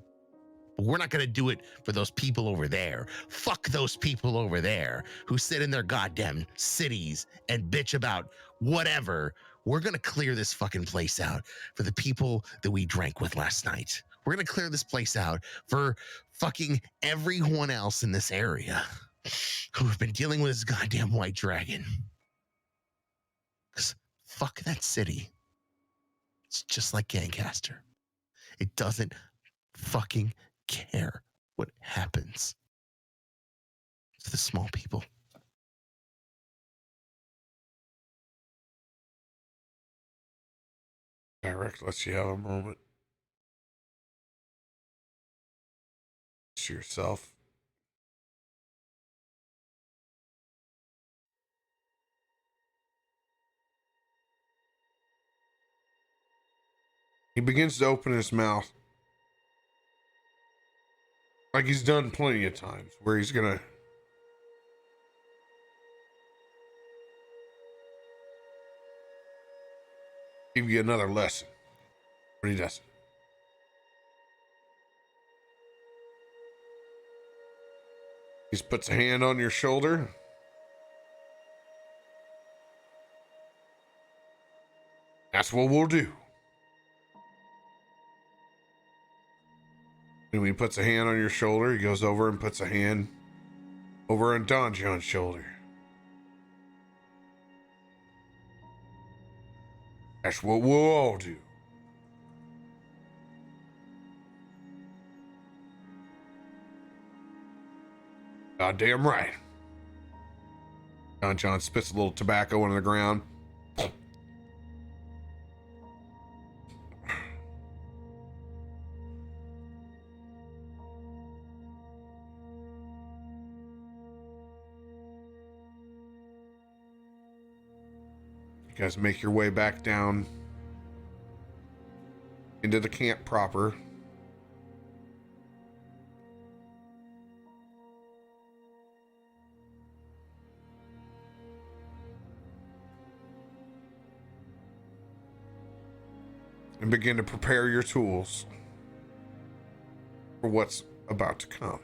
But we're not gonna do it for those people over there. Fuck those people over there who sit in their goddamn cities and bitch about whatever. We're gonna clear this fucking place out for the people that we drank with last night. We're gonna clear this place out for fucking everyone else in this area who have been dealing with this goddamn white dragon. 'Cause fuck that city. It's just like Gancaster. It doesn't fucking care what happens to the small people. Direkt lets you have a moment to yourself. He begins to open his mouth like he's done plenty of times, where he's gonna give you another lesson, but he doesn't. He just puts a hand on your shoulder. That's what we'll do. And when he puts a hand on your shoulder, he goes over and puts a hand over on Donjon's shoulder. That's what we'll all do. Goddamn right. Don spits a little tobacco on the ground. You guys make your way back down into the camp proper. And begin to prepare your tools for what's about to come.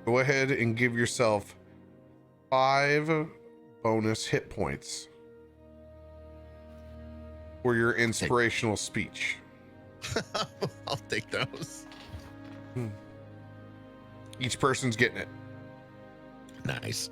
Go ahead and give yourself 5 bonus hit points for your inspirational speech. I'll take those. Each person's getting it. Nice.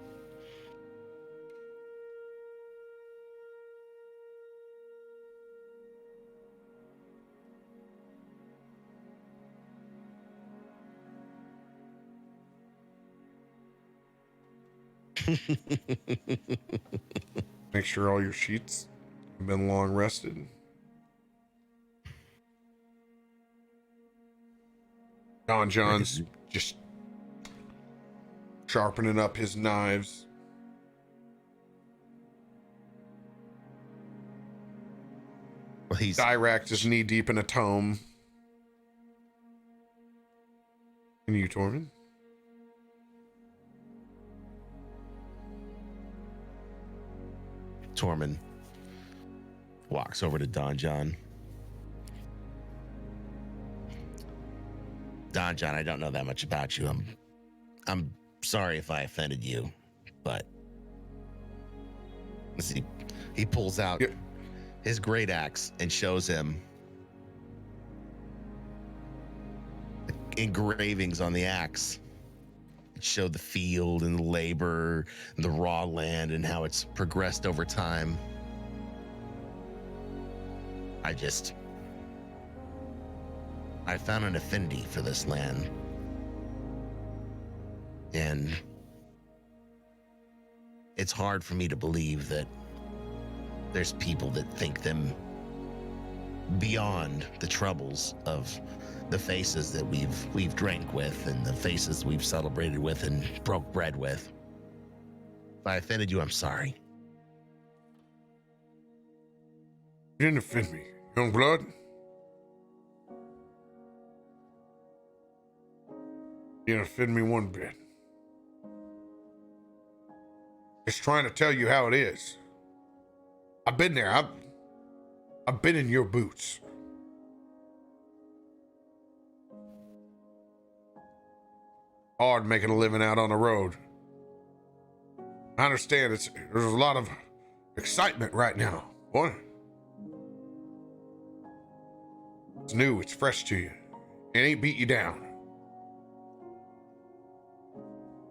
Make sure all your sheets have been long rested. Don John's just sharpening up his knives. Well, Dirakt is knee deep in a tome. And you, Tormund? Tormund walks over to Don John. Don John, I don't know that much about you. I'm sorry if I offended you, but let's see. He pulls out his great axe and shows him the engravings on the axe. It showed the field and the labor and the raw land and how it's progressed over time. I found an affinity for this land. And it's hard for me to believe that there's people that think them beyond the troubles of the faces that we've drank with and the faces we've celebrated with and broke bread with. If I offended you, I'm sorry. You didn't offend me, young blood. You didn't offend me one bit. Just trying to tell you how it is. I've been there. I've been in your boots. Hard making a living out on the road. I understand there's a lot of excitement right now. What? It's new, it's fresh to you. It ain't beat you down.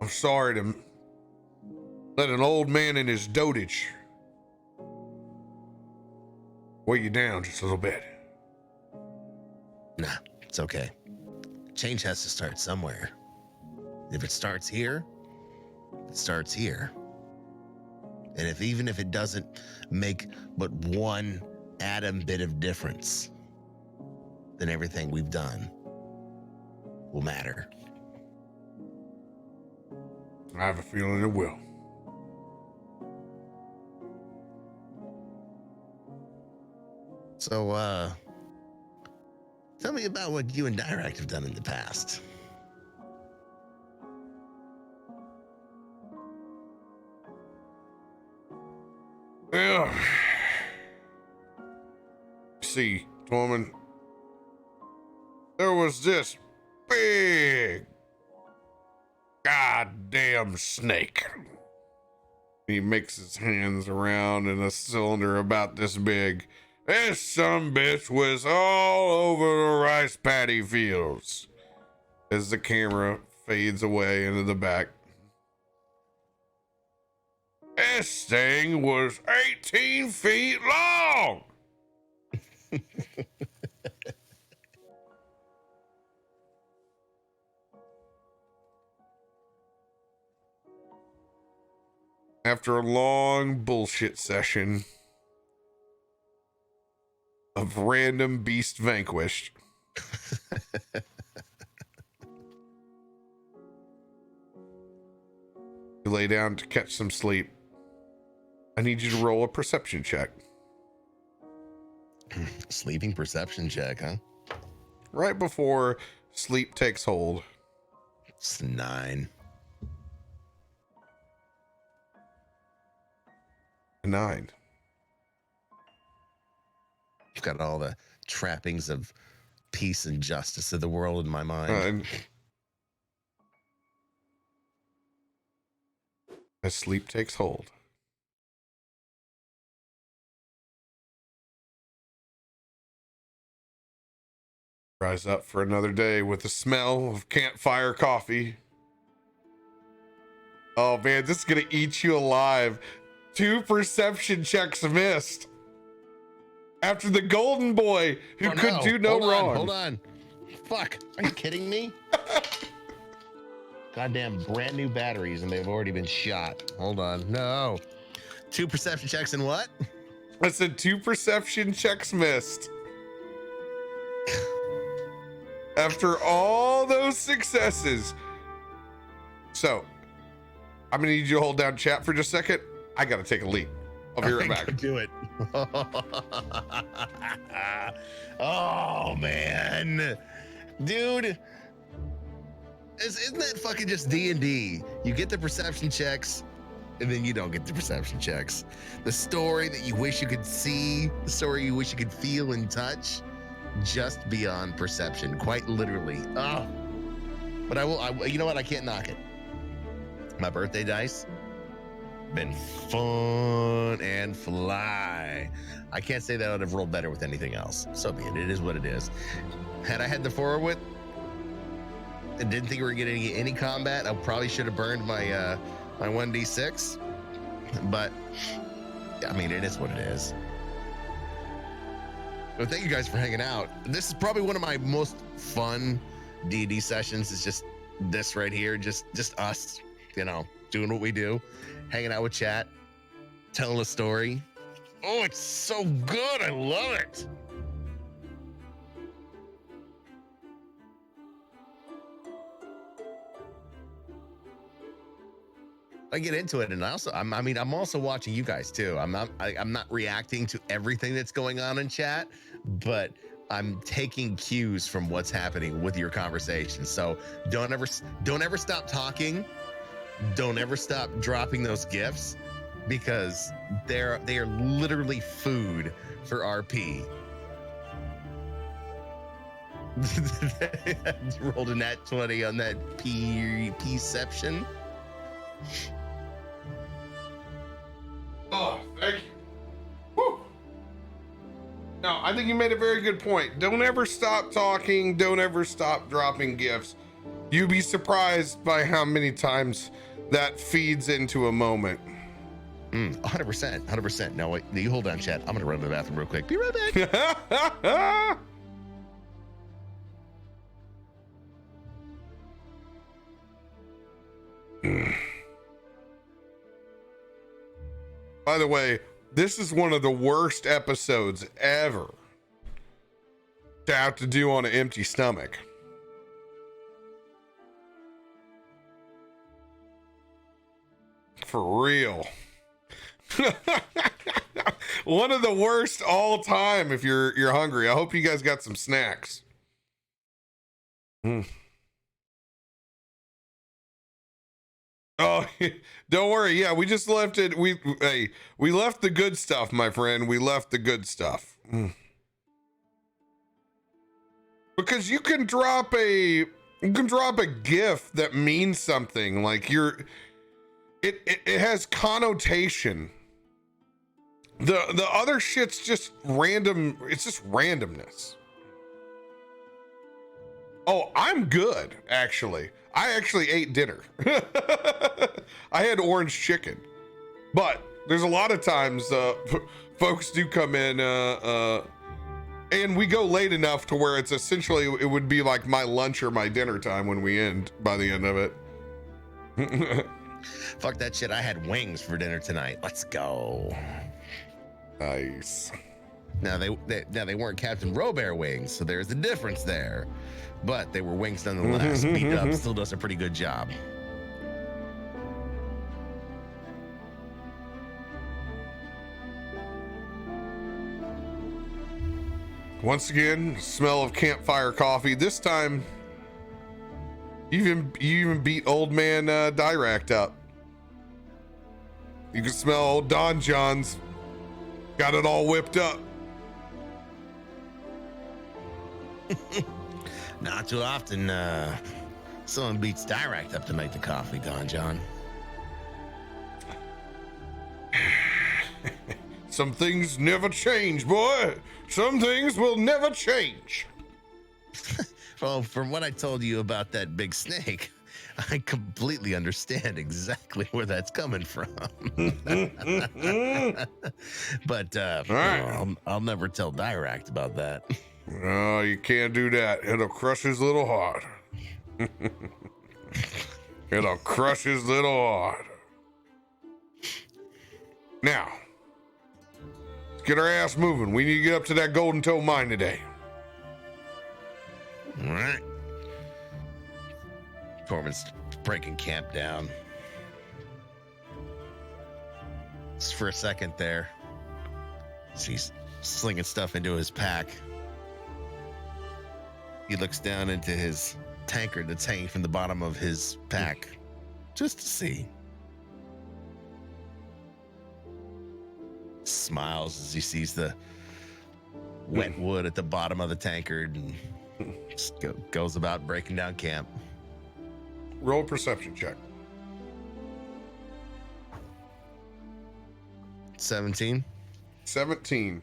I'm sorry to let an old man in his dotage weigh you down just a little bit. Nah, it's okay. Change has to start somewhere. If it starts here, it starts here. And even if it doesn't make but one atom bit of difference, then everything we've done will matter. I have a feeling it will. So, tell me about what you and Dirakt have done in the past. Yeah. See, Tormund, there was this big goddamn snake. He makes his hands around in a cylinder about this big. This sumbitch was all over the rice paddy fields. As the camera fades away into the back. This thing was 18 feet long. After a long bullshit session of random beast vanquished, you lay down to catch some sleep. I need you to roll a perception check. Sleeping perception check, huh? Right before sleep takes hold. It's 9. A 9. I've got all the trappings of peace and justice of the world in my mind. as sleep takes hold. Rise up for another day with the smell of campfire coffee. Oh man, this is gonna eat you alive. 2 perception checks missed. After the golden boy who could do no wrong. Hold on. Fuck. Are you kidding me? Goddamn brand new batteries and they've already been shot. Hold on. No. 2 perception checks and what? I said 2 perception checks missed. After all those successes. So, I'm gonna need you to hold down chat for just a second. I gotta take a leak. I'll be right back. Do it. Oh man, dude, isn't that fucking just D&D? You get the perception checks, and then you don't get the perception checks. The story that you wish you could see, the story you wish you could feel and touch, just beyond perception, quite literally. Oh, but you know what? I can't knock it. My birthday dice been fun and fly. I can't say that I would have rolled better with anything else. So be it. It is what it is. Had I had the forward and didn't think we were getting any combat, I probably should have burned my my 1d6. But I mean, it is what it is. Well, thank you guys for hanging out. This is probably one of my most fun D&D sessions. It's just this right here, just us, you know, doing what we do, hanging out with chat, telling a story. Oh, it's so good. I love it. I get into it, and I'm also watching you guys too. I'm not reacting to everything that's going on in chat, but I'm taking cues from what's happening with your conversation. So don't ever stop talking. Don't ever stop dropping those gifts, because they are literally food for RP. Rolled a nat 20 on that perception. Oh, thank you. Whew. No, I think you made a very good point. Don't ever stop talking. Don't ever stop dropping gifts. You'd be surprised by how many times that feeds into a moment. 100%. No, wait, you hold on, chat. I'm gonna run to the bathroom real quick. Be right back. By the way, this is one of the worst episodes ever to have to do on an empty stomach. For real. One of the worst all time if you're hungry. I hope you guys got some snacks. Oh, don't worry. Yeah, we just left it. We left the good stuff, my friend. We left the good stuff. Because you can drop a gift that means something. Like it has connotation. The other shit's just random. It's just randomness. Oh, I'm good, actually. I actually ate dinner. I had orange chicken. But there's a lot of times folks do come in and we go late enough to where it's essentially, it would be like my lunch or my dinner time when we end by the end of it. Fuck that shit. I had wings for dinner tonight. Let's go. Nice. Now they weren't CaptainRoBear wings, so there's a difference there. But they were wings nonetheless. Beat Up still does a pretty good job. Once again, smell of campfire coffee. This time, you even beat old man Dirakt up. You can smell old Don John's got it all whipped up. Not too often someone beats Dirakt up to make the coffee, Don John. Some things never change, boy. Some things will never change. Well, from what I told you about that big snake, I completely understand exactly where that's coming from. But All right. I'll never tell Dirakt about that. No, you can't do that. It'll crush his little heart. It'll crush his little heart. Now, let's get our ass moving. We need to get up to that Golden Toe mine today. All right. Tormund's breaking camp down. Just for a second there. He's slinging stuff into his pack. He looks down into his tankard that's hanging from the bottom of his pack just to see. Smiles as he sees the wet wood at the bottom of the tankard and just goes about breaking down camp. Roll a perception check. 17. 17.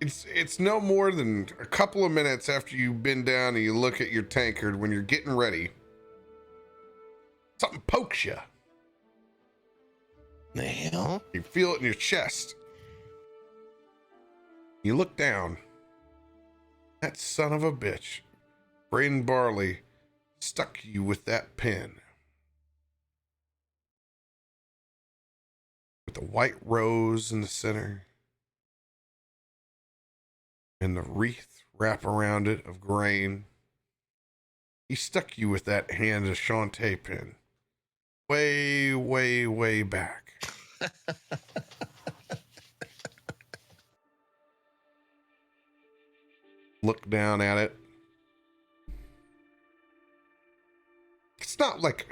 It's no more than a couple of minutes after you've been down and you look at your tankard when you're getting ready. Something pokes you. The hell? You feel it in your chest. You look down. That son of a bitch, Braden Barley, stuck you with that pin. With the white rose in the center. And the wreath wrap around it of grain. He stuck you with that hand of Shantae pin. Way, way, way back. Look down at it. It's not like...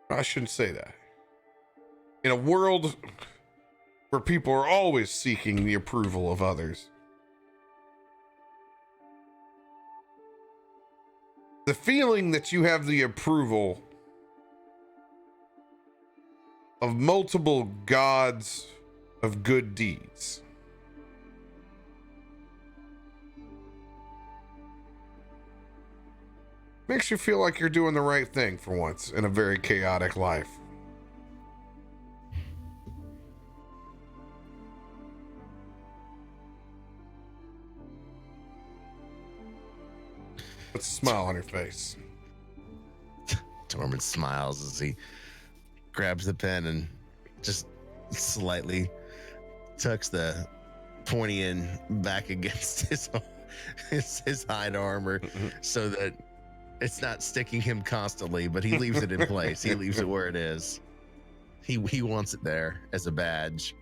I shouldn't say that. In a world where people are always seeking the approval of others, the feeling that you have the approval of multiple gods of good deeds makes you feel like you're doing the right thing for once in a very chaotic life. What's a smile on your face? Tormund smiles as he grabs the pen and just slightly tucks the pointy end back against his hide armor so that it's not sticking him constantly, but he leaves it in place. He leaves it where it is. He wants it there as a badge.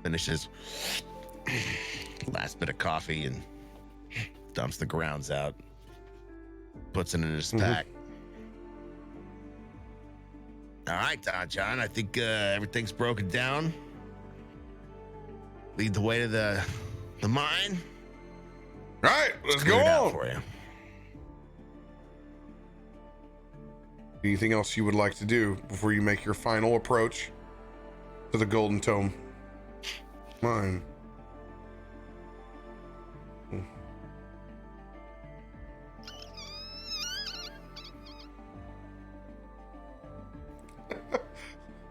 Finishes last bit of coffee and dumps the grounds out. Puts it in his pack. All right, John, I think everything's broken down. Lead the way to the mine. All right, let's go Clear it out on. for you. Anything else you would like to do before you make your final approach to the Golden Tome mine?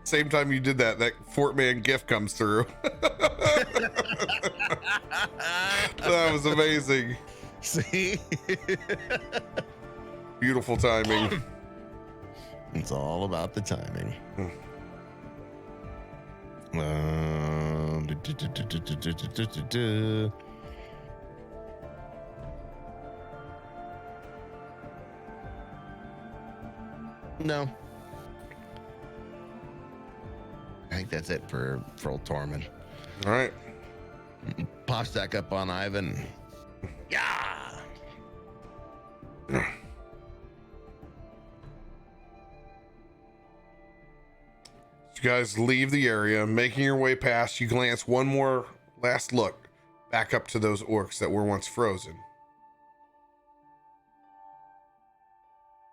Same time you did that Fort Man gift comes through. That was amazing. See? Beautiful timing. It's all about the timing. No. I think that's it for old Tormund. All right. Pops back up on Ivan. Yeah. You guys leave the area, making your way past. You glance one more last look back up to those orcs that were once frozen.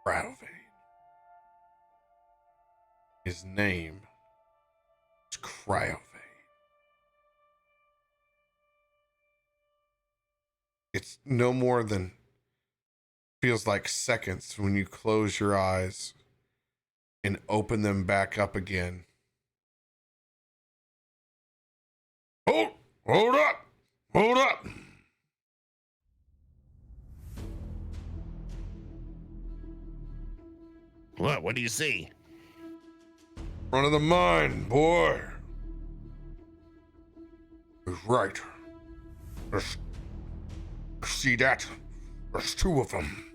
Cryovein. His name is Cryovein. It's no more than feels like seconds when you close your eyes and open them back up again. Hold up! Hold up! What do you see? Front of the mine, boy. He's right. See that? There's two of them.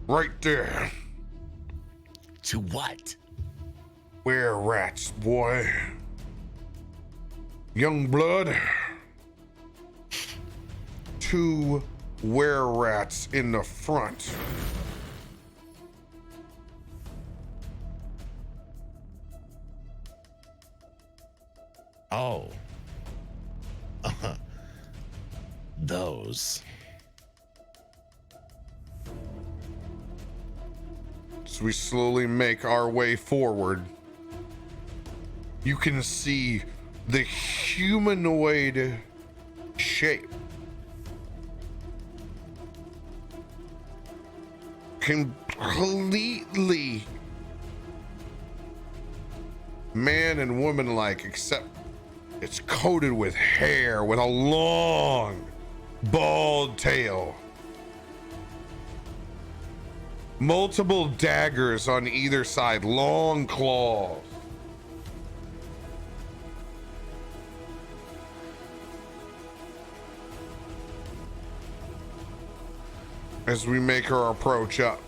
Right there. To what? Were rats, boy. Young blood. Two were rats in the front. Oh. Those. So we slowly make our way forward. You can see the humanoid shape completely man and woman like, except it's coated with hair with a long bald tail. Multiple daggers on either side, long claws. As we make our approach up.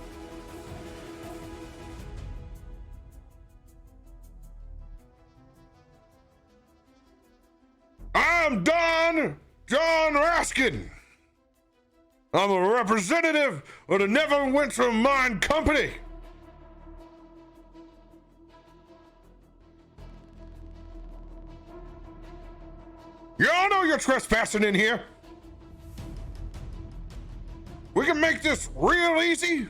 I'm John Raskin. I'm a representative of the Neverwinter Mine Company. Y'all know you're trespassing in here. We can make this real easy,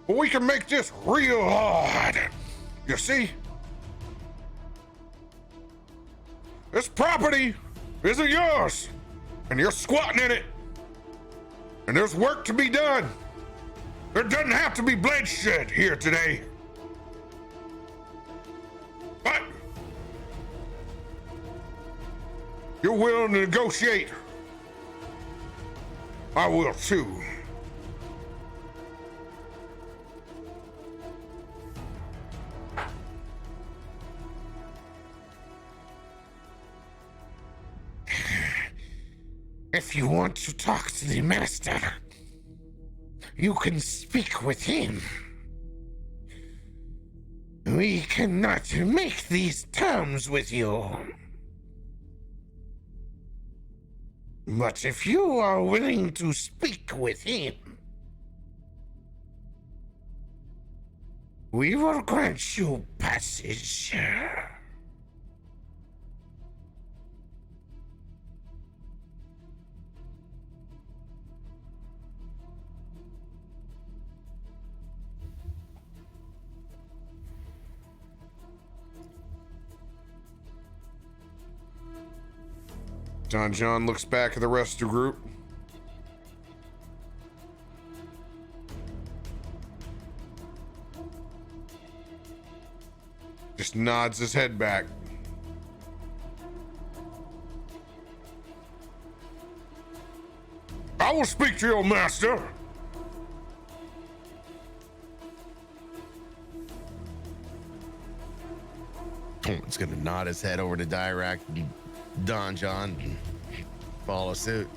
or we can make this real hard. You see? This property isn't yours, and you're squatting in it. And there's work to be done. There doesn't have to be bloodshed here today. But you're willing to negotiate. I will too. If you want to talk to the master, you can speak with him. We cannot make these terms with you. But if you are willing to speak with him, we will grant you passage. John looks back at the rest of the group. Just nods his head back. I will speak to your master. Tormund's gonna nod his head over to Dirakt and John and follow suit.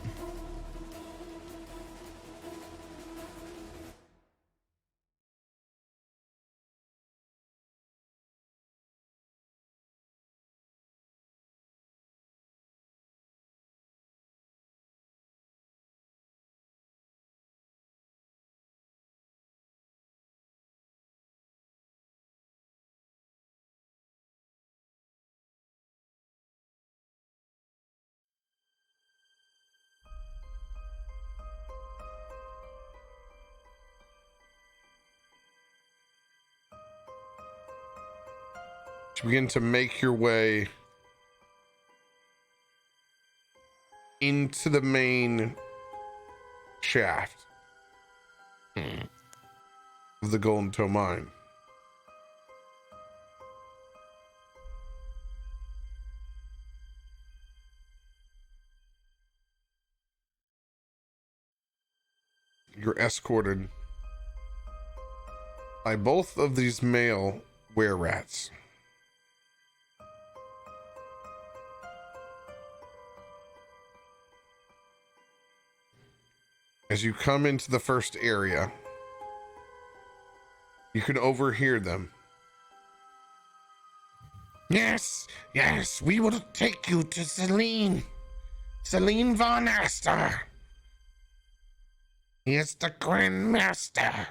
to begin to make your way into the main shaft of the Golden Toe Mine. You're escorted by both of these male were-rats. As you come into the first area, you can overhear them. Yes, we will take you to Celine von Aster. He is the Grand Master.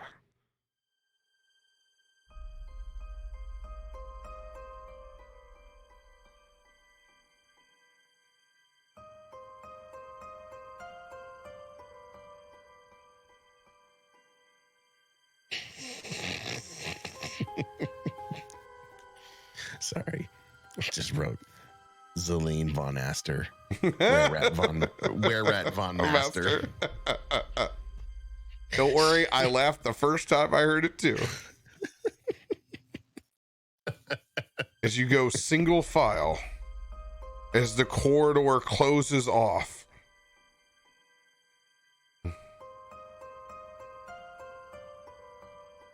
Sorry, I just wrote Celine von Aster. Were-rat von Master. Don't worry, I laughed the first time I heard it too. As you go single file, as the corridor closes off,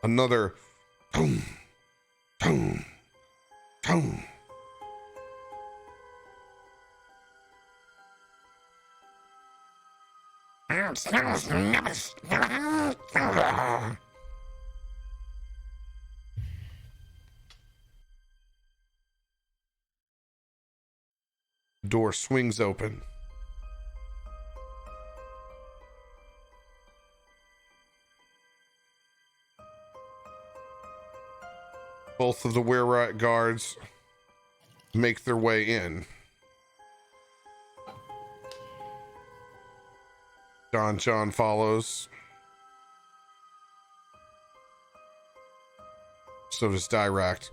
another boom, boom, boom. Door swings open. Both of the were-rat guards make their way in. John follows. So does Dirakt.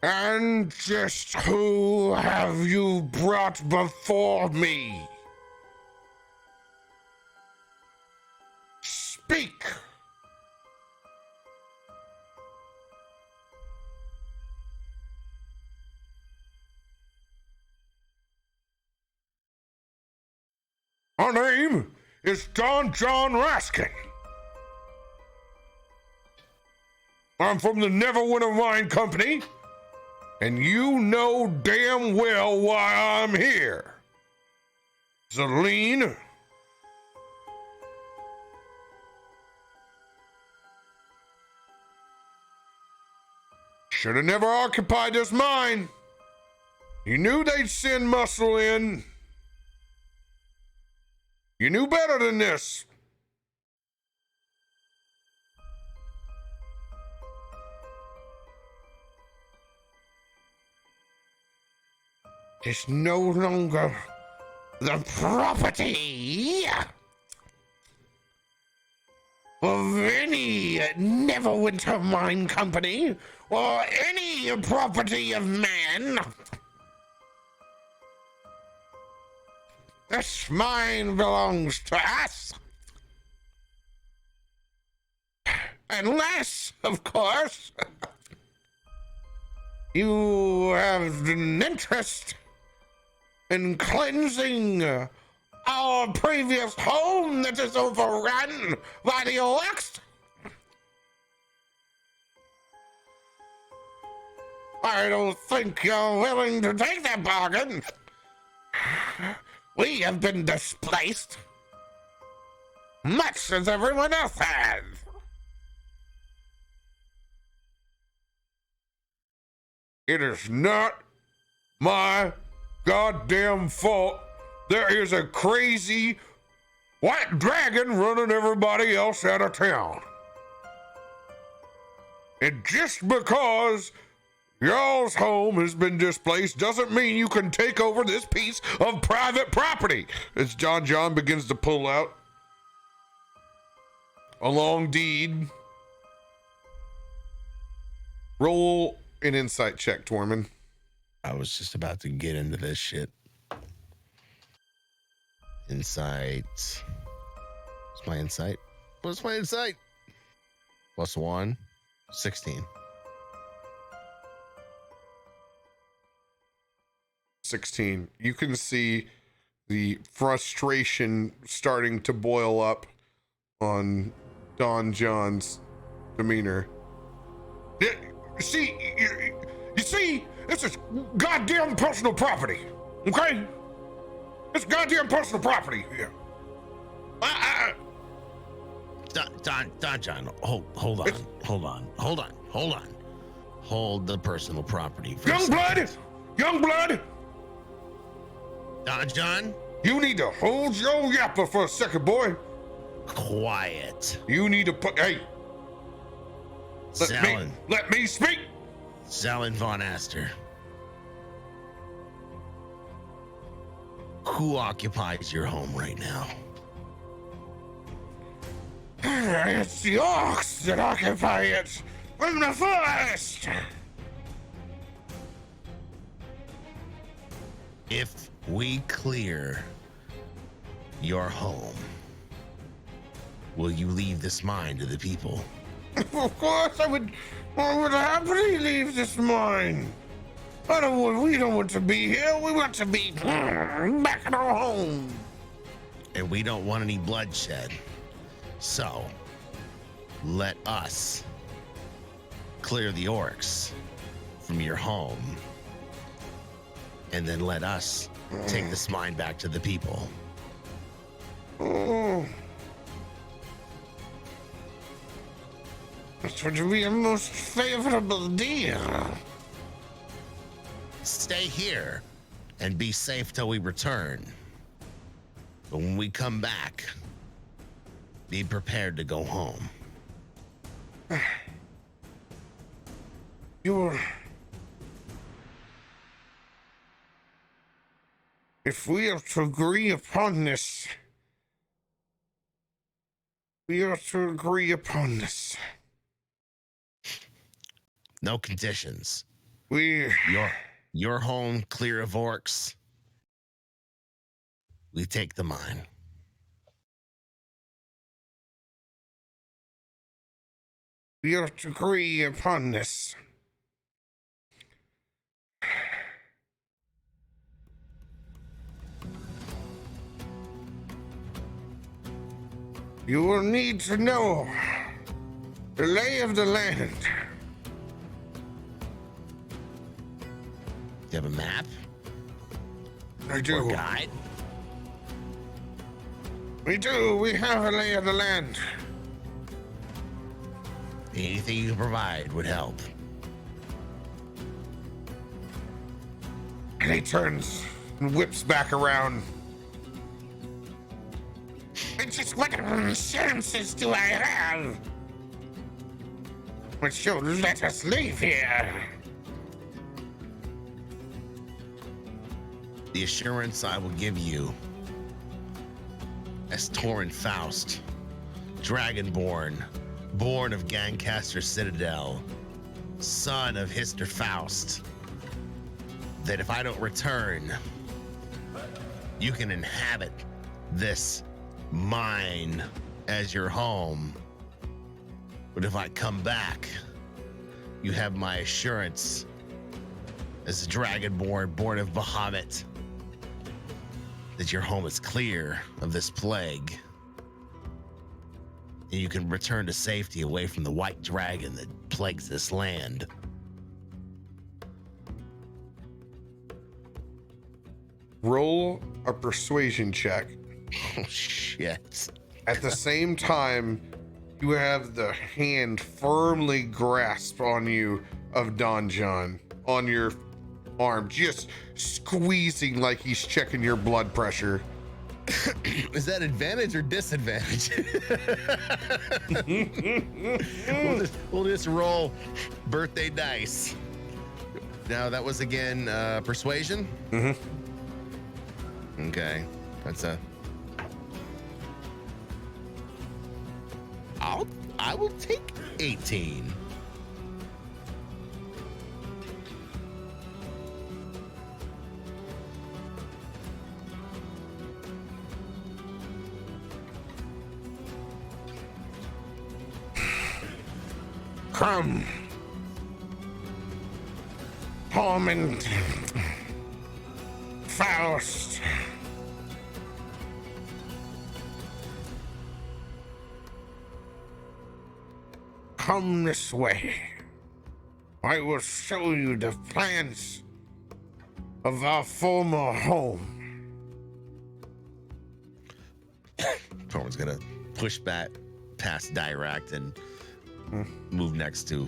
And just who have you brought before me? Speak! Our name is Don John Raskin. I'm from the Neverwinter Wine Company. And you know damn well why I'm here. Celine. Should have never occupied this mine. You knew they'd send muscle in. You knew better than this. Is no longer the property of any Neverwinter Mine Company or any property of man. This mine belongs to us. Unless, of course, you have an interest in cleansing our previous home that is overrun by the elect. I don't think you're willing to take that bargain. We have been displaced, much as everyone else has. It is not my goddamn fault there is a crazy white dragon running everybody else out of town. And just because y'all's home has been displaced doesn't mean you can take over this piece of private property. As John begins to pull out a long deed. Roll an insight check, Tormund. I was just about to get into this shit. Insight. What's my insight? What's my insight? +1, 16. 16. You can see the frustration starting to boil up on Don John's demeanor. You see, this is goddamn personal property, okay? It's goddamn personal property here. Don John, hold on. Hold the personal property for Young blood. Don John, you need to hold your yapper for a second, boy. Quiet. You need to put, hey. Let me speak. Zalin Von Aster. Who occupies your home right now? It's the orcs that occupy it from the forest. If we clear your home, will you leave this mine to the people? Of course, I would happily leave this mine. We don't want to be here. We want to be back at our home. And we don't want any bloodshed. So, let us clear the orcs from your home. And then let us take this mine back to the people. This would be a most favorable deal. Stay here and be safe till we return. But when we come back, be prepared to go home. If we are to agree upon this, No conditions. Your home clear of orcs. We take the mine. We are to agree upon this. You will need to know the lay of the land. Do you have a map? I do. Or guide? We do. We have a lay of the land. Anything you can provide would help. And he turns and whips back around. It's just what assurances do I have? Which you'll let us leave here. The assurance I will give you as Tormund Faust, Dragonborn, born of Gancaster Citadel, son of Hister Faust, that if I don't return, you can inhabit this mine as your home. But if I come back, you have my assurance as a Dragonborn, born of Bahamut, that your home is clear of this plague. And you can return to safety away from the white dragon that plagues this land. Roll a persuasion check. Oh, shit. At the same time, you have the hand firmly grasped on you of Don John, on your arm, just squeezing like he's checking your blood pressure. Is that advantage or disadvantage? we'll just roll birthday dice. Now that was again persuasion. Mm-hmm. Okay, that's a. I will take 18. Come, Tormund, Faust. Come this way. I will show you the plans of our former home. Tormund's gonna push back past Dirakt and move next to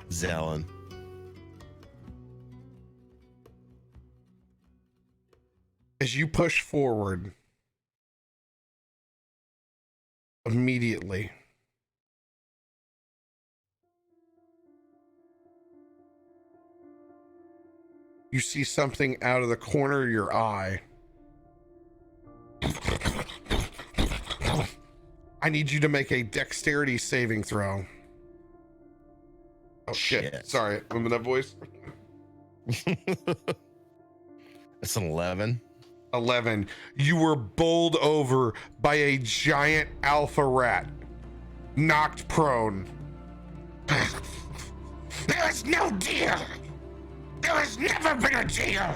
Zelen. As you push forward, immediately, you see something out of the corner of your eye. I need you to make a dexterity saving throw. Oh shit. Sorry, remember that voice? It's an 11. 11. You were bowled over by a giant alpha rat, knocked prone. There is no deal. There has never been a deal.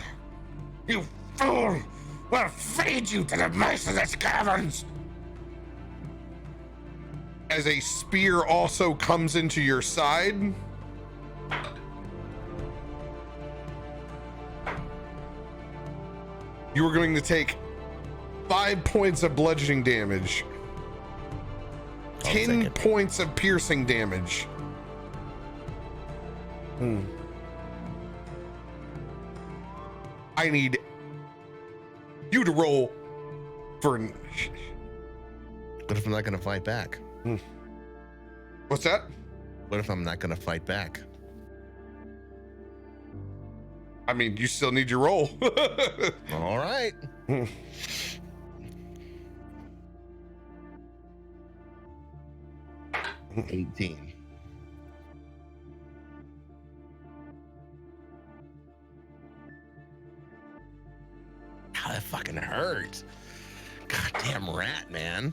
You fool. We'll feed you to the mice of the caverns. As a spear also comes into your side. You are going to take 5 points of bludgeoning damage, 10 points of piercing damage. I need you to roll for. What if I'm not going to fight back? What's that? What if I'm not going to fight back? I mean, you still need your roll. All right. 18. God, that fucking hurt. Goddamn rat, man.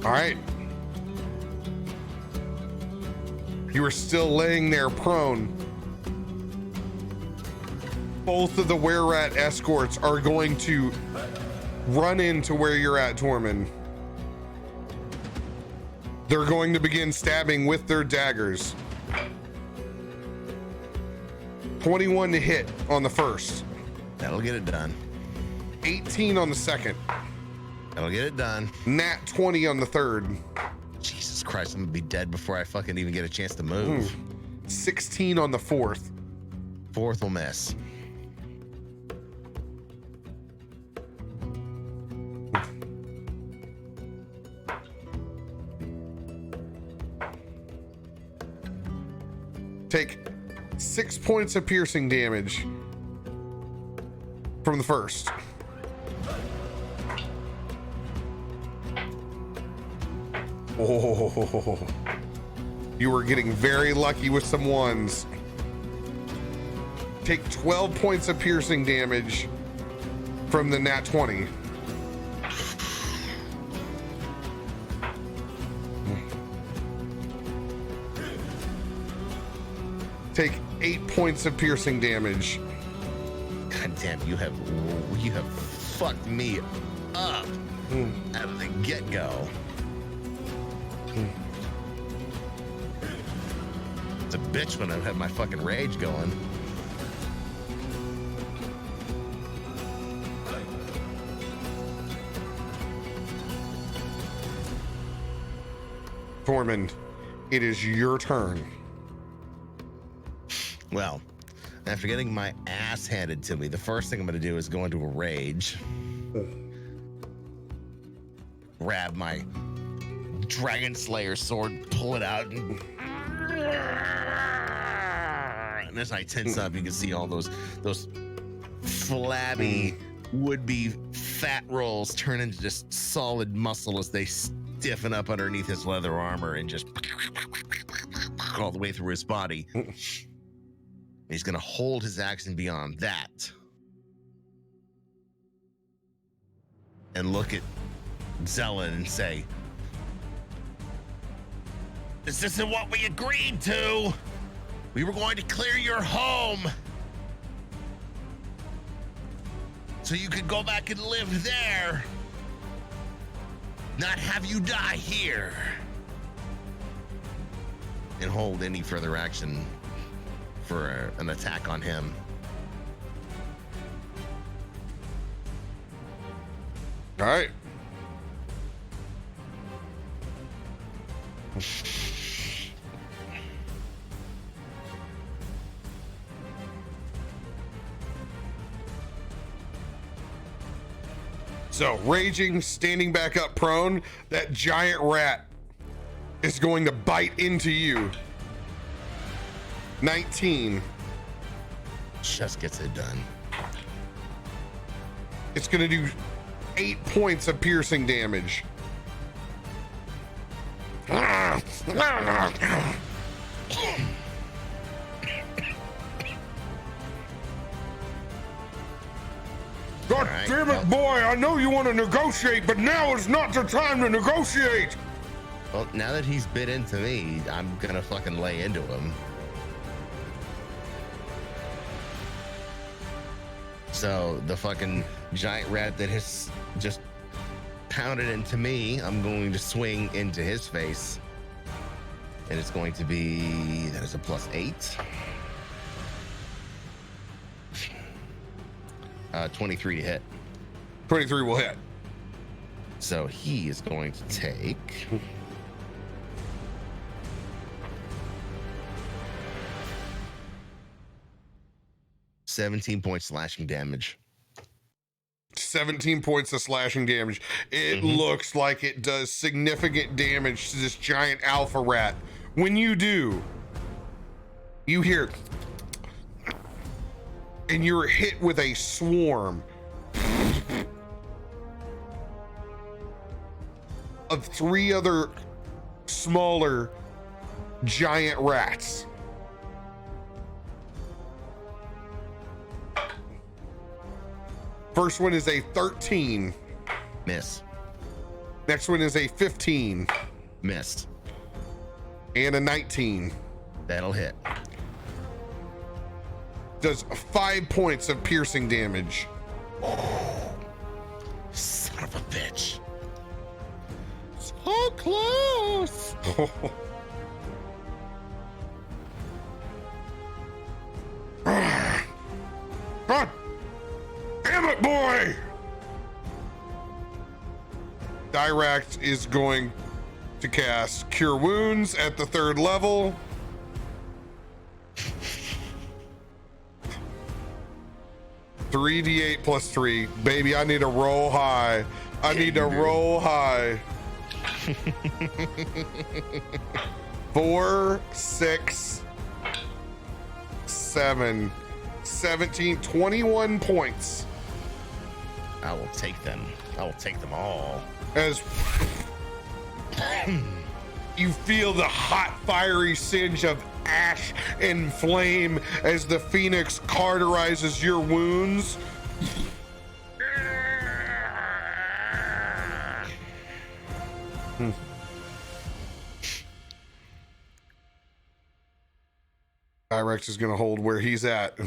All right. You are still laying there prone. Both of the were-rat escorts are going to run into where you're at, Tormund. They're going to begin stabbing with their daggers. 21 to hit on the first. That'll get it done. 18 on the second. That'll get it done. Nat 20 on the third. Jesus Christ, I'm gonna be dead before I fucking even get a chance to move. 16 on the fourth. Fourth will miss. Take 6 points of piercing damage from the first. Oh, you were getting very lucky with some ones. Take 12 points of piercing damage from the nat 20. Take 8 points of piercing damage. God damn, you have fucked me up out of the get-go. It's a bitch when I've had my fucking rage going. Tormund, it is your turn. Well, after getting my ass handed to me, the first thing I'm going to do is go into a rage. Grab my Dragon Slayer sword, pull it out, and as I tense up, you can see all those flabby would-be fat rolls turn into just solid muscle as they stiffen up underneath his leather armor and just all the way through his body. He's going to hold his action beyond that and look at Zelen and say, "This isn't what we agreed to. We were going to clear your home so you could go back and live there, not have you die here." And hold any further action for an attack on him. All right. So, raging, standing back up prone, that giant rat is going to bite into you. 19. Just gets it done. It's going to do 8 points of piercing damage. God right, damn it, boy! I know you want to negotiate, but now is not the time to negotiate! Well, now that he's bit into me, I'm gonna fucking lay into him. So the fucking giant rat that has just pounded into me, I'm going to swing into his face. And it's going to be, that is a +8. 23 to hit. 23 will hit. So he is going to take 17 points slashing damage. 17 points of slashing damage. It looks like it does significant damage to this giant alpha rat. When you do, you hear, and you're hit with a swarm of 3 other smaller giant rats. First one is a 13. Miss. Next one is a 15. Missed. And a 19. That'll hit. Does 5 points of piercing damage. Son of a bitch. So close. God damn it, boy! Dirakt is going to cast Cure Wounds at the 3rd level. $3d8 + 3. Baby, I need to roll high. I need to roll high. 4, 6, 7, 17, 21 points. I will take them. I will take them all. As you feel the hot, fiery singe of ash and flame as the phoenix cauterizes your wounds. Direkt is going to hold where he's at.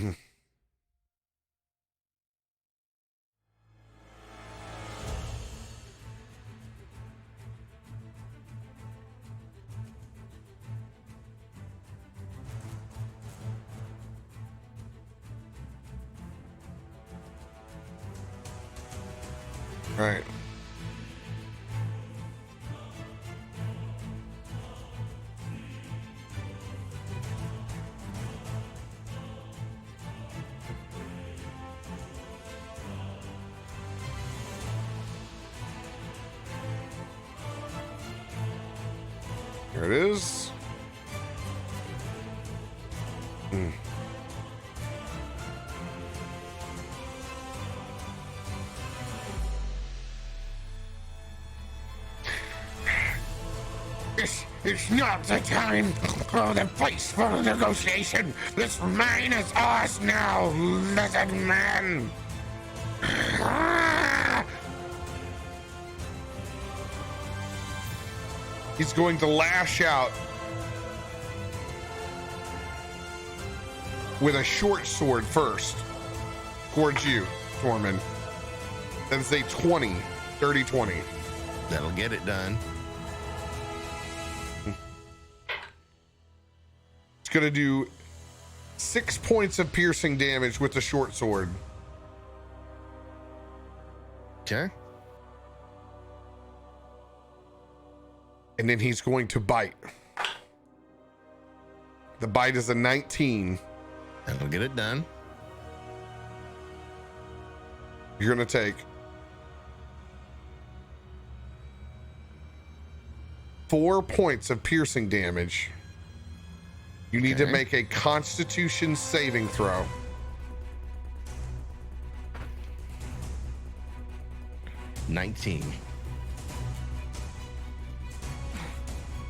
Right. There it is. It's not the time or the place for negotiation. This mine is ours now, lizard man. He's going to lash out with a short sword first towards you, Tormund. That is a 20, dirty 20. That'll get it done. It's going to do 6 points of piercing damage with the short sword. Okay. And then he's going to bite. The bite is a 19. That'll get it done. You're going to take 4 points of piercing damage. You need to make a Constitution saving throw. $19.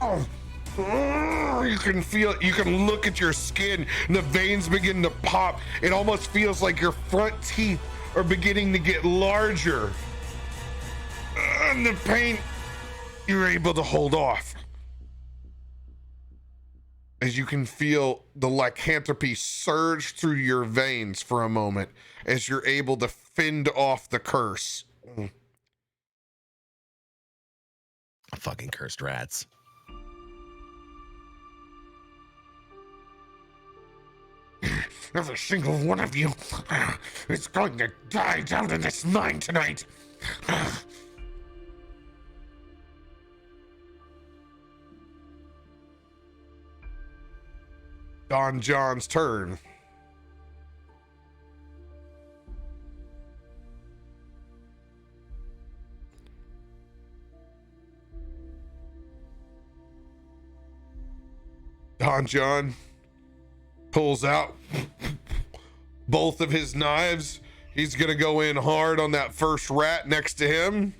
Oh, you can feel it. You can look at your skin and the veins begin to pop. It almost feels like your front teeth are beginning to get larger. And the pain, you're able to hold off. As you can feel the lycanthropy surge through your veins for a moment as you're able to fend off the curse. Fucking cursed rats. Every single one of you is going to die down in this mine tonight. Don John's turn. Don John pulls out both of his knives. He's gonna go in hard on that first rat next to him.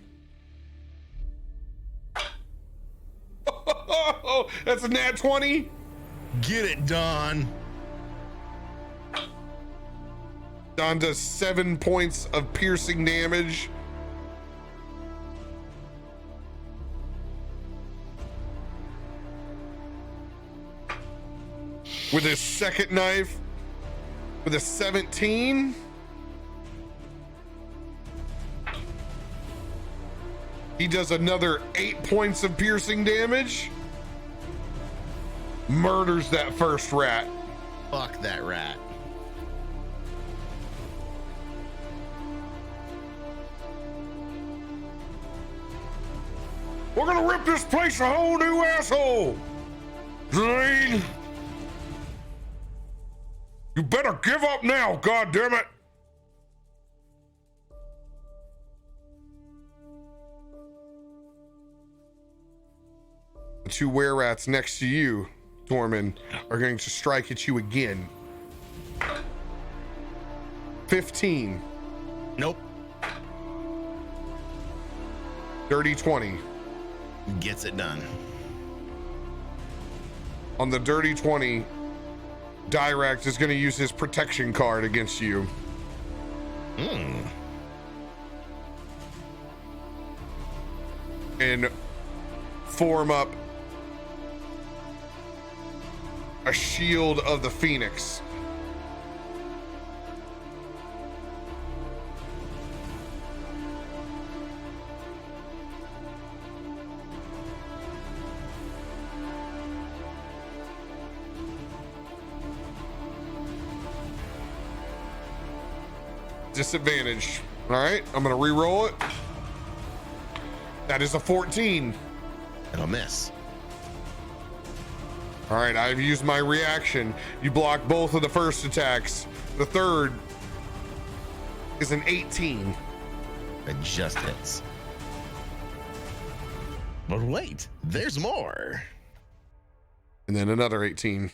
Oh, that's a nat 20. Get it, Don. Don does 7 points of piercing damage. With his second knife, with a 17. He does another 8 points of piercing damage. Murders that first rat. Fuck that rat. We're gonna rip this place a whole new asshole. Zane, you better give up now, goddammit. The 2 were rats next to you, Tormund, are going to strike at you again. 15. Nope. Dirty 20. Gets it done. On the dirty 20, Dirakt is going to use his protection card against you. And form up a shield of the Phoenix. Disadvantage. All right, I'm gonna re-roll it. That is a 14. It'll miss. All right, I've used my reaction. You block both of the first attacks. The third is an 18. It just hits. But wait, there's more. And then another 18.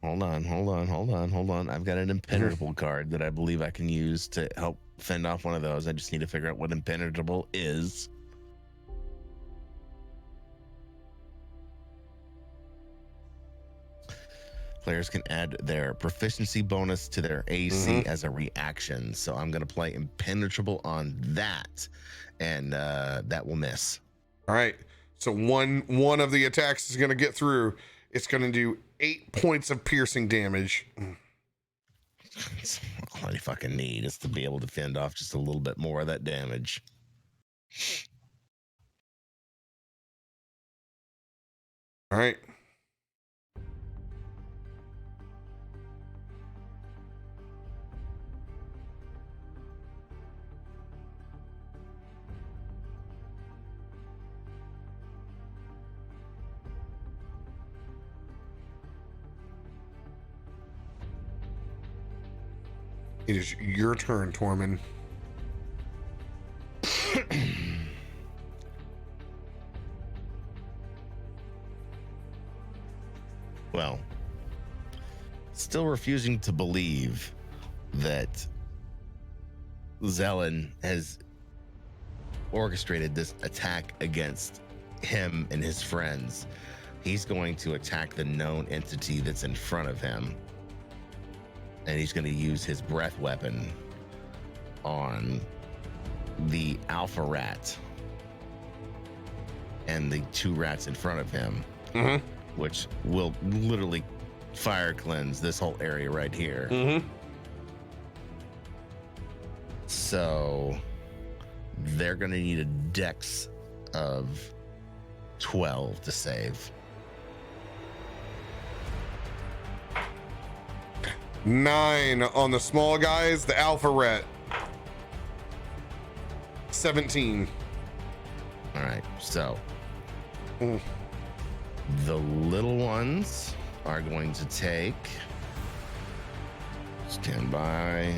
Hold on. I've got an impenetrable card that I believe I can use to help fend off one of those. I just need to figure out what impenetrable is. Players can add their proficiency bonus to their AC as a reaction. So I'm going to play impenetrable on that, and that will miss. All right. So one of the attacks is going to get through. It's going to do 8 points of piercing damage. That's all you fucking need is to be able to fend off just a little bit more of that damage. All right. It is your turn, Tormund. Well, still refusing to believe that Zelen has orchestrated this attack against him and his friends. He's going to attack the known entity that's in front of him. And he's going to use his breath weapon on the alpha rat and the 2 rats in front of him, which will literally fire cleanse this whole area right here. So they're going to need a dex of 12 to save. 9 on the small guys, the alpha rat. 17. All right, so the little ones are going to take, stand by,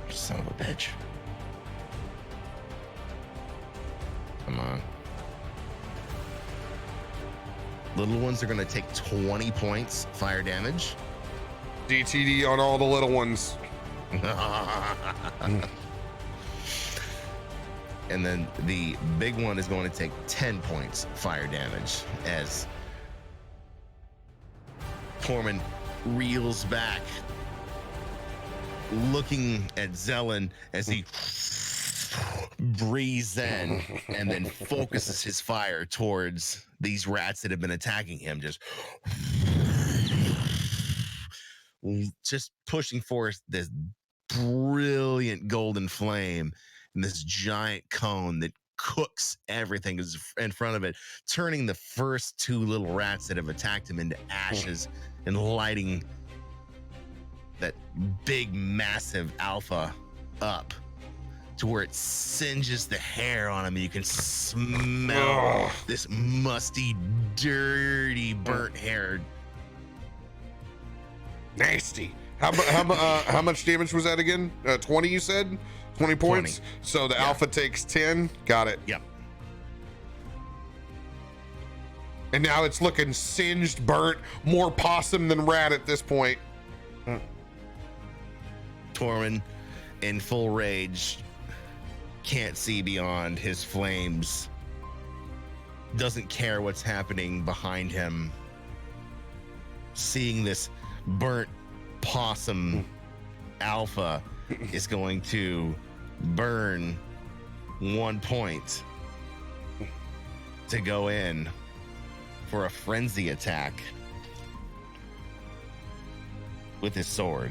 son of a bitch. Come on. Little ones are going to take 20 points fire damage. DTD on all the little ones. And then the big one is going to take 10 points fire damage as Tormund reels back, looking at Zelen as he breathes in and then focuses his fire towards these rats that have been attacking him, just pushing forth this brilliant golden flame and this giant cone that cooks everything is in front of it, turning the first 2 little rats that have attacked him into ashes and lighting that big massive alpha up to where it singes the hair on him and you can smell this musty, dirty, burnt hair. Nasty. How much damage was that again? 20 you said? 20 points? 20. So the alpha takes 10. Got it. Yep. And now it's looking singed, burnt, more possum than rat at this point. Tormund, in full rage, can't see beyond his flames, doesn't care what's happening behind him. Seeing this burnt possum alpha is going to burn 1 point to go in for a frenzy attack with his sword,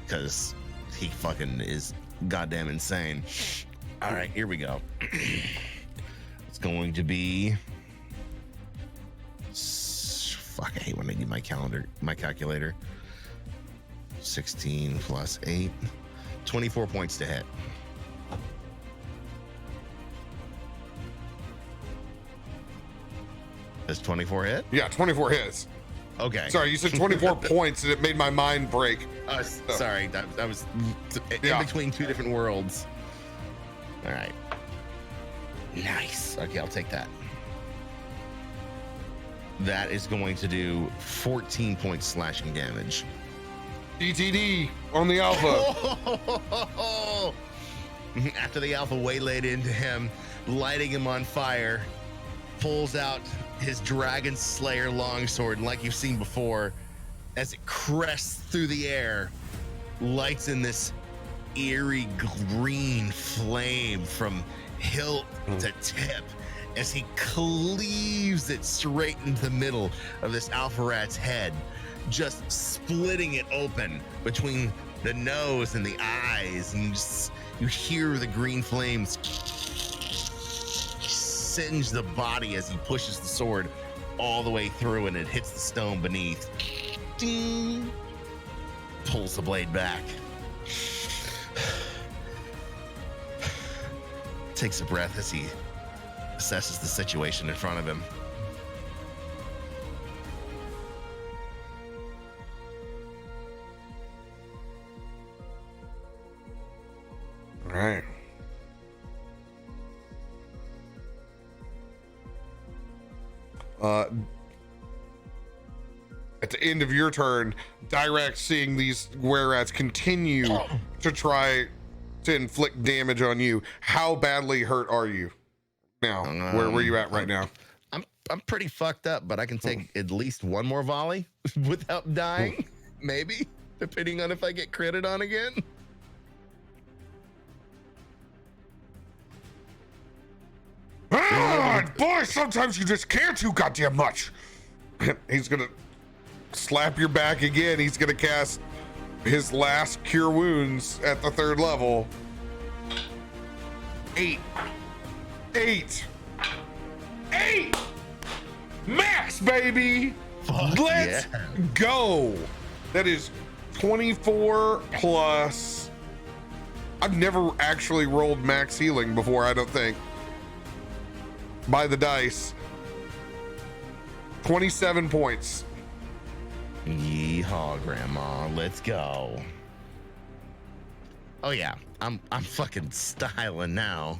because he fucking is goddamn insane. All right, here we go. It's going to be, fuck, I hate when I need my calculator. 16 plus 8, 24 points to hit. Does 24 hit? Yeah, 24 hits. Okay. Sorry, you said 24 points and it made my mind break. Sorry, that was in between two different worlds. All right. Nice. Okay, I'll take that. That is going to do 14 points slashing damage. DTD on the alpha. After the alpha waylaid into him, lighting him on fire, pulls out his Dragon Slayer longsword, and like you've seen before, as it crests through the air, lights in this eerie green flame from hilt to tip as he cleaves it straight into the middle of this alpha rat's head, just splitting it open between the nose and the eyes, and you hear the green flames singe the body as he pushes the sword all the way through, and it hits the stone beneath. Ding! Pulls the blade back. Takes a breath as he assesses the situation in front of him. All right. At the end of your turn, Dirakt, seeing these were-rats continue to try to inflict damage on you, how badly hurt are you now? Where are you at right now? I'm pretty fucked up, but I can take at least one more volley without dying, maybe, depending on if I get critted on again. Boy, sometimes you just care too goddamn much. He's gonna slap your back again. He's gonna cast his last cure wounds at the 3rd level. 8 max, baby. Fuck Let's go. That is 24 plus. I've never actually rolled max healing before, I don't think. By the dice. 27 points. Yeehaw, Grandma. Let's go. Oh yeah, I'm fucking styling now.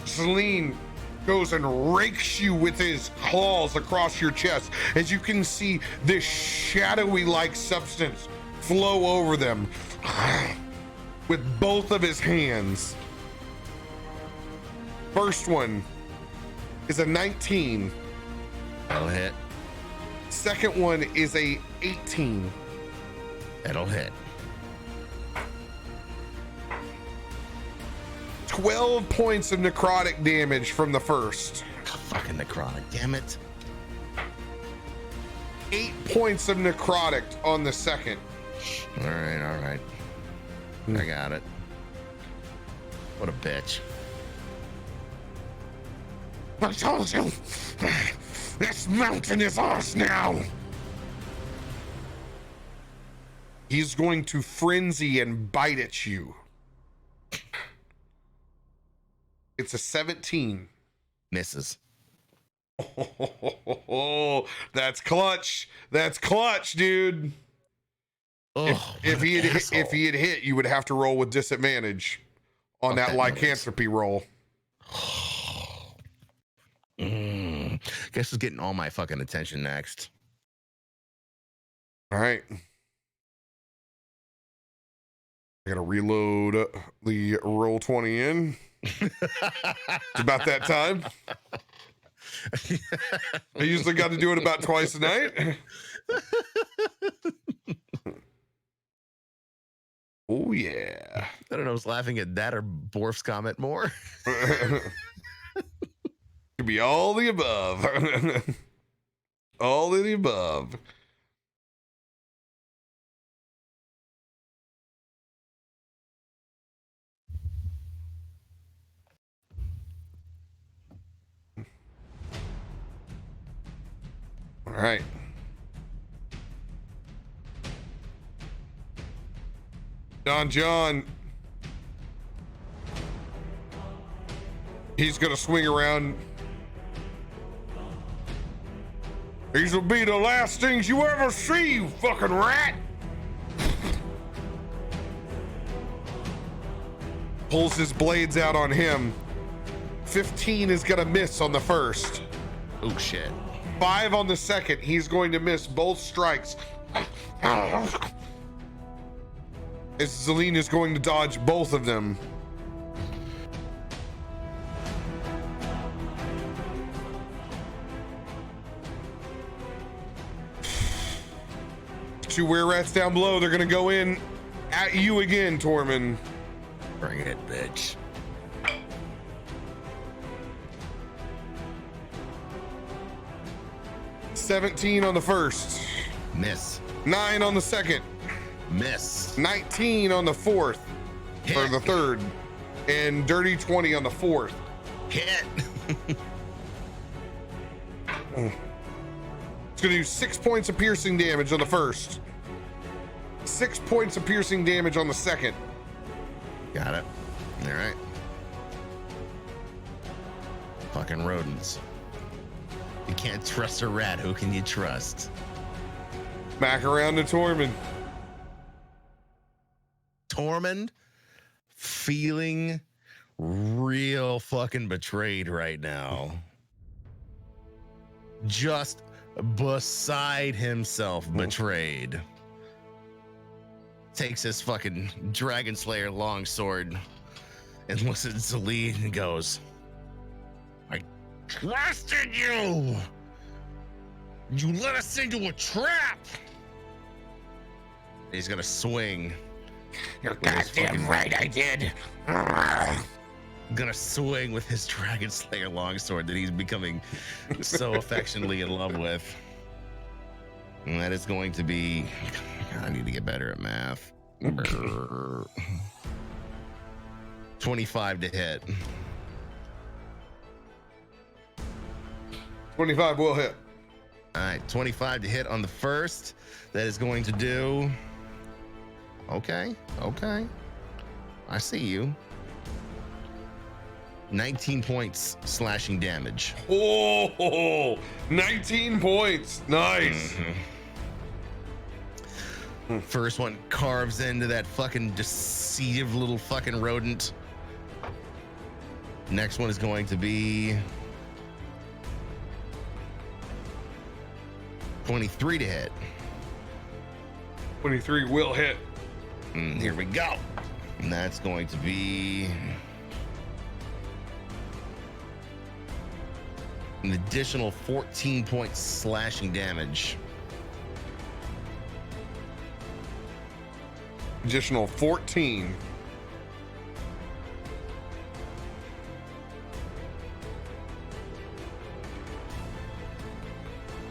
Celine goes and rakes you with his claws across your chest as you can see this shadowy like substance flow over them with both of his hands. First one is a 19. That'll hit. Second one is a 18. That'll hit. 12 points of necrotic damage from the first. Fucking necrotic, damn it. 8 points of necrotic on the second. All right. I got it. What a bitch. I told you, this mountain is ours now. He's going to frenzy and bite at you. It's a 17. Misses. Oh, that's clutch. That's clutch, dude. Oh, If he had hit, you would have to roll with disadvantage on that lycanthropy roll. Guess who's getting all my fucking attention next? All right. I gotta reload the roll 20 in. It's about that time. I usually got to do it about twice a night. Oh yeah. I don't know. I was laughing at that or Borf's comment more. Could be all the above. All of the above. All right. John. He's gonna swing around. These will be the last things you ever see, you fucking rat. Pulls his blades out on him. 15 is gonna miss on the first. Oh shit. 5 on the second. He's going to miss both strikes. As Zelene is going to dodge both of them. Two were-rats down below. They're gonna go in at you again, Tormund. Bring it, bitch. $17 on the first. Miss. 9 on the second. Miss. 19 on the fourth. Hit. Or the third. And dirty 20 on the fourth. Hit. It's gonna do 6 points of piercing damage on the first. 6 points of piercing damage on the second. Got it. All right. Fucking rodents. You can't trust a rat. Who can you trust? Back around to Tormund. Tormund feeling real fucking betrayed right now. Just beside himself betrayed. Takes his fucking Dragon Slayer longsword and looks at Zelene and goes, I trusted you! You led us into a trap! He's gonna swing. You're goddamn right, I did. Gonna swing with his Dragon Slayer longsword that he's becoming so affectionately in love with. And that is going to be... God, I need to get better at math. 25 to hit. 25 will hit. All right, 25 to hit on the first. That is going to do... Okay. I see you. 19 points slashing damage. Oh, 19 points. Nice. First one carves into that fucking deceive little fucking rodent. Next one is going to be 23 to hit. 23 will hit. Here we go. And that's going to be an additional 14 points slashing damage. Additional 14.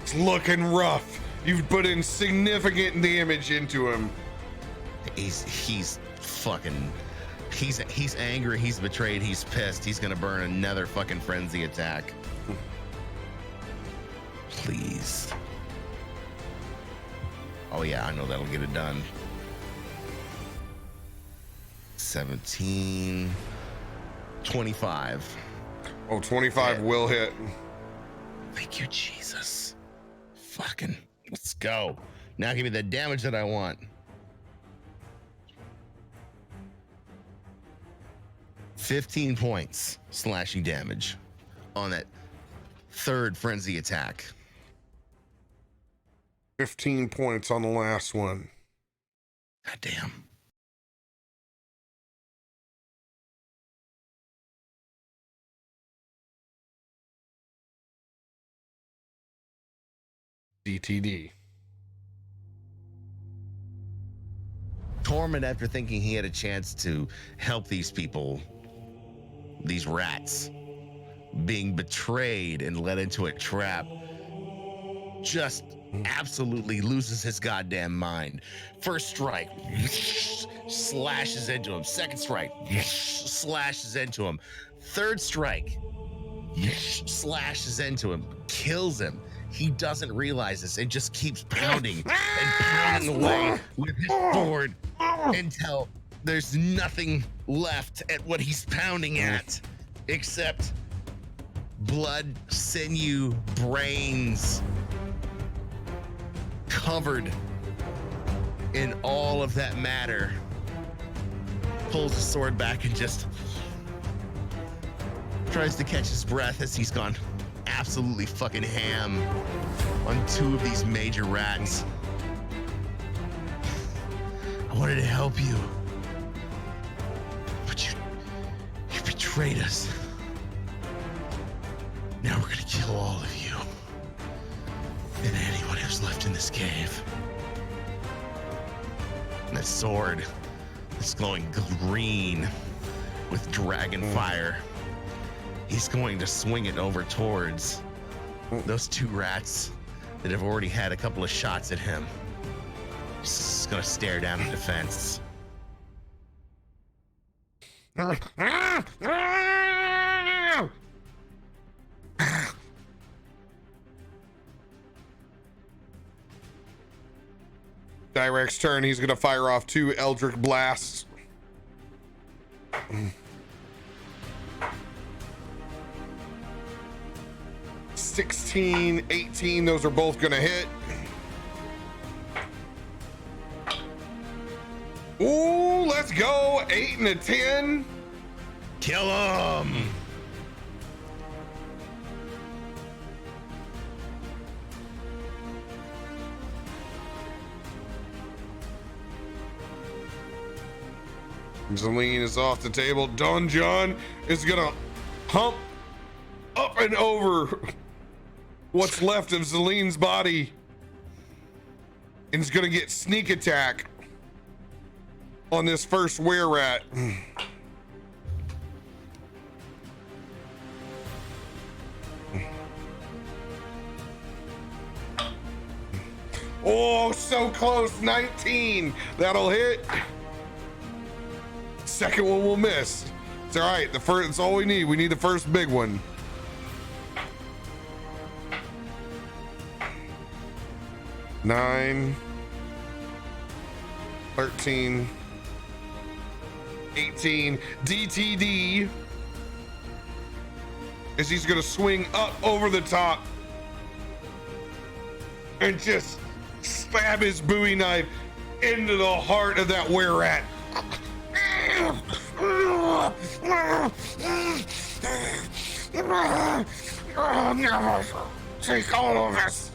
It's looking rough. You've put in significant damage into him. He's fucking, he's angry, he's betrayed, he's pissed. He's gonna burn another fucking frenzy attack. Please. Oh yeah, I know that'll get it done. 17, 25. Oh, 25 will hit. Thank you, Jesus. Fucking, let's go. Now give me the damage that I want. 15 points slashing damage on that third frenzy attack. 15 points on the last one. God damn. DTD. Tormund, after thinking he had a chance to help these people, these rats, being betrayed and led into a trap, just absolutely loses his goddamn mind. First strike, slashes into him. Second strike, slashes into him. Third strike, slashes into him, kills him. He doesn't realize this and just keeps pounding and pounding away with his sword until there's nothing left at what he's pounding at except blood, sinew, brains, covered in all of that matter. Pulls the sword back and just tries to catch his breath as he's gone absolutely fucking ham on two of these major rats. I wanted to help you, but you betrayed us. Now we're gonna kill all of you and anyone who's left in this cave. And that sword is glowing green with dragon fire. He's going to swing it over towards those two rats that have already had a couple of shots at him. He's just gonna stare down in defense. Direct's turn. He's gonna fire off 2 Eldritch Blasts. 16, 18, those are both gonna hit. Ooh, let's go. 8 and a 10. Kill him! Zelene is off the table. Don John is gonna hump up and over what's left of Zelene's body and is gonna get sneak attack on this first were-rat. Oh, so close. 19. That'll hit. Second one will miss. It's all right. The first, it's all we need. We need the first big one. Nine, 13, 18. DTD. As he's gonna swing up over the top and just stab his Bowie knife into the heart of that were-rat. Take all of us.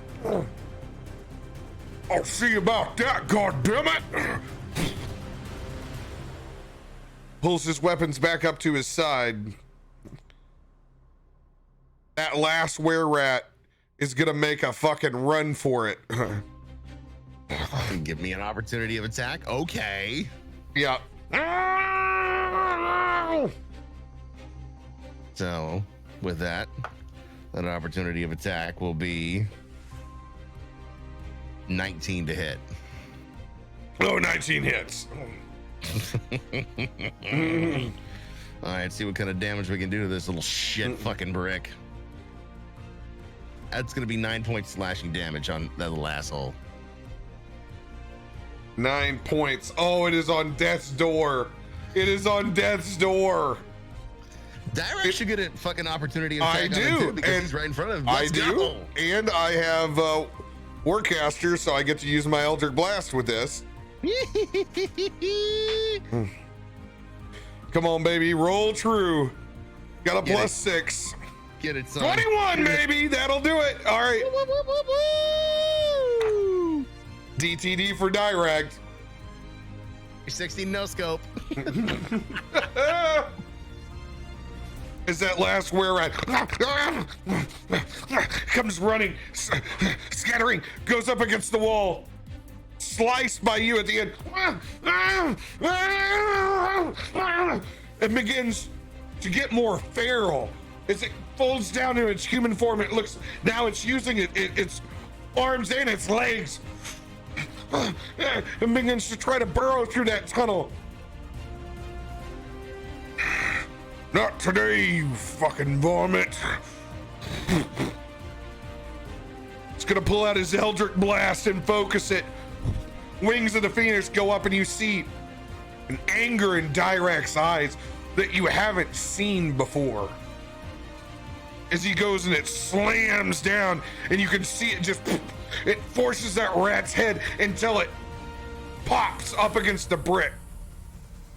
I'll see about that, goddammit. Pulls his weapons back up to his side. That last were-rat is gonna make a fucking run for it. Give me an opportunity of attack. Okay. Yeah. So, with that, an opportunity of attack will be 19 to hit. Oh, 19 hits. All right, see what kind of damage we can do to this little shit fucking brick. That's gonna be 9 points slashing damage on that little asshole. 9 points. Oh, it is on death's door. It is on death's door. Dirakt should get a fucking opportunity. I do, because he's right in front of him. I do, and I have Warcaster, so I get to use my Eldritch Blast with this. Come on, baby, roll true. Got a +6. Get it, son. 21, baby, that'll do it. All right. DTD for Dirakt. 60 no scope. Is that last were rat comes running, scattering, goes up against the wall, sliced by you at the end, and begins to get more feral as it folds down to its human form. It looks, now it's using its arms and its legs and begins to try to burrow through that tunnel. Not today, you fucking varmint. It's gonna pull out his Eldritch Blast and focus it. Wings of the Phoenix go up and you see an anger in Dirakt's eyes that you haven't seen before. As he goes and it slams down and you can see it just, it forces that rat's head until it pops up against the brick.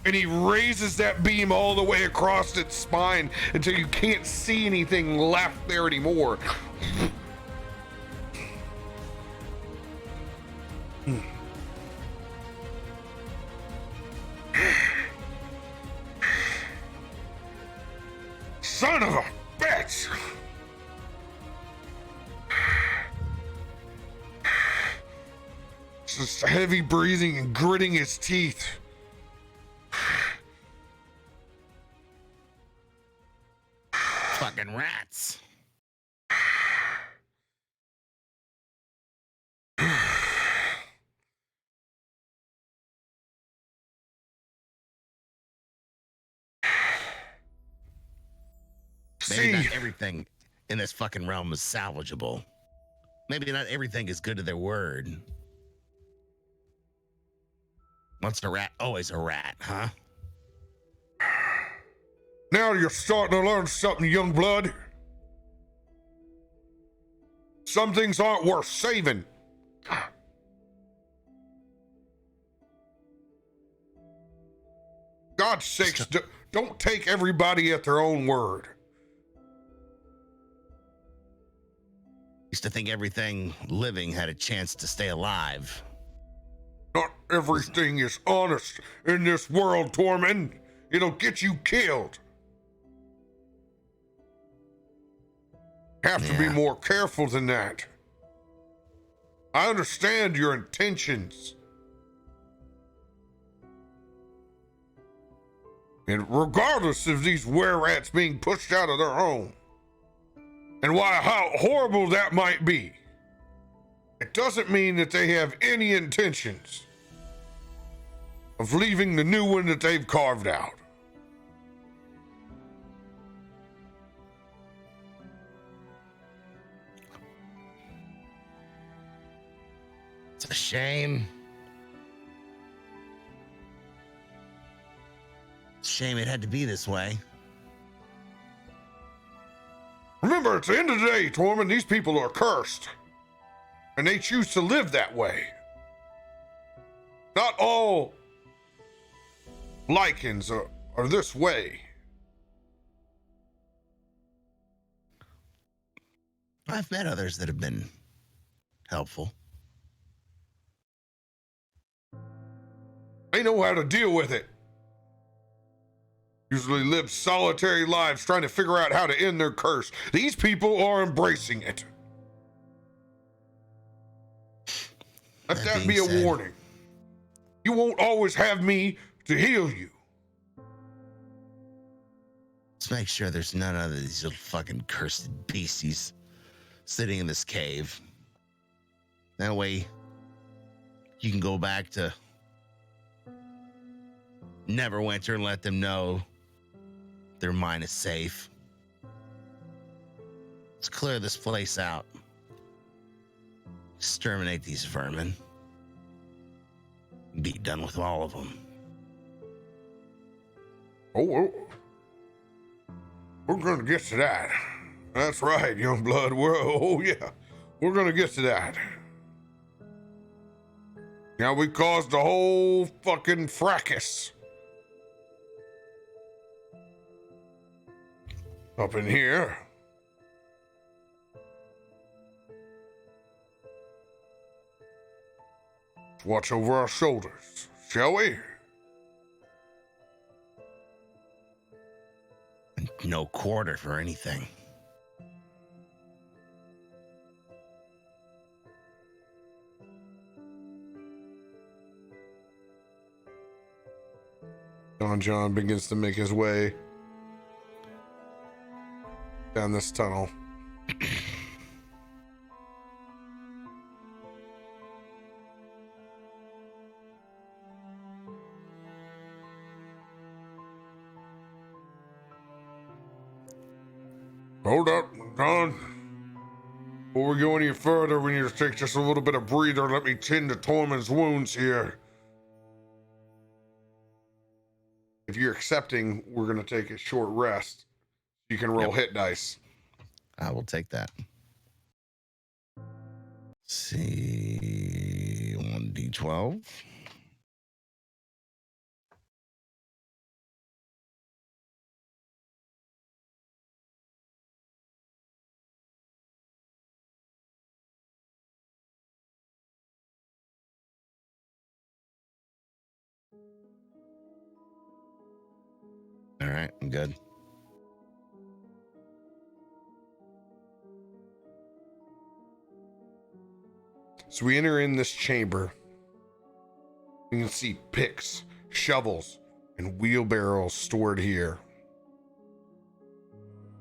And he raises that beam all the way across its spine until you can't see anything left there anymore. Son of a bitch! Just heavy breathing and gritting his teeth. Fucking rats. Maybe not everything in this fucking realm is salvageable. Maybe not everything is good to their word. Once a rat, always a rat, huh? Now you're starting to learn something, young blood. Some things aren't worth saving. God's sakes, don't take everybody at their own word. Used to think everything living had a chance to stay alive. Not everything is honest in this world, Tormund. It'll get you killed. Have to be more careful than that. I understand your intentions. And regardless of these were-rats being pushed out of their home, and how horrible that might be, it doesn't mean that they have any intentions of leaving the new one that they've carved out. It's a shame. It's a shame it had to be this way. Remember, at the end of the day, Tormund, these people are cursed. And they choose to live that way. Not all lichens are this way. I've met others that have been helpful. They know how to deal with it. Usually live solitary lives trying to figure out how to end their curse. These people are embracing it. Let that be a warning. You won't always have me to heal you. Let's make sure there's none of these little fucking cursed beasties sitting in this cave. That way you can go back to Neverwinter and let them know their mine is safe. Let's clear this place out. Exterminate these vermin. Be done with all of them. Oh. We're gonna get to that. That's right, young blood. Oh yeah, we're gonna get to that. Now we caused a whole fucking fracas up in here. Watch over our shoulders, shall we? No quarter for anything. Don John begins to make his way down this tunnel. Hold up, Don. Before we go any further, we need to take just a little bit of breather. Let me tend to Tormund's wounds here. If you're accepting, we're going to take a short rest. You can roll hit dice. I will take that. See, 1d12. All right, I'm good. So we enter in this chamber. You can see picks, shovels, and wheelbarrows stored here.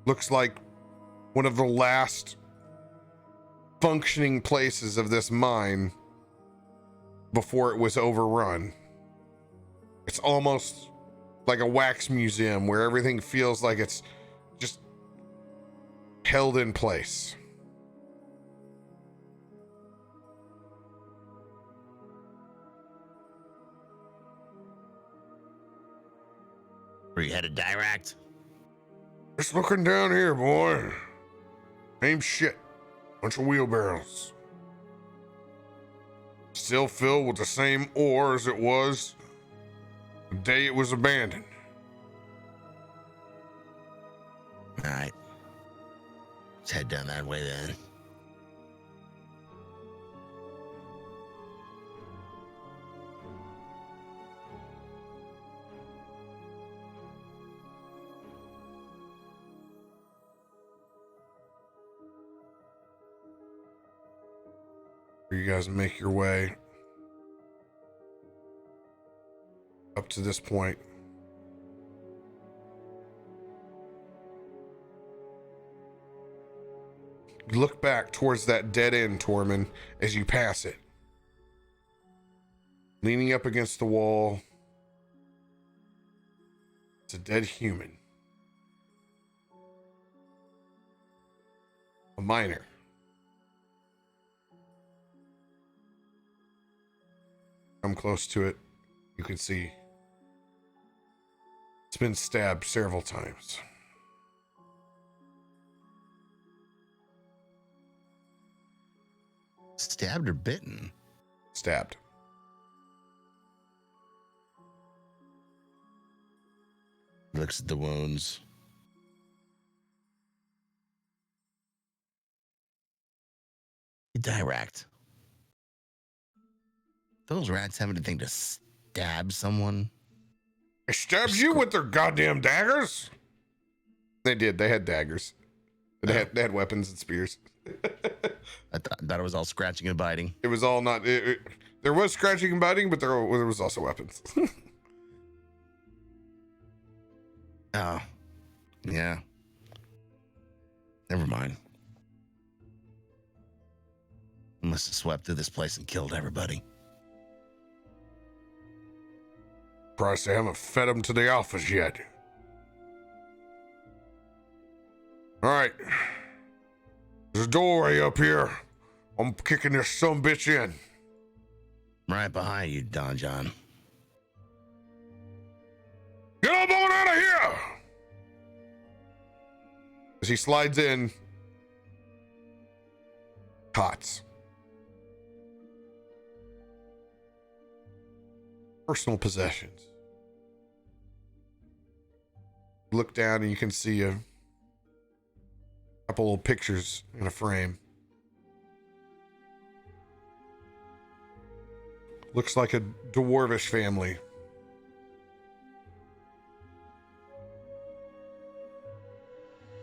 Looks like one of the last functioning places of this mine before it was overrun. It's almost like a wax museum where everything feels like it's just held in place. Where you headed, Dirakt? Just looking down here, boy. Same shit. Bunch of wheelbarrows. Still filled with the same ore as it was the day it was abandoned. All right. Let's head down that way then. You guys make your way up to this point. You look back towards that dead end, Tormund, as you pass it. Leaning up against the wall, it's a dead human. A miner. Come close to it, you can see it's been stabbed several times. Stabbed or bitten? Stabbed. Looks at the wounds. Direct. Those rats have anything to stab someone? They stabbed you with their goddamn daggers? They did. They had daggers. They had weapons and spears. I thought it was all scratching and biting. It was all not. There was scratching and biting, but there was also weapons. Oh, yeah. Never mind. Must have swept through this place and killed everybody. Christ, they haven't fed them to the alphas yet. All right. There's a doorway up here. I'm kicking this sumbitch in. Right behind you, Don John. Get up on out of here! As he slides in, cots. Personal possessions. Look down and you can see a couple of pictures in a frame. Looks like a dwarvish family.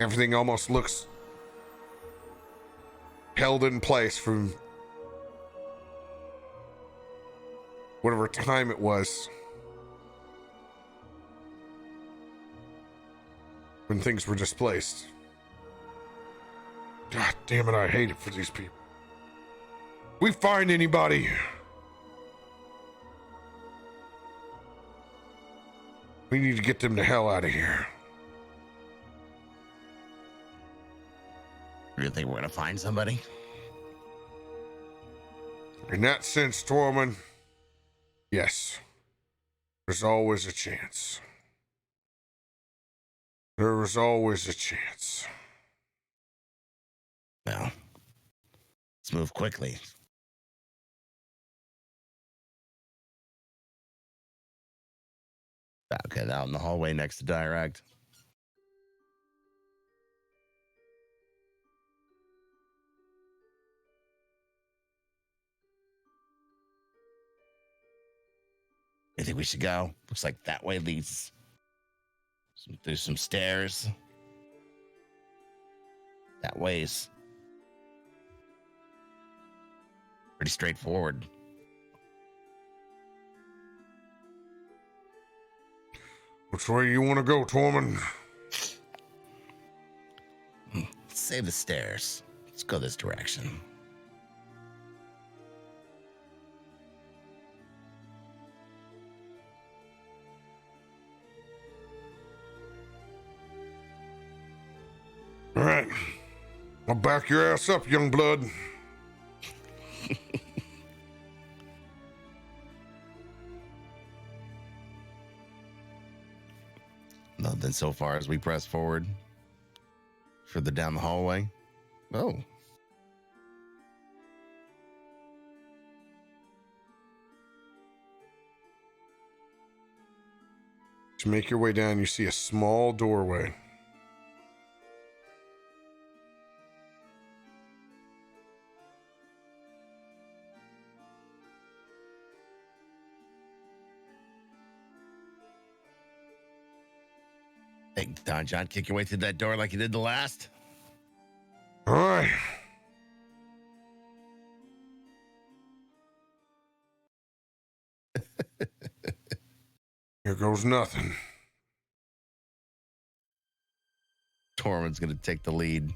Everything almost looks held in place from whatever time it was when things were displaced. God damn it, I hate it for these people. We find anybody, we need to get them the hell out of here. You think we're gonna find somebody? In that sense, Tormund, yes, there's always a chance. There was always a chance. Well, let's move quickly. Okay, out in the hallway next to Dirakt. I think we should go. Looks like that way leads through some stairs. That way's pretty straightforward. Which way you want to go, Tormund? Let's save the stairs. Let's go this direction. All right. I'll back your ass up, young blood. Nothing so far as we press forward further down the hallway. Oh. To make your way down, you see a small doorway. Hey, Don John, kick your way through that door like you did the last. All right. Here goes nothing. Tormund's gonna take the lead.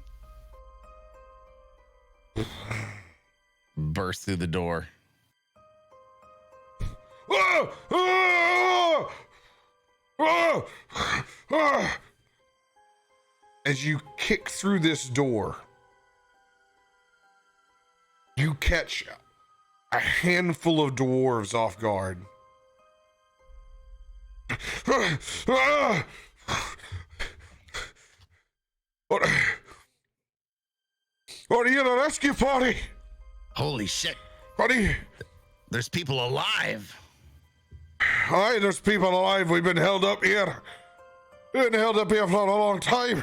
Burst through the door. Ah! Ah! Ah! Ah! As you kick through this door, you catch a handful of dwarves off guard. Ah! What are you, the rescue party? Holy shit. What are you? There's people alive. Aye, there's people alive. We've been held up here. We've been held up here for a long time.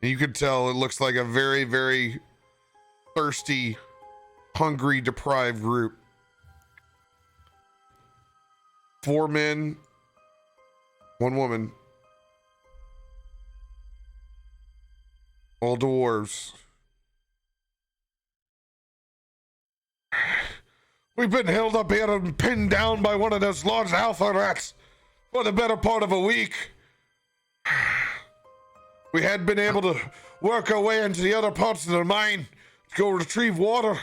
And you can tell it looks like a very, very thirsty, hungry, deprived group. 4 men, 1 woman. All dwarves. We've been held up here and pinned down by one of those large alpha rats for the better part of a week. We had been able to work our way into the other parts of the mine to go retrieve water.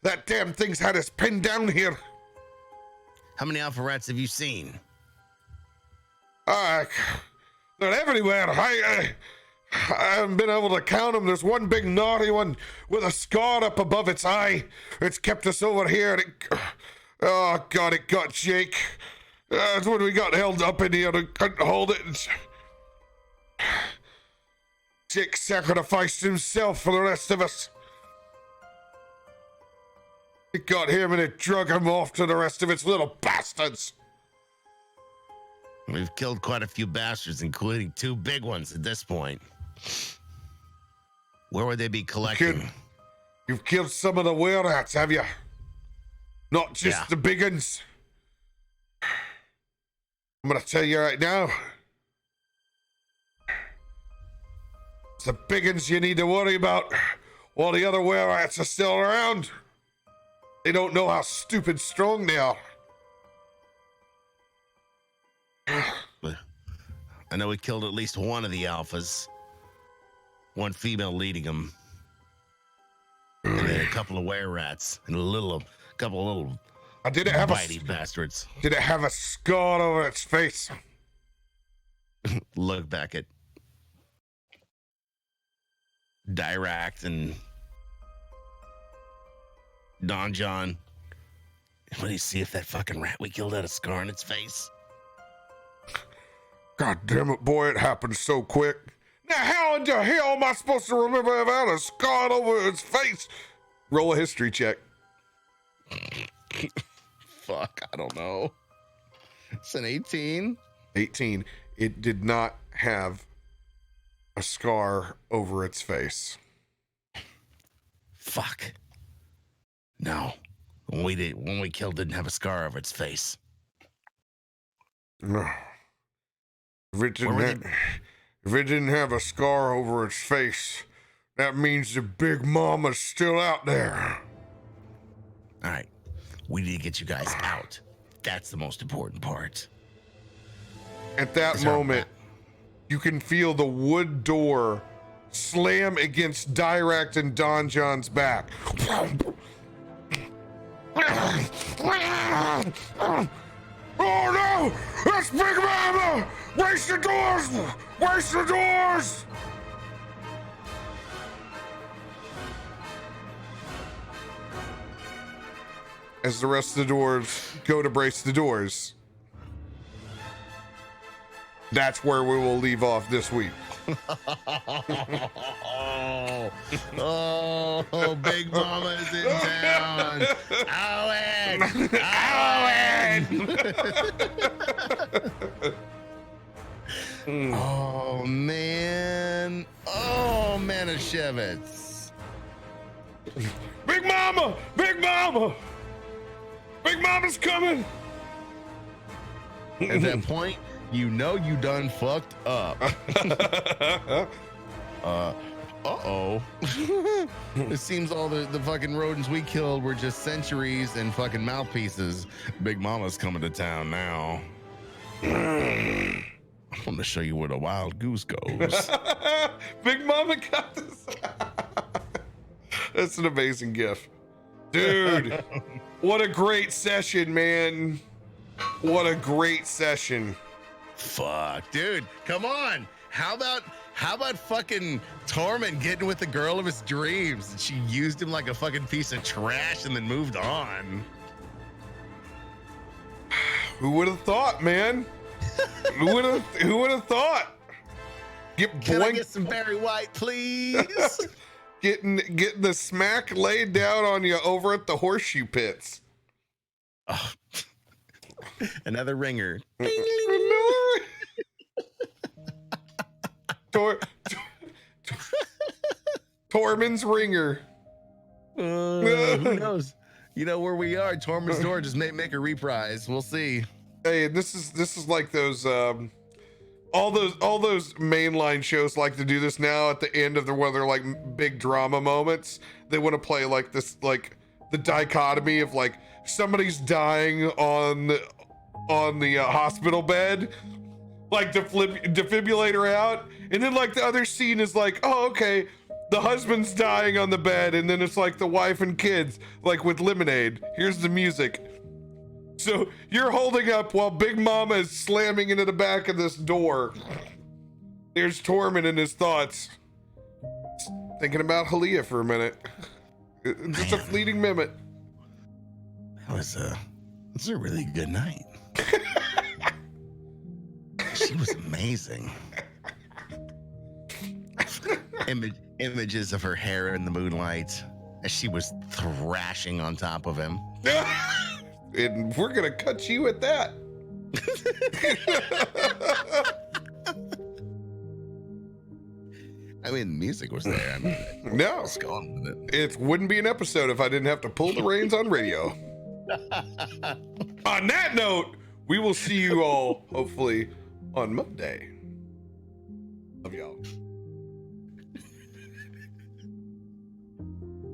That damn thing's had us pinned down here. How many alpha rats have you seen? They're everywhere. I haven't been able to count them. There's one big naughty one with a scar up above its eye. It's kept us over here. And oh, God, it got Jake. That's when we got held up in here and couldn't hold it. Jake sacrificed himself for the rest of us. It got him and it drug him off to the rest of its little bastards. We've killed quite a few bastards, including 2 big ones at this point. Where would they be collecting? You've killed some of the were rats, have you? Not just the big uns. I'm gonna tell you right now. It's the big uns you need to worry about while the other were rats are still around. They don't know how stupid strong they are. I know we killed at least one of the alphas. One female leading them. And then a couple of were rats. And a couple of little bitey bastards. Did it have a scar over its face? Look back at Dirakt and Don John. What do you see if that fucking rat we killed had a scar on its face? God damn it, boy, it happened so quick. Now, how in the hell am I supposed to remember if I had a scar over its face? Roll a history check. Fuck, I don't know. It's an 18. 18. It did not have a scar over its face. Fuck. No. When we killed, didn't have a scar over its face. No. If it didn't have a scar over its face, that means the Big Mama's still out there. All right. We need to get you guys out. That's the most important part. At that moment, you can feel the wood door slam against Dirakt and Don John's back. Oh no! That's Big Mama! Race the doors! Race the doors! As the rest of the doors go to brace the doors, that's where we will leave off this week. Oh, Big Mama is in town. Owen! Owen! Oh, man. Oh, Manischewitz. Big Mama! Big Mama! Big Mama's coming! At that point, you know you done fucked up. Uh-oh. It seems all the fucking rodents we killed were just centuries and fucking mouthpieces. Big Mama's coming to town now. I'm gonna show you where the wild goose goes. Big Mama got this. That's an amazing gif. Dude, what a great session, man. What a great session. Fuck, dude, come on. How about fucking Tormund getting with the girl of his dreams? And she used him like a fucking piece of trash and then moved on. Who would have thought, man? Who would have thought? Can I get some Barry White, please? Getting the smack laid down on you over at the horseshoe pits. Oh. Another ringer. Tormund's ringer. Who knows? You know where we are. Tormund's door just make a reprise. We'll see. Hey, this is like those all those mainline shows like to do this now at the end of one of their like big drama moments. They want to play like this, like the dichotomy of like somebody's dying on the hospital bed, like defibrillator out, and then like the other scene is like, oh okay, the husband's dying on the bed, and then it's like the wife and kids like with lemonade. Here's the music. So you're holding up while Big Mama is slamming into the back of this door. There's Tormund in his thoughts, thinking about Halia for a minute. Just a fleeting minute. That was a really good night. She was amazing. images of her hair in the moonlight as she was thrashing on top of him. And we're gonna cut you at that. I mean, the music was there. I mean, No, let's go on with it. it wouldn't be an episode if I didn't have to pull the reins on radio. On that note, we will see you all hopefully on Monday. Love y'all.